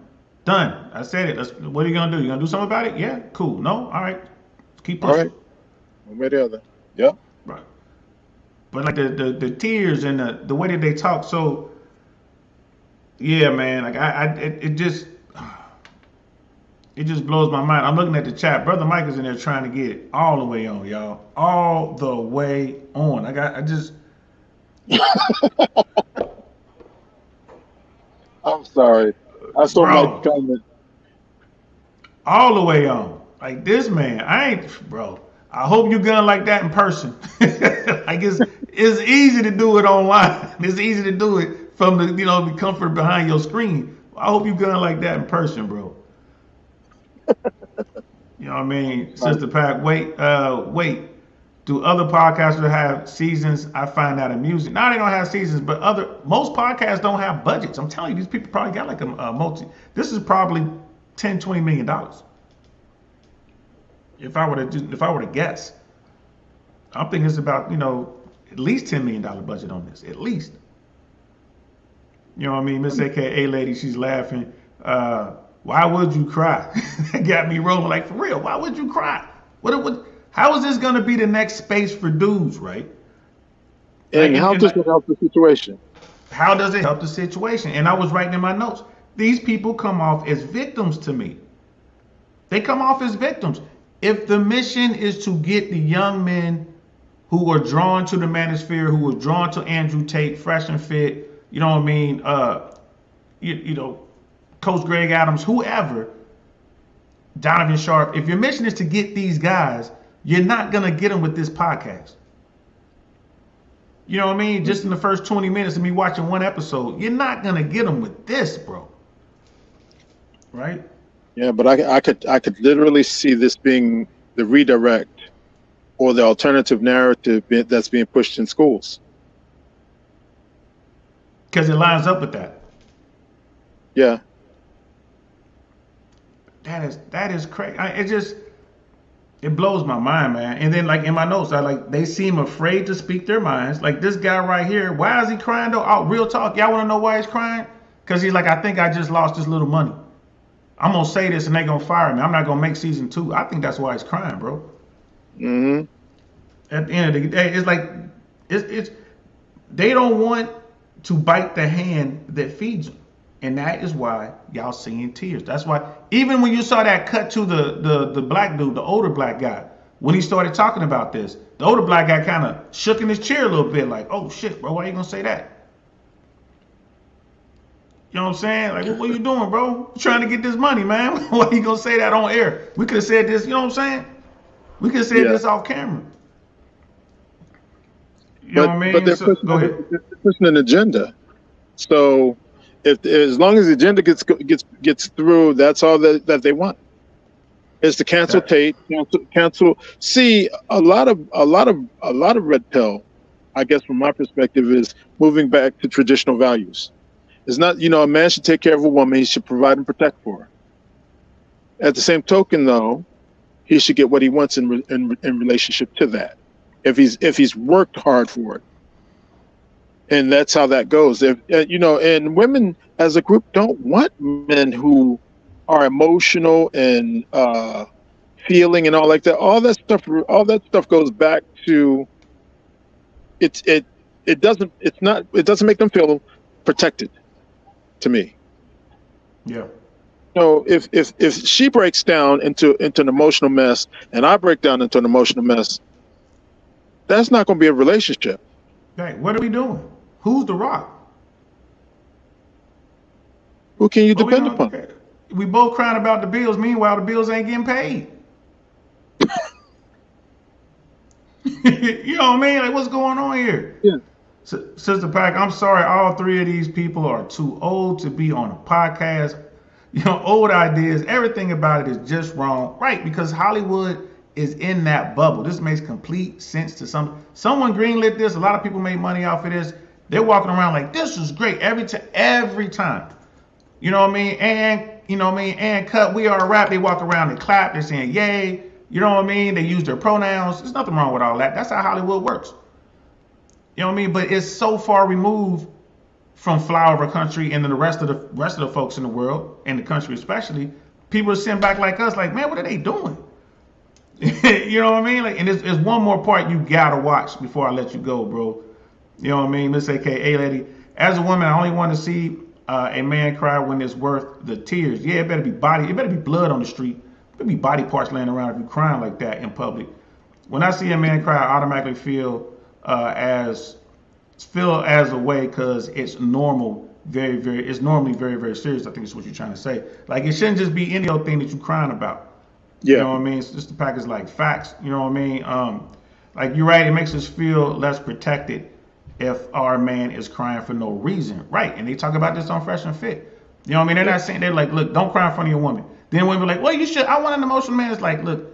Done. I said it. What are you gonna do? You gonna do something about it? Yeah. Cool. No. All right. Keep All pushing. right. One way or the other. Yep. Right. But like the tears and the way that they talk, so yeah, man. Like it just blows my mind. I'm looking at the chat. Brother Mike is in there trying to get it all the way on, y'all. All the way on. I'm sorry. I saw Bro. my comment. All the way on. Like this man, bro. I hope you gun like that in person. Like it's easy to do it online. It's easy to do it from the comfort behind your screen. I hope you gun like that in person, bro. You know what I mean? Sister Pack, wait. Do other podcasters have seasons? I find that amusing. Now they don't have seasons, but most podcasts don't have budgets. I'm telling you, these people probably got like a this is probably $10-20 million. If I were to guess, I'm thinking it's about at least $10 million budget on this, at least. You know what I mean? Miss AKA lady, she's laughing. Why would you cry? That got me rolling like, for real. Why would you cry? How is this gonna be the next space for dudes, right? And how does it help the situation? How does it help the situation? And I was writing in my notes. These people come off as victims to me. They come off as victims. If the mission is to get the young men who are drawn to the manosphere, who are drawn to Andrew Tate, fresh and fit, you know what I mean? Coach Greg Adams, whoever, Donovan Sharp. If your mission is to get these guys, you're not gonna get them with this podcast. You know what I mean? Just in the first 20 minutes of me watching one episode, you're not gonna get them with this, bro. Right? Yeah, but I could literally see this being the redirect or the alternative narrative that's being pushed in schools. Because it lines up with that. Yeah. That is crazy. It blows my mind, man. And then like in my notes, they seem afraid to speak their minds. Like this guy right here, why is he crying though? Oh, real talk. Y'all want to know why he's crying? Because he's like, I think I just lost this little money. I'm gonna say this and they gonna fire me. I'm not gonna make season 2. I think that's why he's crying, bro. Mm-hmm. At the end of the day, it's like it's they don't want to bite the hand that feeds them. And that is why y'all seeing tears. That's why even when you saw that cut to the black dude, the older black guy, when he started talking about this, the older black guy kind of shook in his chair a little bit, like, oh shit, bro, why you gonna say that? You know what I'm saying? Like, what are you doing, bro? You trying to get this money, man. Why you gonna say that on air? We could have said this, you know what I'm saying? We could have said this off camera. You know what I mean? But they're pushing an agenda. So as long as the agenda gets through, that's all that they want. Is to cancel Tate, cancel. See, a lot of red pill, I guess from my perspective, is moving back to traditional values. It's not, a man should take care of a woman. He should provide and protect for her. At the same token, though, he should get what he wants in relationship to that. If he's worked hard for it, and that's how that goes. And women as a group don't want men who are emotional and feeling and all like that. All that stuff goes back to it doesn't make them feel protected. To me. Yeah. So if she breaks down into an emotional mess and I break down into an emotional mess, that's not going to be a relationship. Hey, what are we doing? Who's the rock? Who can you depend upon? We both crying about the bills. Meanwhile, the bills ain't getting paid. You know what I mean? Like, what's going on here? Yeah. Sister Pack, I'm sorry, all 3 of these people are too old to be on a podcast. Old ideas, everything about it is just wrong. Right, because Hollywood is in that bubble. This makes complete sense to someone greenlit this. A lot of people made money off of this. They're walking around like, this is great every time. You know what I mean? And cut, we are a rap. They walk around and clap. They're saying, yay. You know what I mean? They use their pronouns. There's nothing wrong with all that. That's how Hollywood works. You know what I mean? But it's so far removed from flyover country and then the rest of the folks in the world, and the country especially. People are sitting back like us, like, man, what are they doing? You know what I mean? Like, and there's one more part you gotta watch before I let you go, bro. You know what I mean? Miss AKA lady. As a woman, I only want to see a man cry when it's worth the tears. Yeah, it better be blood on the street. It better be body parts laying around if you crying like that in public. When I see a man cry, I automatically feel as a way because it's normal, it's normally very, very serious. I think is what you're trying to say. Like it shouldn't just be any old thing that you're crying about. Yeah. You know what I mean? It's just the package like facts. You know what I mean? Like you're right. It makes us feel less protected if our man is crying for no reason, right? And they talk about this on Fresh and Fit. You know what I mean? They're not saying, they're like, look, don't cry in front of your woman. Then women be like, well, you should. I want an emotional man. It's like, look,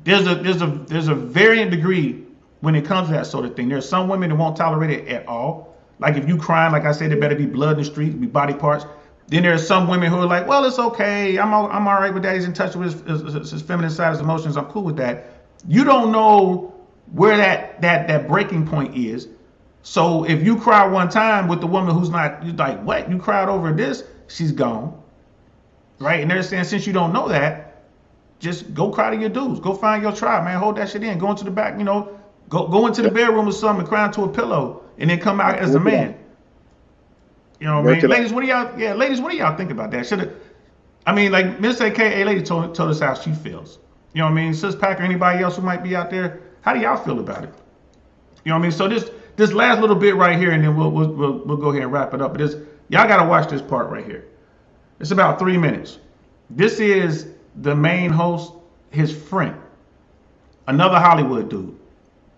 there's a varying degree when it comes to that sort of thing. There's some women that won't tolerate it at all. Like if you crying, like I said, there better be blood in the street, be body parts. Then there's some women who are like, well, it's okay. I'm all right with that. He's in touch with his feminine side, his emotions. I'm cool with that. You don't know where that breaking point is. So if you cry one time with the woman who's not, you're like, what? You cried over this? She's gone. Right? And they're saying, since you don't know that, just go cry to your dudes. Go find your tribe, man. Hold that shit in. Go into the back, go into the bedroom or something and cry into a pillow and then come out as a man. You know what I mean? Ladies, what do y'all think about that? Like Miss AKA lady told us how she feels. You know what I mean? Sis Packer, anybody else who might be out there, how do y'all feel about it? You know what I mean? So this last little bit right here, and then we'll go ahead and wrap it up. But y'all gotta watch this part right here. It's about 3 minutes. This is the main host, his friend, another Hollywood dude.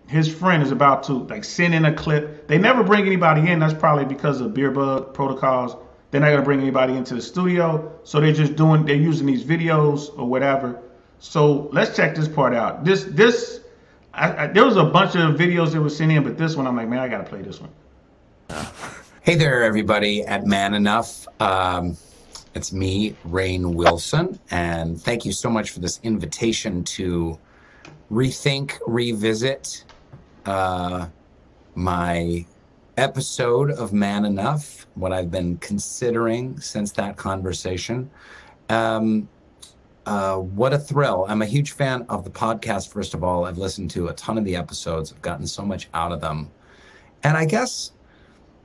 His friend is about to send in a clip. They never bring anybody in. That's probably because of beer bug protocols. They're not gonna bring anybody into the studio, so they're using these videos or whatever. So let's check this part out. There was a bunch of videos that were sent in, but this one I'm like, man, I gotta play this one. Hey there, everybody at Man Enough. It's me, Rainn Wilson, and thank you so much for this invitation to revisit my episode of Man Enough, what I've been considering since that conversation. What a thrill. I'm a huge fan of the podcast, first of all. I've listened to a ton of the episodes. I've gotten so much out of them. And I guess,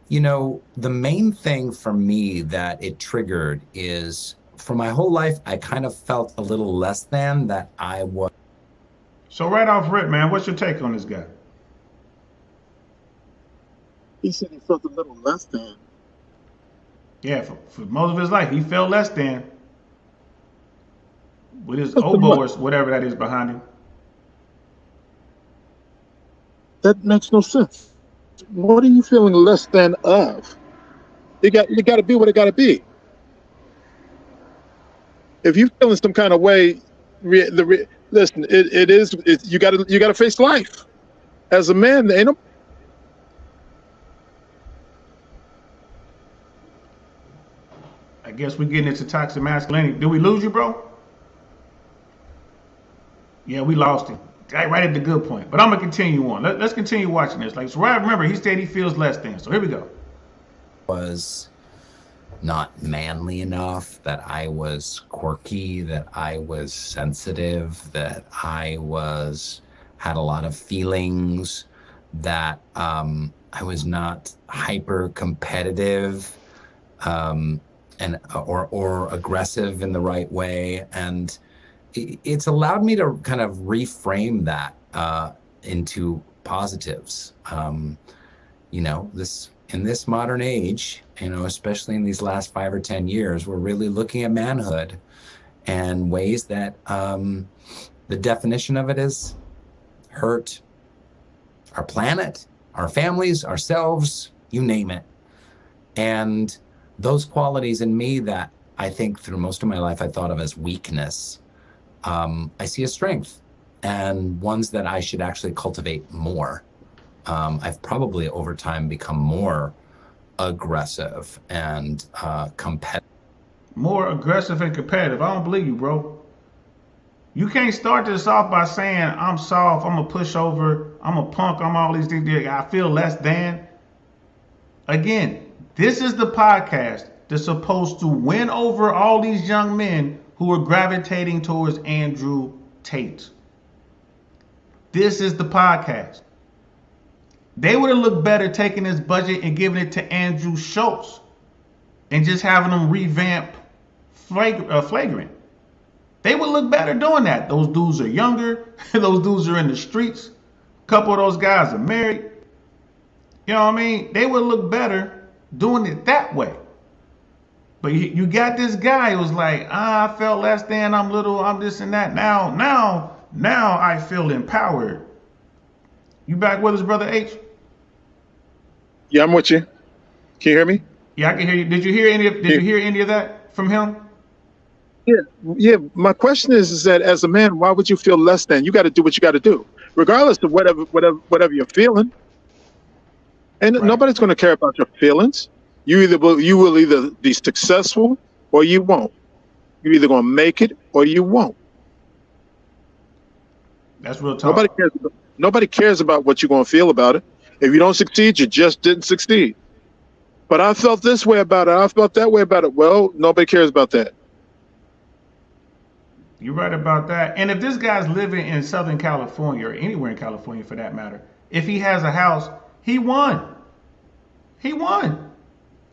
the main thing for me that it triggered is for my whole life, I kind of felt a little less than that I was. So right off rip, man, what's your take on this guy? He said he felt a little less than. Yeah, for most of his life, he felt less than. With his oboe or whatever that is behind him. That makes no sense. What are you feeling less than of? You got to be what it got to be. If you're feeling some kind of way, listen. You got to face life. As a man, ain't no. I guess we're getting into toxic masculinity. Did we lose you, bro? Yeah, we lost him. Right at the good point. But I'm going to continue on. Let's continue watching this. So I remember he said he feels less than. So here we go. Was not manly enough, that I was quirky, that I was sensitive, that I had a lot of feelings, that I was not hyper competitive or aggressive in the right way. And it's allowed me to kind of reframe that into positives. In this modern age, especially in these last 5 or 10 years, we're really looking at manhood and ways that the definition of it is hurt our planet, our families, ourselves, you name it. And those qualities in me that I think through most of my life I thought of as weakness, I see as strength, and ones that I should actually cultivate more. I've probably over time become more aggressive and competitive. More aggressive and competitive. I don't believe you, bro. You can't start this off by saying, I'm soft, I'm a pushover, I'm a punk, I'm all these things. I feel less than. Again, this is the podcast that's supposed to win over all these young men who are gravitating towards Andrew Tate. This is the podcast. They would have looked better taking this budget and giving it to Andrew Schulz and just having them revamp Flagrant. They would look better doing that. Those dudes are younger. Those dudes are in the streets. A couple of those guys are married. You know what I mean? They would look better doing it that way. But you got this guy who's like, I felt less than, I'm little, I'm this and that. Now I feel empowered. You back with us, Brother H? Yeah, I'm with you. Can you hear me? Yeah, I can hear you. Did you hear any of that from him? Yeah. My question is that as a man, why would you feel less than? You got to do what you got to do, regardless of whatever you're feeling. And Right. nobody's going to care about your feelings. You will either be successful or you won't. You're either going to make it or you won't. That's real talk. Nobody cares about what you're going to feel about it. If you don't succeed, you just didn't succeed. But I felt this way about it. I felt that way about it. Well, nobody cares about that. You're right about that. And if this guy's living in Southern California or anywhere in California for that matter, if he has a house, he won. He won.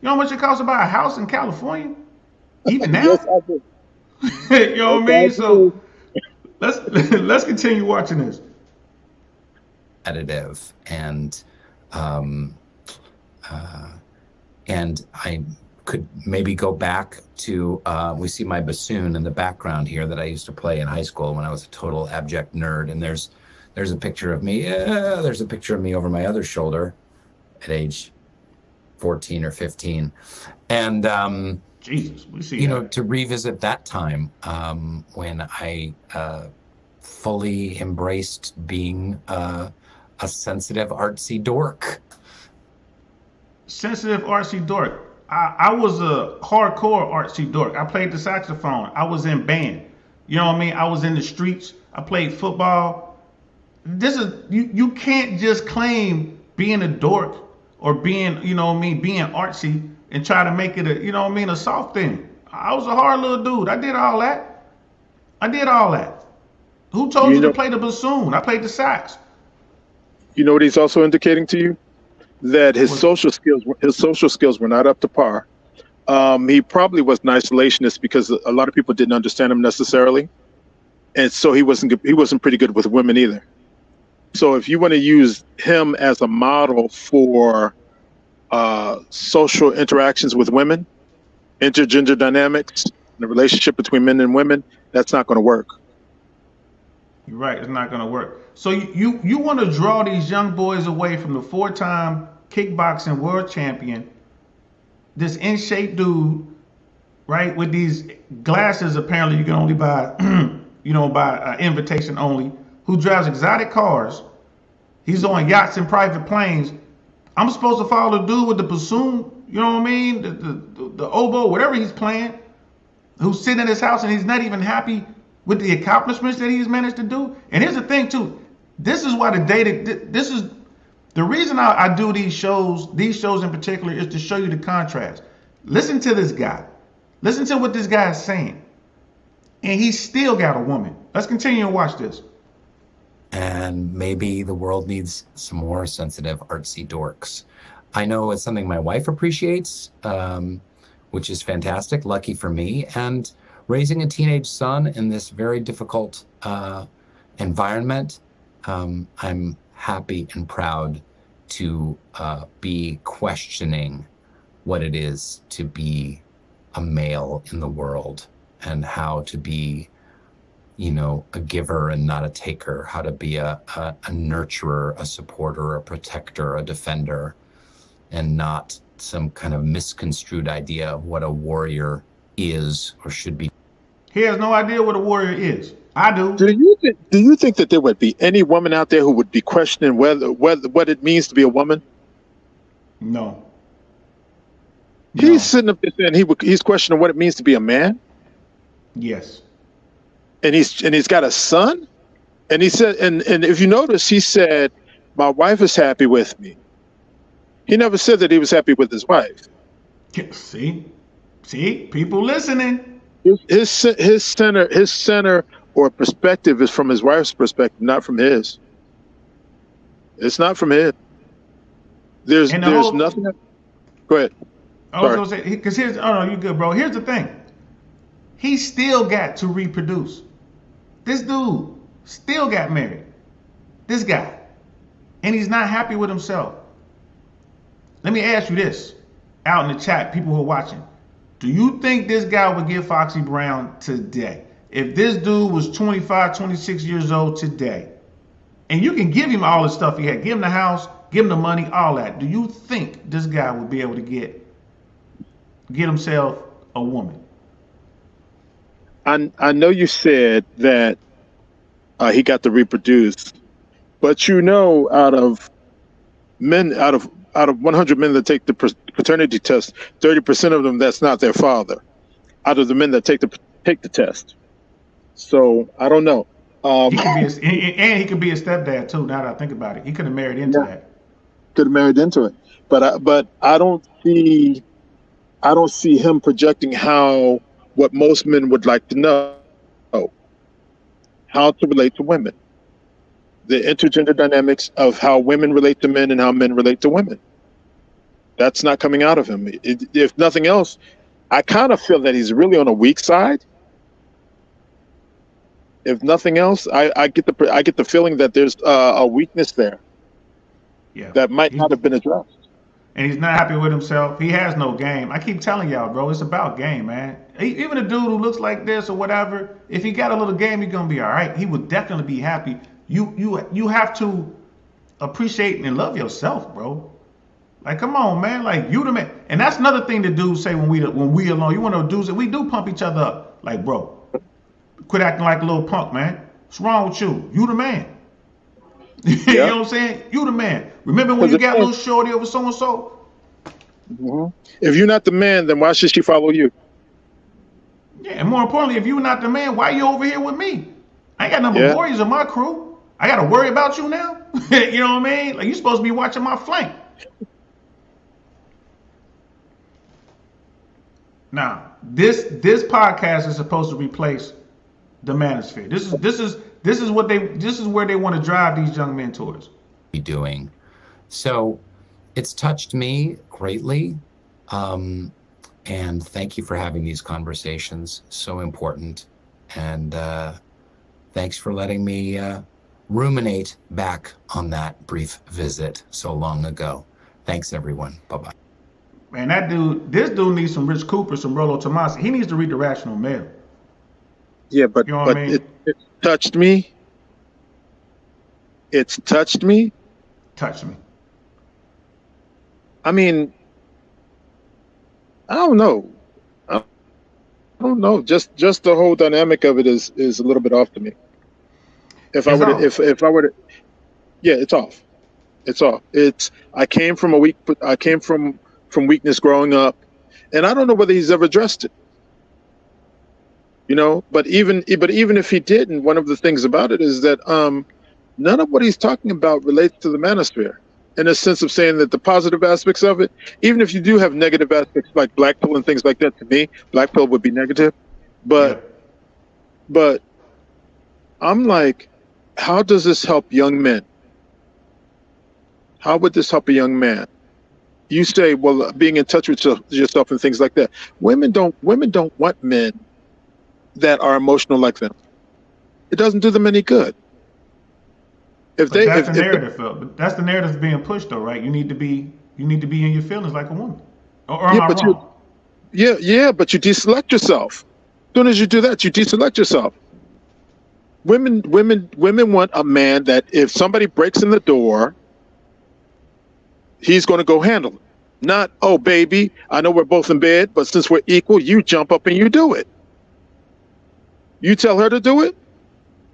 You know how much it costs to buy a house in California? Even now? Yes, I do. You know what I mean? Yes, I So do. let's continue watching this. Competitive and I could maybe go back to we see my bassoon in the background here that I used to play in high school when I was a total abject nerd, and there's a picture of me there's a picture of me over my other shoulder at age 14 or 15, and Jesus, we see you that. know, to revisit that time when I fully embraced being a sensitive artsy dork. Sensitive artsy dork. I was a hardcore artsy dork. I played the saxophone. I was in band. You know what I mean? I was in the streets. I played football. This is you can't just claim being a dork or being, you know what I mean, being artsy and try to make it a, you know what I mean, a soft thing. I was a hard little dude. I did all that. Who told you to play the bassoon? I played the sax. You know what he's also indicating to you? That his social skills were not up to par. He probably was an isolationist because a lot of people didn't understand him necessarily, and so he wasn't pretty good with women either. So if you want to use him as a model for social interactions with women, intergender dynamics, the relationship between men and women, that's not going to work. You're right. It's not going to work. So you want to draw these young boys away from the 4-time kickboxing world champion, this in shape dude, right? With these glasses, apparently you can only buy, by invitation only. Who drives exotic cars? He's on yachts and private planes. I'm supposed to follow the dude with the bassoon, you know what I mean? The oboe, whatever he's playing, who's sitting in his house and he's not even happy with the accomplishments that he's managed to do. And here's the thing too. This is why this is the reason I do these shows in particular, is to show you the contrast. Listen to this guy. Listen to what this guy is saying. And he's still got a woman. Let's continue and watch this. And maybe the world needs some more sensitive artsy dorks. I know it's something my wife appreciates, which is fantastic, lucky for me. And raising a teenage son in this very difficult environment, I'm happy and proud to be questioning what it is to be a male in the world, and how to be, a giver and not a taker, how to be a nurturer, a supporter, a protector, a defender, and not some kind of misconstrued idea of what a warrior is or should be. He has no idea what a warrior is. I do. Do you think that there would be any woman out there who would be questioning what it means to be a woman? No. He's sitting up there saying he's questioning what it means to be a man, Yes. and he's got a son, and he said, and if you notice, he said, "My wife is happy with me." He never said that he was happy with his wife. See, people listening. His center or perspective is from his wife's perspective, not from his. It's not from his. There's nothing. Go ahead. I was gonna say, because here's, oh no, you good, bro. Here's the thing. He still got to reproduce. This dude still got married. This guy. And he's not happy with himself. Let me ask you this, out in the chat, people who are watching. Do you think this guy would get Foxy Brown today? If this dude was 25, 26 years old today, and you can give him all the stuff he had, give him the house, give him the money, all that. Do you think this guy would be able to get himself a woman? I know you said that he got to reproduce, but you know, out of 100 men that take the paternity test, 30% of them that's not their father. Out of the men that take the test, so I don't know. He could be a stepdad too. Now that I think about it, he could have married into that. Could have married into it, but I don't see him projecting what most men would like to know, how to relate to women, the intergender dynamics of how women relate to men and how men relate to women. That's not coming out of him. If nothing else, I kind of feel that he's really on a weak side. If nothing else, I get the feeling that there's a weakness there. Yeah. That might not have been addressed. And he's not happy with himself. He has no game. I keep telling y'all, bro, it's about game, man. Even a dude who looks like this or whatever, if he got a little game, he's gonna be all right. He would definitely be happy. You have to appreciate and love yourself, bro. Like, come on, man. Like, you the man. And that's another thing that dudes say when we alone. You want to do that? We do pump each other up. Like, bro, quit acting like a little punk, man. What's wrong with you? You the man. You know what I'm saying? You the man. Remember when you got a little shorty over so and so? If you're not the man, then why should she follow you? Yeah, and more importantly, if you're not the man, why you over here with me? I ain't got number warriors in my crew. I got to worry about you now. You know what I mean? Like, you supposed to be watching my flank. Now, this podcast is supposed to replace the manosphere. This is where they want to drive these young men towards. Be doing. So it's touched me greatly. And thank you for having these conversations. So important. And thanks for letting me ruminate back on that brief visit so long ago. Thanks, everyone. Bye-bye. Man, this dude needs some Rich Cooper, some Rollo Tomassi. He needs to read The Rational Male. Yeah, but, you know what I mean? it touched me. It's touched me. Touch me. I mean, I don't know. I don't know. Just the whole dynamic of it is a little bit off to me. If I were to, yeah, it's off. It's off. I came from weakness growing up, and I don't know whether he's ever addressed it. You know, but even if he didn't, one of the things about it is that none of what he's talking about relates to the manosphere, in a sense of saying that the positive aspects of it, even if you do have negative aspects like black pill and things like that, to me, black pill would be negative. But I'm like, how does this help young men? How would this help a young man? You say, well, being in touch with yourself and things like that. Women don't want men that are emotional like them. It doesn't do them any good. That's the narrative, Phil. But that's the narrative that's being pushed, though, right? You need to be in your feelings like a woman. Or am I wrong? But you deselect yourself. As soon as you do that, you deselect yourself. Women want a man that if somebody breaks in the door, he's going to go handle it. Not, oh, baby, I know we're both in bed, but since we're equal, you jump up and you do it. You tell her to do it?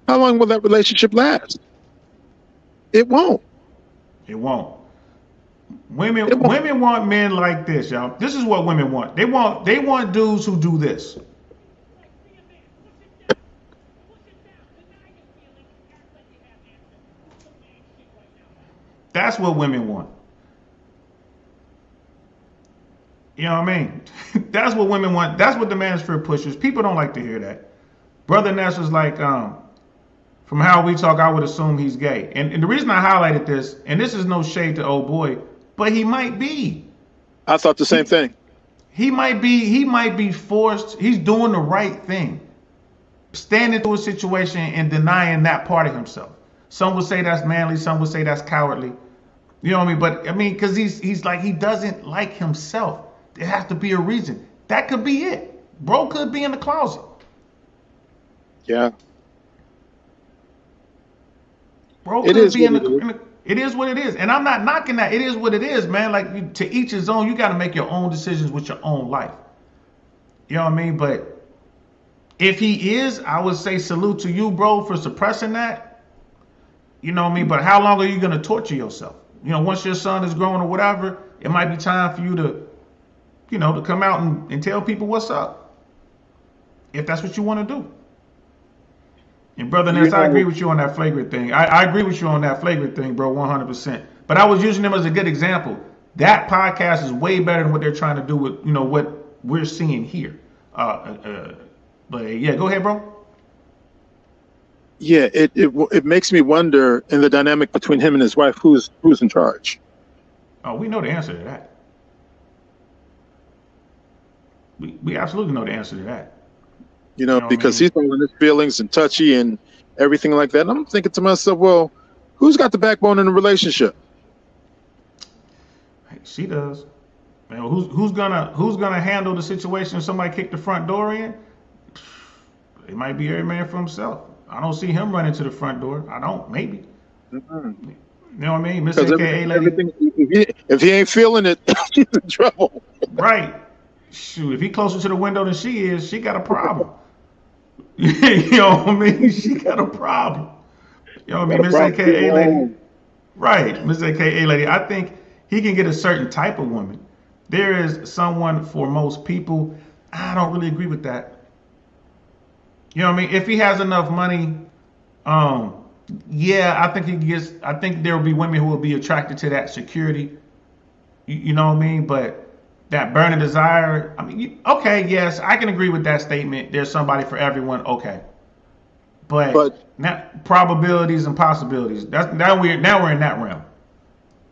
How long will that relationship last? It won't. It won't. Women want men like this, y'all. This is what women want. They want dudes who do this. That's what women want. You know what I mean? That's what women want. That's what the manosphere pushes. People don't like to hear that. Brother Ness was like, from how we talk, I would assume he's gay. And the reason I highlighted this, and this is no shade to old boy, but he might be. I thought the same thing. he might be forced. He's doing the right thing, standing through a situation and denying that part of himself. Some would say that's manly. Some would say that's cowardly. You know what I mean? But I mean, because he's like, he doesn't like himself. There has to be a reason. That could be it. Bro could be in the closet. Yeah. Bro It could is be in what the, it is. in the. It is what it is, and I'm not knocking that. It is what it is, man. Like, to each his own. You got to make your own decisions with your own life. You know what I mean? But if he is, I would say salute to you, bro, for suppressing that. You know what I mean? But how long are you gonna torture yourself? You know, once your son is grown or whatever, it might be time for you to, you know, to come out and tell people what's up. If that's what you want to do. And brother Ness, I agree with you on that flagrant thing. I agree with you on that flagrant thing, bro, 100%. But I was using them as a good example. That podcast is way better than what they're trying to do with, you know, what we're seeing here. But yeah, go ahead, bro. Yeah, it makes me wonder in the dynamic between him and his wife, who's in charge. Oh, we know the answer to that. We absolutely know the answer to that. You know, You know what I because mean? he's all in his feelings and touchy and everything like that. And I'm thinking to myself, well, who's got the backbone in the relationship? Hey, she does. Man, who's gonna handle the situation if somebody kicked the front door in? It might be every man for himself. I don't see him running to the front door. I don't. Maybe. Mm-hmm. You know what I mean? Miss Because AKA lady. everything, if he ain't feeling it, he's in trouble. Right. Shoot, if he closer to the window than she is, she got a problem. You know what I mean? She got a problem. You know what I mean? Miss AKA lady. Right. Miss AKA lady. I think he can get a certain type of woman. There is someone for most people. I don't really agree with that. You know what I mean? If he has enough money, yeah, I think there will be women who will be attracted to that security. You know what I mean? But that burning desire, I mean, okay, yes, I can agree with that statement. There's somebody for everyone, okay. But now, probabilities and possibilities. Now we're in that realm.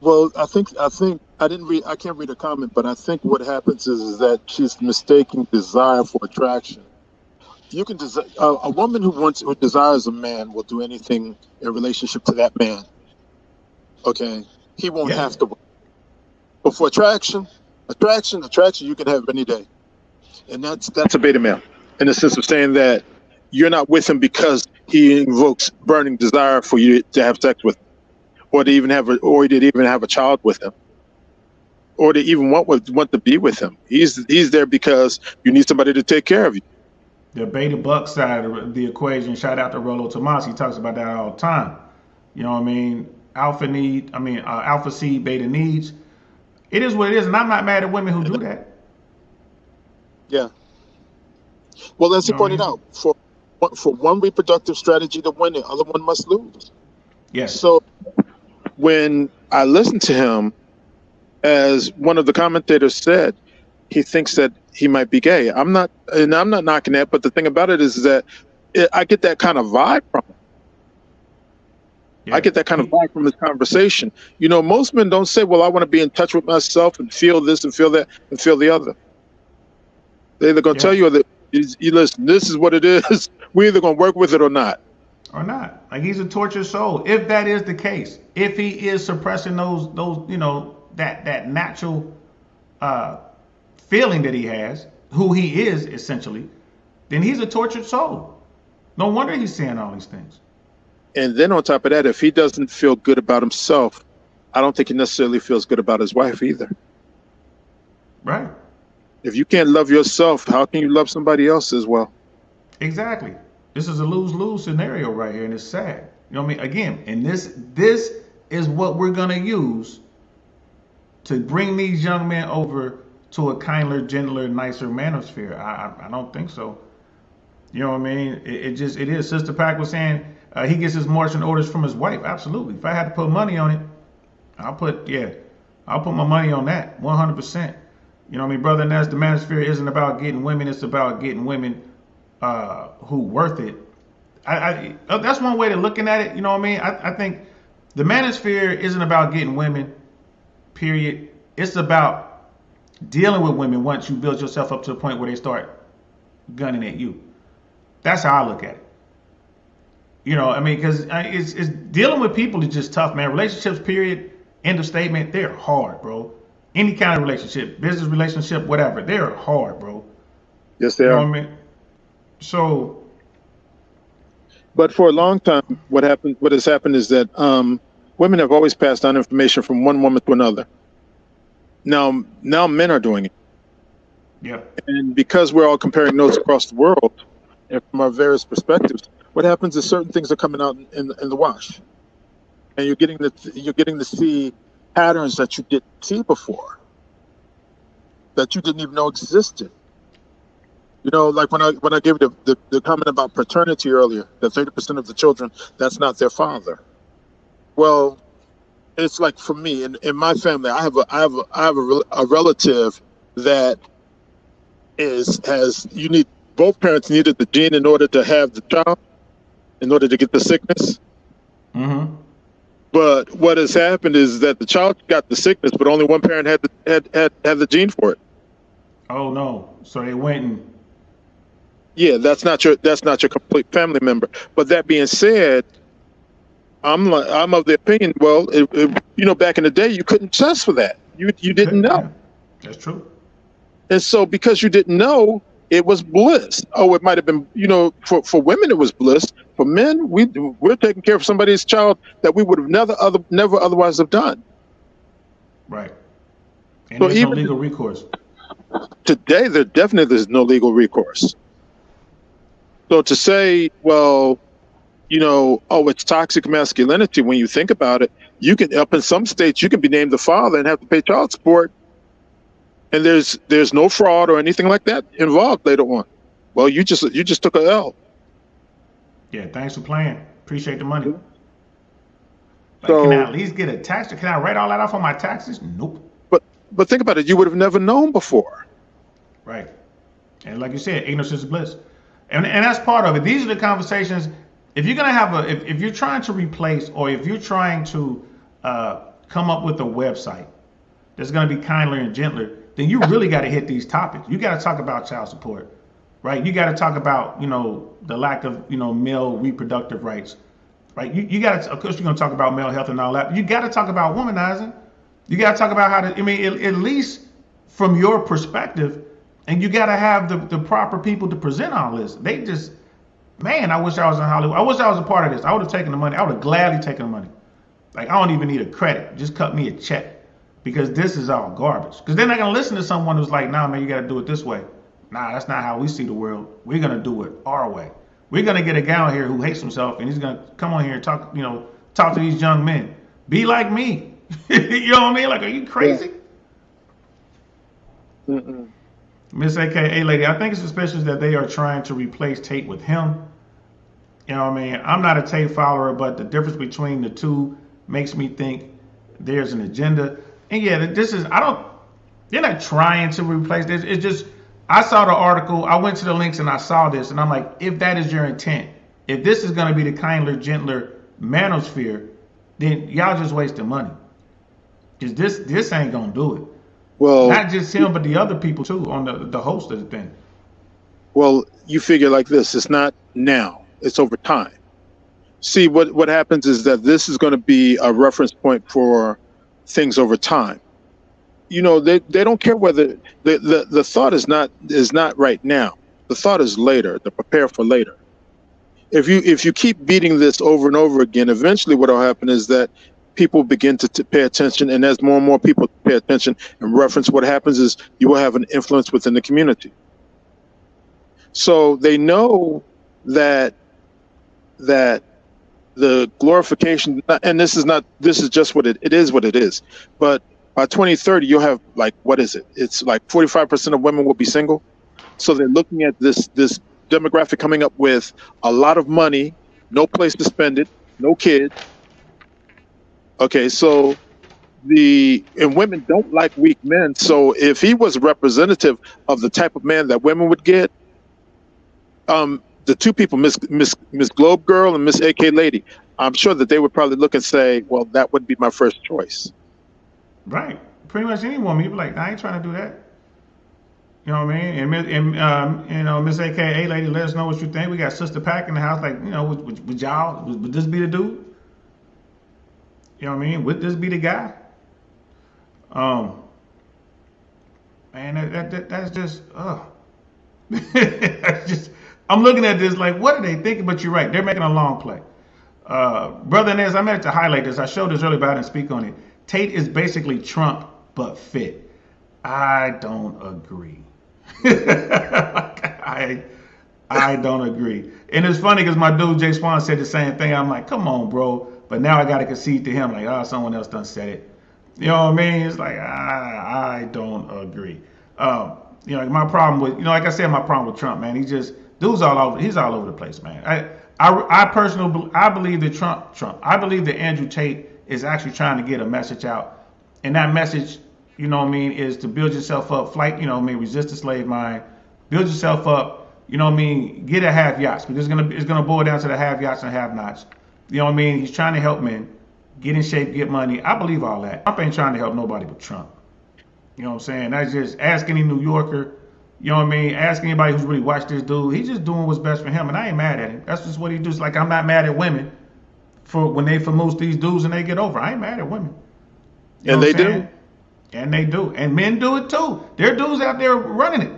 Well, I think I didn't read. I can't read a comment, but I think what happens is that she's mistaking desire for attraction. You can a woman who desires a man will do anything in relationship to that man. Okay, he won't Yeah. have to. But for attraction, you can have any day, and that's a beta male in the sense of saying that you're not with him because he invokes burning desire for you to have sex with him, or to even have a child with him, or to even want to be with him. He's there because you need somebody to take care of you. The beta buck side of the equation, shout out to Rollo Tomas, he talks about that all the time. You know what I mean? Alpha seed, beta needs. It is what it is, and I'm not mad at women who do that. Yeah. Well, as he You know what I pointed mean? out, for one reproductive strategy to win, the other one must lose. Yes. So when I listened to him, as one of the commentators said, he thinks that he might be gay. I'm not knocking that, but the thing about it is that I get that kind of vibe from him. Yeah. I get that kind of vibe from this conversation. You know, most men don't say, well, I want to be in touch with myself and feel this and feel that and feel the other. They're either going to tell you that, you listen, this is what it is. We're either going to work with it or not. Or not. Like, he's a tortured soul. If that is the case, if he is suppressing those you know, that natural feeling that he has, who he is essentially, then he's a tortured soul. No wonder he's saying all these things. And then on top of that, if he doesn't feel good about himself, I don't think he necessarily feels good about his wife either. Right. If you can't love yourself, how can you love somebody else as well? Exactly. This is a lose-lose scenario right here, and it's sad. You know what I mean? Again, and this is what we're gonna use to bring these young men over to a kinder, gentler, nicer manosphere. I don't think so. You know what I mean? It is. Sister Pack was saying he gets his marching orders from his wife. Absolutely. If I had to put money on it, I'll put my money on that 100%. You know what I mean? Brother Ness, the manosphere isn't about getting women. It's about getting women who worth it. That's one way to looking at it. You know what I mean? I think the manosphere isn't about getting women, period. It's about dealing with women once you build yourself up to the point where they start gunning at you. That's how I look at it. You know, I mean, because it's dealing with people is just tough, man. Relationships, period, end of statement, they're hard, bro. Any kind of relationship, business relationship, whatever, they're hard, bro. Yes, they You know are. what I mean? So, But for a long time, what has happened is that women have always passed down information from one woman to another. Now men are doing it, yeah, and because we're all comparing notes across the world and from our various perspectives, what happens is certain things are coming out in the wash, and you're getting to see patterns that you didn't see before, that you didn't even know existed. You know, like when I gave the comment about paternity earlier, that 30% of the children, that's not their father. Well, it's like for me in my family, I have a relative that both parents needed the gene in order to have the child, in order to get the sickness. mm-hmm. But what has happened is that the child got the sickness, but only one parent had the gene for it. Oh no, so they went and Yeah, that's not your complete family member. But that being said, I'm of the opinion. Well, back in the day, you couldn't test for that. You didn't know, yeah, that's true. and so because you didn't know, it was bliss. Oh, it might have been. For women, it was bliss. For men, we're taking care of somebody's child that we would have never otherwise have done. Right. And So there's no even legal recourse. today, there's no legal recourse. So to say, well, it's toxic masculinity, when you think about it, you can, up in some states, you can be named the father and have to pay child support, and there's no fraud or anything like that involved later on. Well, you just took a L. Yeah, thanks for playing. Appreciate the money. Like, So, can I at least get a tax? Can I write all that off on my taxes? Nope. but think about it. You would have never known before. Right. And like you said, ignorance is bliss. And that's part of it. These are the conversations. If you're gonna have if you're trying to replace, or if you're trying to come up with a website that's gonna be kinder and gentler, then you really got to hit these topics. You got to talk about child support, right? You got to talk about the lack of male reproductive rights, right? You got to, of course, you're gonna talk about male health and all that. But you got to talk about womanizing. You got to talk about how to. I mean, at least from your perspective. And you got to have the proper people to present all this. They just, man, I wish I was in Hollywood. I wish I was a part of this. I would have taken the money. I would have gladly taken the money. Like, I don't even need a credit. Just cut me a check, because this is all garbage. Because they're not going to listen to someone who's like, nah, man, you got to do it this way. Nah, that's not how we see the world. We're going to do it our way. We're going to get a guy on here who hates himself, and he's going to come on here and talk to these young men. Be like me. You know what I mean? Like, are you crazy? Mm-mm. Miss AKA Lady, I think it's suspicious that they are trying to replace Tate with him. You know what I mean? I'm not a Tate follower, but the difference between the two makes me think there's an agenda. And yeah, they're not trying to replace this. It's just, I saw the article, I went to the links and I saw this, and I'm like, if that is your intent, if this is going to be the kinder, gentler manosphere, then y'all just wasting money. Because this ain't going to do it. Well, Not just him, but the other people too, on the host of the thing. well, you figure like this. It's not now. It's over time. See, what happens is that this is going to be a reference point for things over time. They don't care whether the thought is not right now. The thought is later. To prepare for later. If you keep beating this over and over again, eventually what will happen is that people begin to pay attention, and as more and more people pay attention and reference, what happens is you will have an influence within the community. So they know that the glorification, and this is just what it is what it is. But by 2030, you'll have, like, what is it? It's like 45% of women will be single. So they're looking at this demographic coming up with a lot of money, no place to spend it, no kids. Okay, so and women don't like weak men. So if he was representative of the type of man that women would get, the two people, Miss Globe Girl and Miss AK Lady, I'm sure that they would probably look and say, well, that would be my first choice. Right. Pretty much any woman, you'd be like, I ain't trying to do that. You know what I mean? And Miss AKA lady, let us know what you think. We got Sister Pack in the house. Like, would y'all, would this be the dude? You know what I mean? Would this be the guy? Man, that's just, that's just, I'm looking at this like, what are they thinking? But you're right. They're making a long play. Brother Inez, I meant to highlight this. I showed this earlier, but I didn't speak on it. Tate is basically Trump, but fit. I don't agree. I don't agree. And it's funny because my dude Jay Swan said the same thing. I'm like, come on, bro. But now I got to concede to him, like, someone else done said it. You know what I mean? It's like, I don't agree. My problem with, like I said, my problem with Trump, man, he's all over the place, man. I personally, I believe that I believe that Andrew Tate is actually trying to get a message out. And that message, is to build yourself up, resist the slave mind, build yourself up, get a have yachts, because it's gonna boil down to the have yachts and have nots. He's trying to help men get in shape, get money. I believe all that. Trump ain't trying to help nobody but Trump. You know what I'm saying? That's just, ask any New Yorker, ask anybody who's really watched this dude. He's just doing what's best for him, and I ain't mad at him. That's just what he does. Like, I'm not mad at women for when they famous these dudes and they get over. I ain't mad at women. And they do. And they do. And men do it too. There are dudes out there running it.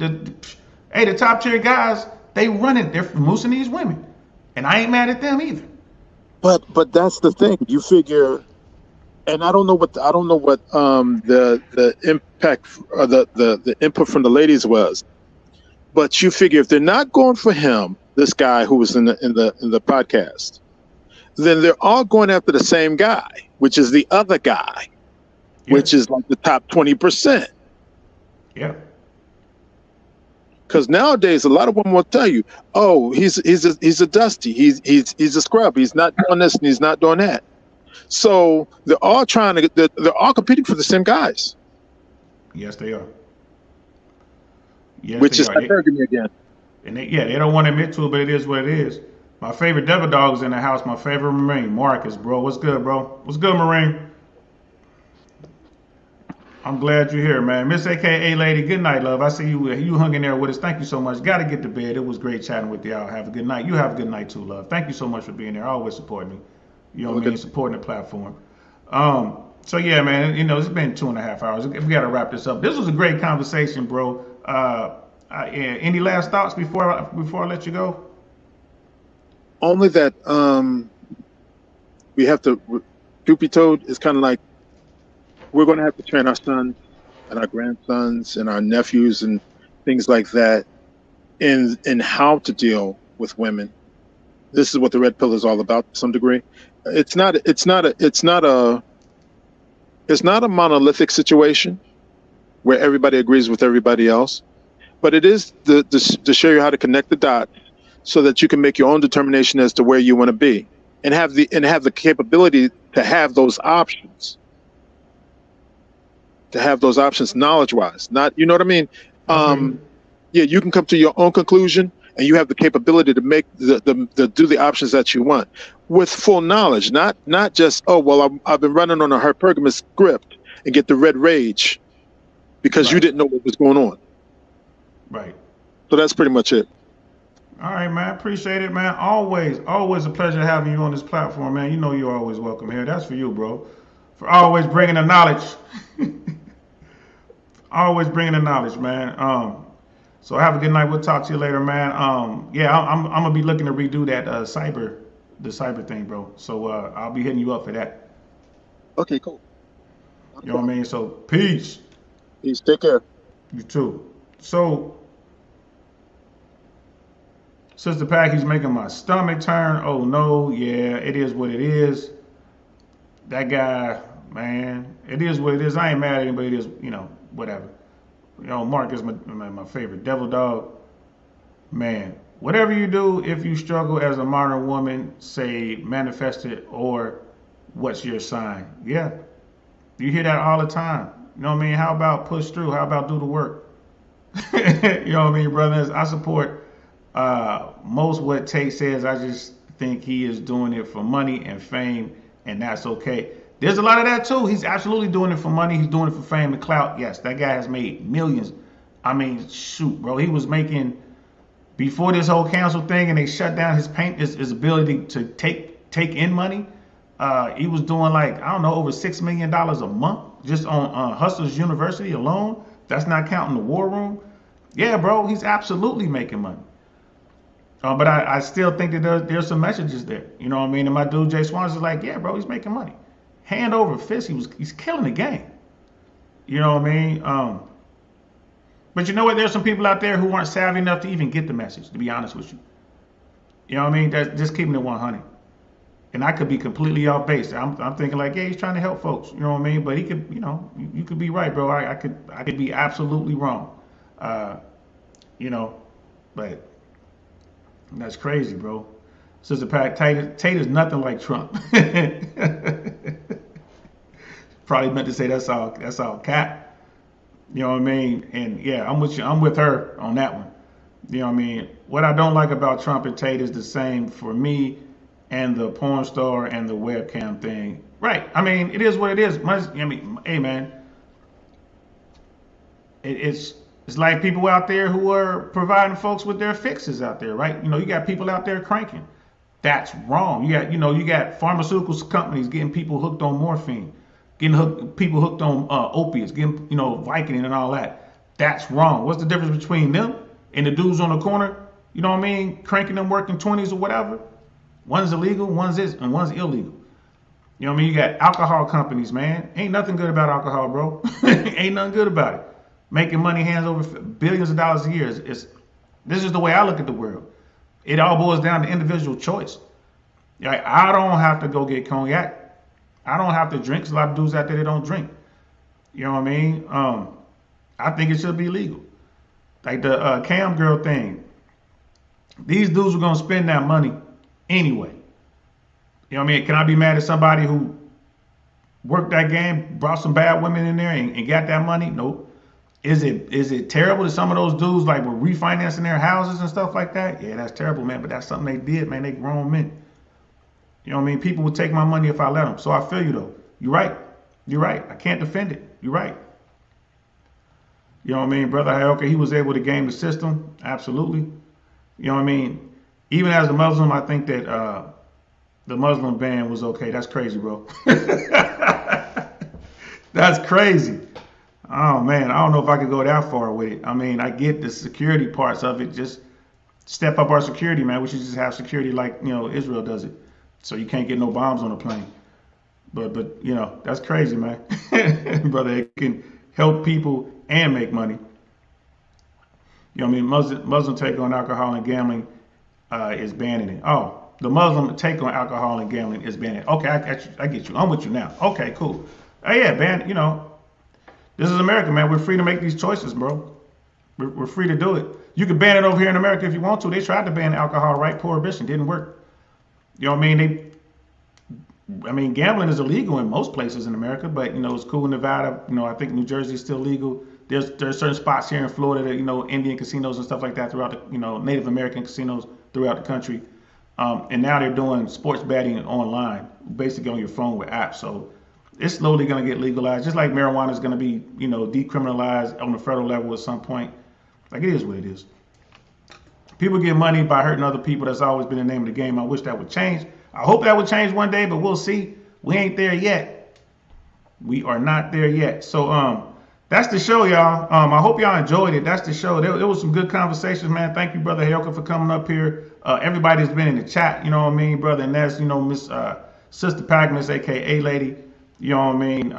The top tier guys, they run it. They're famousing these women. And I ain't mad at them either. But that's the thing. You figure, and I don't know what the impact or the input from the ladies was, but you figure if they're not going for him, this guy who was in the podcast, then they're all going after the same guy, which is the other guy, which is like the top 20%. Yeah. Because nowadays, a lot of women will tell you, "Oh, he's a dusty. He's a scrub. He's not doing this and he's not doing that." So they're all they're all competing for the same guys. Yes, they are. Yes, which they is are. hypergamy again. And they don't want to admit to it, but it is what it is. My favorite Devil Dog is in the house. My favorite Marine, Marcus, bro. What's good, bro? What's good, Marine? I'm glad you're here, man. Miss AKA lady, good night, love. I see you hung in there with us. Thank you so much. Got to get to bed. It was great chatting with y'all. Have a good night. You have a good night too, love. Thank you so much for being there. Always supporting me. You know what I mean? Supporting the platform. So yeah, man. It's been 2.5 hours. We got to wrap this up. This was a great conversation, bro. Any last thoughts before I let you go? Only that we have to. Truth be told, it's kind of like we're going to have to train our sons and our grandsons and our nephews and things like that in how to deal with women. This is what the red pill is all about to some degree. It's not a monolithic situation where everybody agrees with everybody else, but it is to show you how to connect the dots so that you can make your own determination as to where you want to be and have the capability to have those options. To have those options knowledge-wise, not, you know what I mean? Yeah, you can come to your own conclusion, and you have the capability to make do the options that you want with full knowledge, not just, oh, well, I've been running on a hypergamous script and get the red rage because you didn't know what was going on. Right. So that's pretty much it. All right, man. Appreciate it, man. Always a pleasure having you on this platform, man. You know you're always welcome here. That's for you, bro. For always bringing the knowledge. Always bringing the knowledge, man. So have a good night. We'll talk to you later, man. I'm gonna be looking to redo that the cyber thing, bro. So I'll be hitting you up for that. Okay, cool. You know what I mean? So peace. Peace. Take care. You too. So Sister Packy's making my stomach turn. Oh no, yeah, it is what it is. That guy, man, it is what it is. I ain't mad at him, but it is, whatever. Mark is my favorite Devil Dog. Man, whatever you do, if you struggle as a modern woman, say manifest it or what's your sign? Yeah, you hear that all the time. You know what I mean? How about push through? How about do the work? You know what I mean, brothers? I support most what Tate says. I just think he is doing it for money and fame, and that's okay. There's a lot of that too. He's absolutely doing it for money. He's doing it for fame and clout. Yes, that guy has made millions I mean, shoot, bro, he was making before this whole cancel thing, and they shut down his ability to take in money. He was doing like, I don't know, over $6 million a month just on Hustlers University alone. That's not counting the War Room. Yeah, bro, he's absolutely making money. But I still think that there's some messages there. You know what I mean? And my dude Jay Swans is like, yeah, bro, he's making money. Hand over fist, he's killing the game. You know what I mean? But you know what? There's some people out there who aren't savvy enough to even get the message, to be honest with you. You know what I mean? That's just keeping it 100. And I could be completely off base. I'm thinking like, yeah, he's trying to help folks. You know what I mean? But he could, you know, you could be right, bro. I could be absolutely wrong. You know, but that's crazy, bro. Sister Pat, Tate is nothing like Trump. Probably meant to say that's all cap. You know what I mean? And yeah, I'm with you. I'm with her on that one. You know what I mean? What I don't like about Trump and Tate is the same for me and the porn star and the webcam thing. Right. I mean, it is what it is. I mean, hey man, it's like people out there who are providing folks with their fixes out there, right? You know, you got people out there cranking. That's wrong. You got pharmaceutical companies getting people hooked on morphine, people hooked on opiates, getting, Vicodin and all that. That's wrong. What's the difference between them and the dudes on the corner? You know what I mean? Cranking them working 20s or whatever. One's illegal, one's illegal. You know what I mean? You got alcohol companies, man. Ain't nothing good about alcohol, bro. Ain't nothing good about it. Making money hands over billions of dollars a year. This is the way I look at the world. It all boils down to individual choice. Like, I don't have to go get cognac. I don't have to drink. There's a lot of dudes out there that don't drink. You know what I mean? I think it should be legal. Like the cam girl thing. These dudes are going to spend that money anyway. You know what I mean? Can I be mad at somebody who worked that game, brought some bad women in there and got that money? Nope. Is it terrible that some of those dudes like were refinancing their houses and stuff like that? Yeah, that's terrible, man. But that's something they did, man. They grown men. You know what I mean? People would take my money if I let them. So I feel you though. You're right. You're right. I can't defend it. You're right. You know what I mean? Brother Hayoka, he was able to game the system. Absolutely. You know what I mean? Even as a Muslim, I think that the Muslim ban was okay. That's crazy, bro. That's crazy. Oh, man, I don't know if I could go that far with it. I mean, I get the security parts of it. Just step up our security, man. We should just have security like, Israel does it. So you can't get no bombs on a plane. But that's crazy, man. Brother, it can help people and make money. You know what I mean? Muslim take on alcohol and gambling is banning it. Oh, the Muslim take on alcohol and gambling is banning it. Okay, I get you. I'm with you now. Okay, cool. Oh, yeah, ban, this is America, man. We're free to make these choices, bro. We're free to do it. You can ban it over here in America if you want to. They tried to ban alcohol, right? Prohibition didn't work. You know what I mean? Gambling is illegal in most places in America, but it's cool in Nevada. I think New Jersey is still legal. There's certain spots here in Florida that Indian casinos and stuff like that throughout the Native American casinos throughout the country. And now they're doing sports betting online, basically on your phone with apps. So it's slowly going to get legalized, just like marijuana is going to be, decriminalized on the federal level at some point. Like, it is what it is. People get money by hurting other people. That's always been the name of the game. I wish that would change. I hope that would change one day, but we'll see. We ain't there yet. We are not there yet. So that's the show, y'all. I hope y'all enjoyed it. That's the show. There was some good conversations, man. Thank you, Brother Hayoka, for coming up here. Everybody's been in the chat, you know what I mean? Brother Inez, Miss Sister Pagmas, a.k.a. Lady. You know what I mean?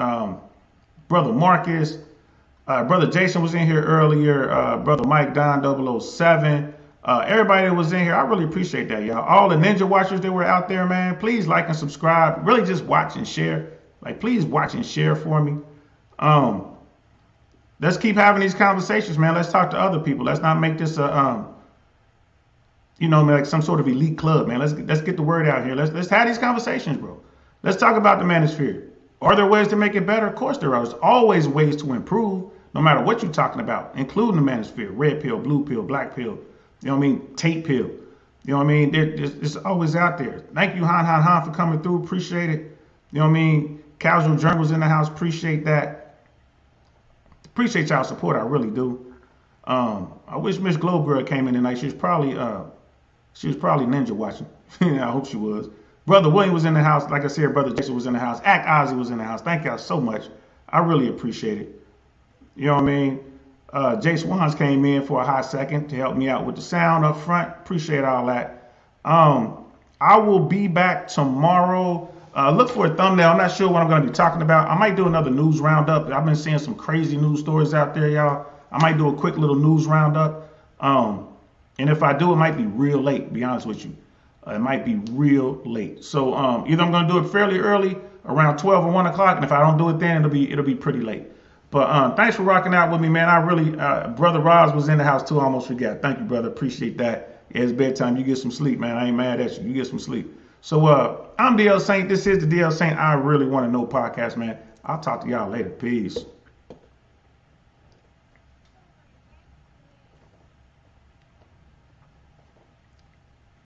Brother Marcus, Brother Jason was in here earlier. Brother Mike Don 007. Everybody that was in here, I really appreciate that, y'all. All the Ninja Watchers that were out there, man, please like and subscribe. Really just watch and share. Like, please watch and share for me. Let's keep having these conversations, man. Let's talk to other people. Let's not make this like some sort of elite club, man. Let's get the word out here. Let's have these conversations, bro. Let's talk about the manosphere. Are there ways to make it better? Of course there are. There's always ways to improve, no matter what you're talking about, including the manosphere. Red pill, blue pill, black pill, tape pill. You know what I mean? It's always out there. Thank you, Han, for coming through. Appreciate it. You know what I mean? Casual Journals in the house. Appreciate that. Appreciate y'all support. I really do. I wish Miss Glow Girl came in tonight. She was probably ninja watching. I hope she was. Brother William was in the house. Like I said, Brother Jason was in the house. Act Ozzy was in the house. Thank y'all so much. I really appreciate it. You know what I mean? Jay Swans came in for a hot second to help me out with the sound up front. Appreciate all that. I will be back tomorrow. Look for a thumbnail. I'm not sure what I'm going to be talking about. I might do another news roundup. I've been seeing some crazy news stories out there, y'all. I might do a quick little news roundup. And if I do, it might be real late, to be honest with you. It might be real late. So either I'm going to do it fairly early, around 12 or 1 o'clock, and if I don't do it then, it'll be pretty late. But thanks for rocking out with me, man. I really, Brother Roz was in the house too. I almost forgot. Thank you, brother. Appreciate that. It's bedtime. You get some sleep, man. I ain't mad at you. You get some sleep. So I'm DL Saint. This is the DL Saint I Really Want to Know podcast, man. I'll talk to y'all later. Peace.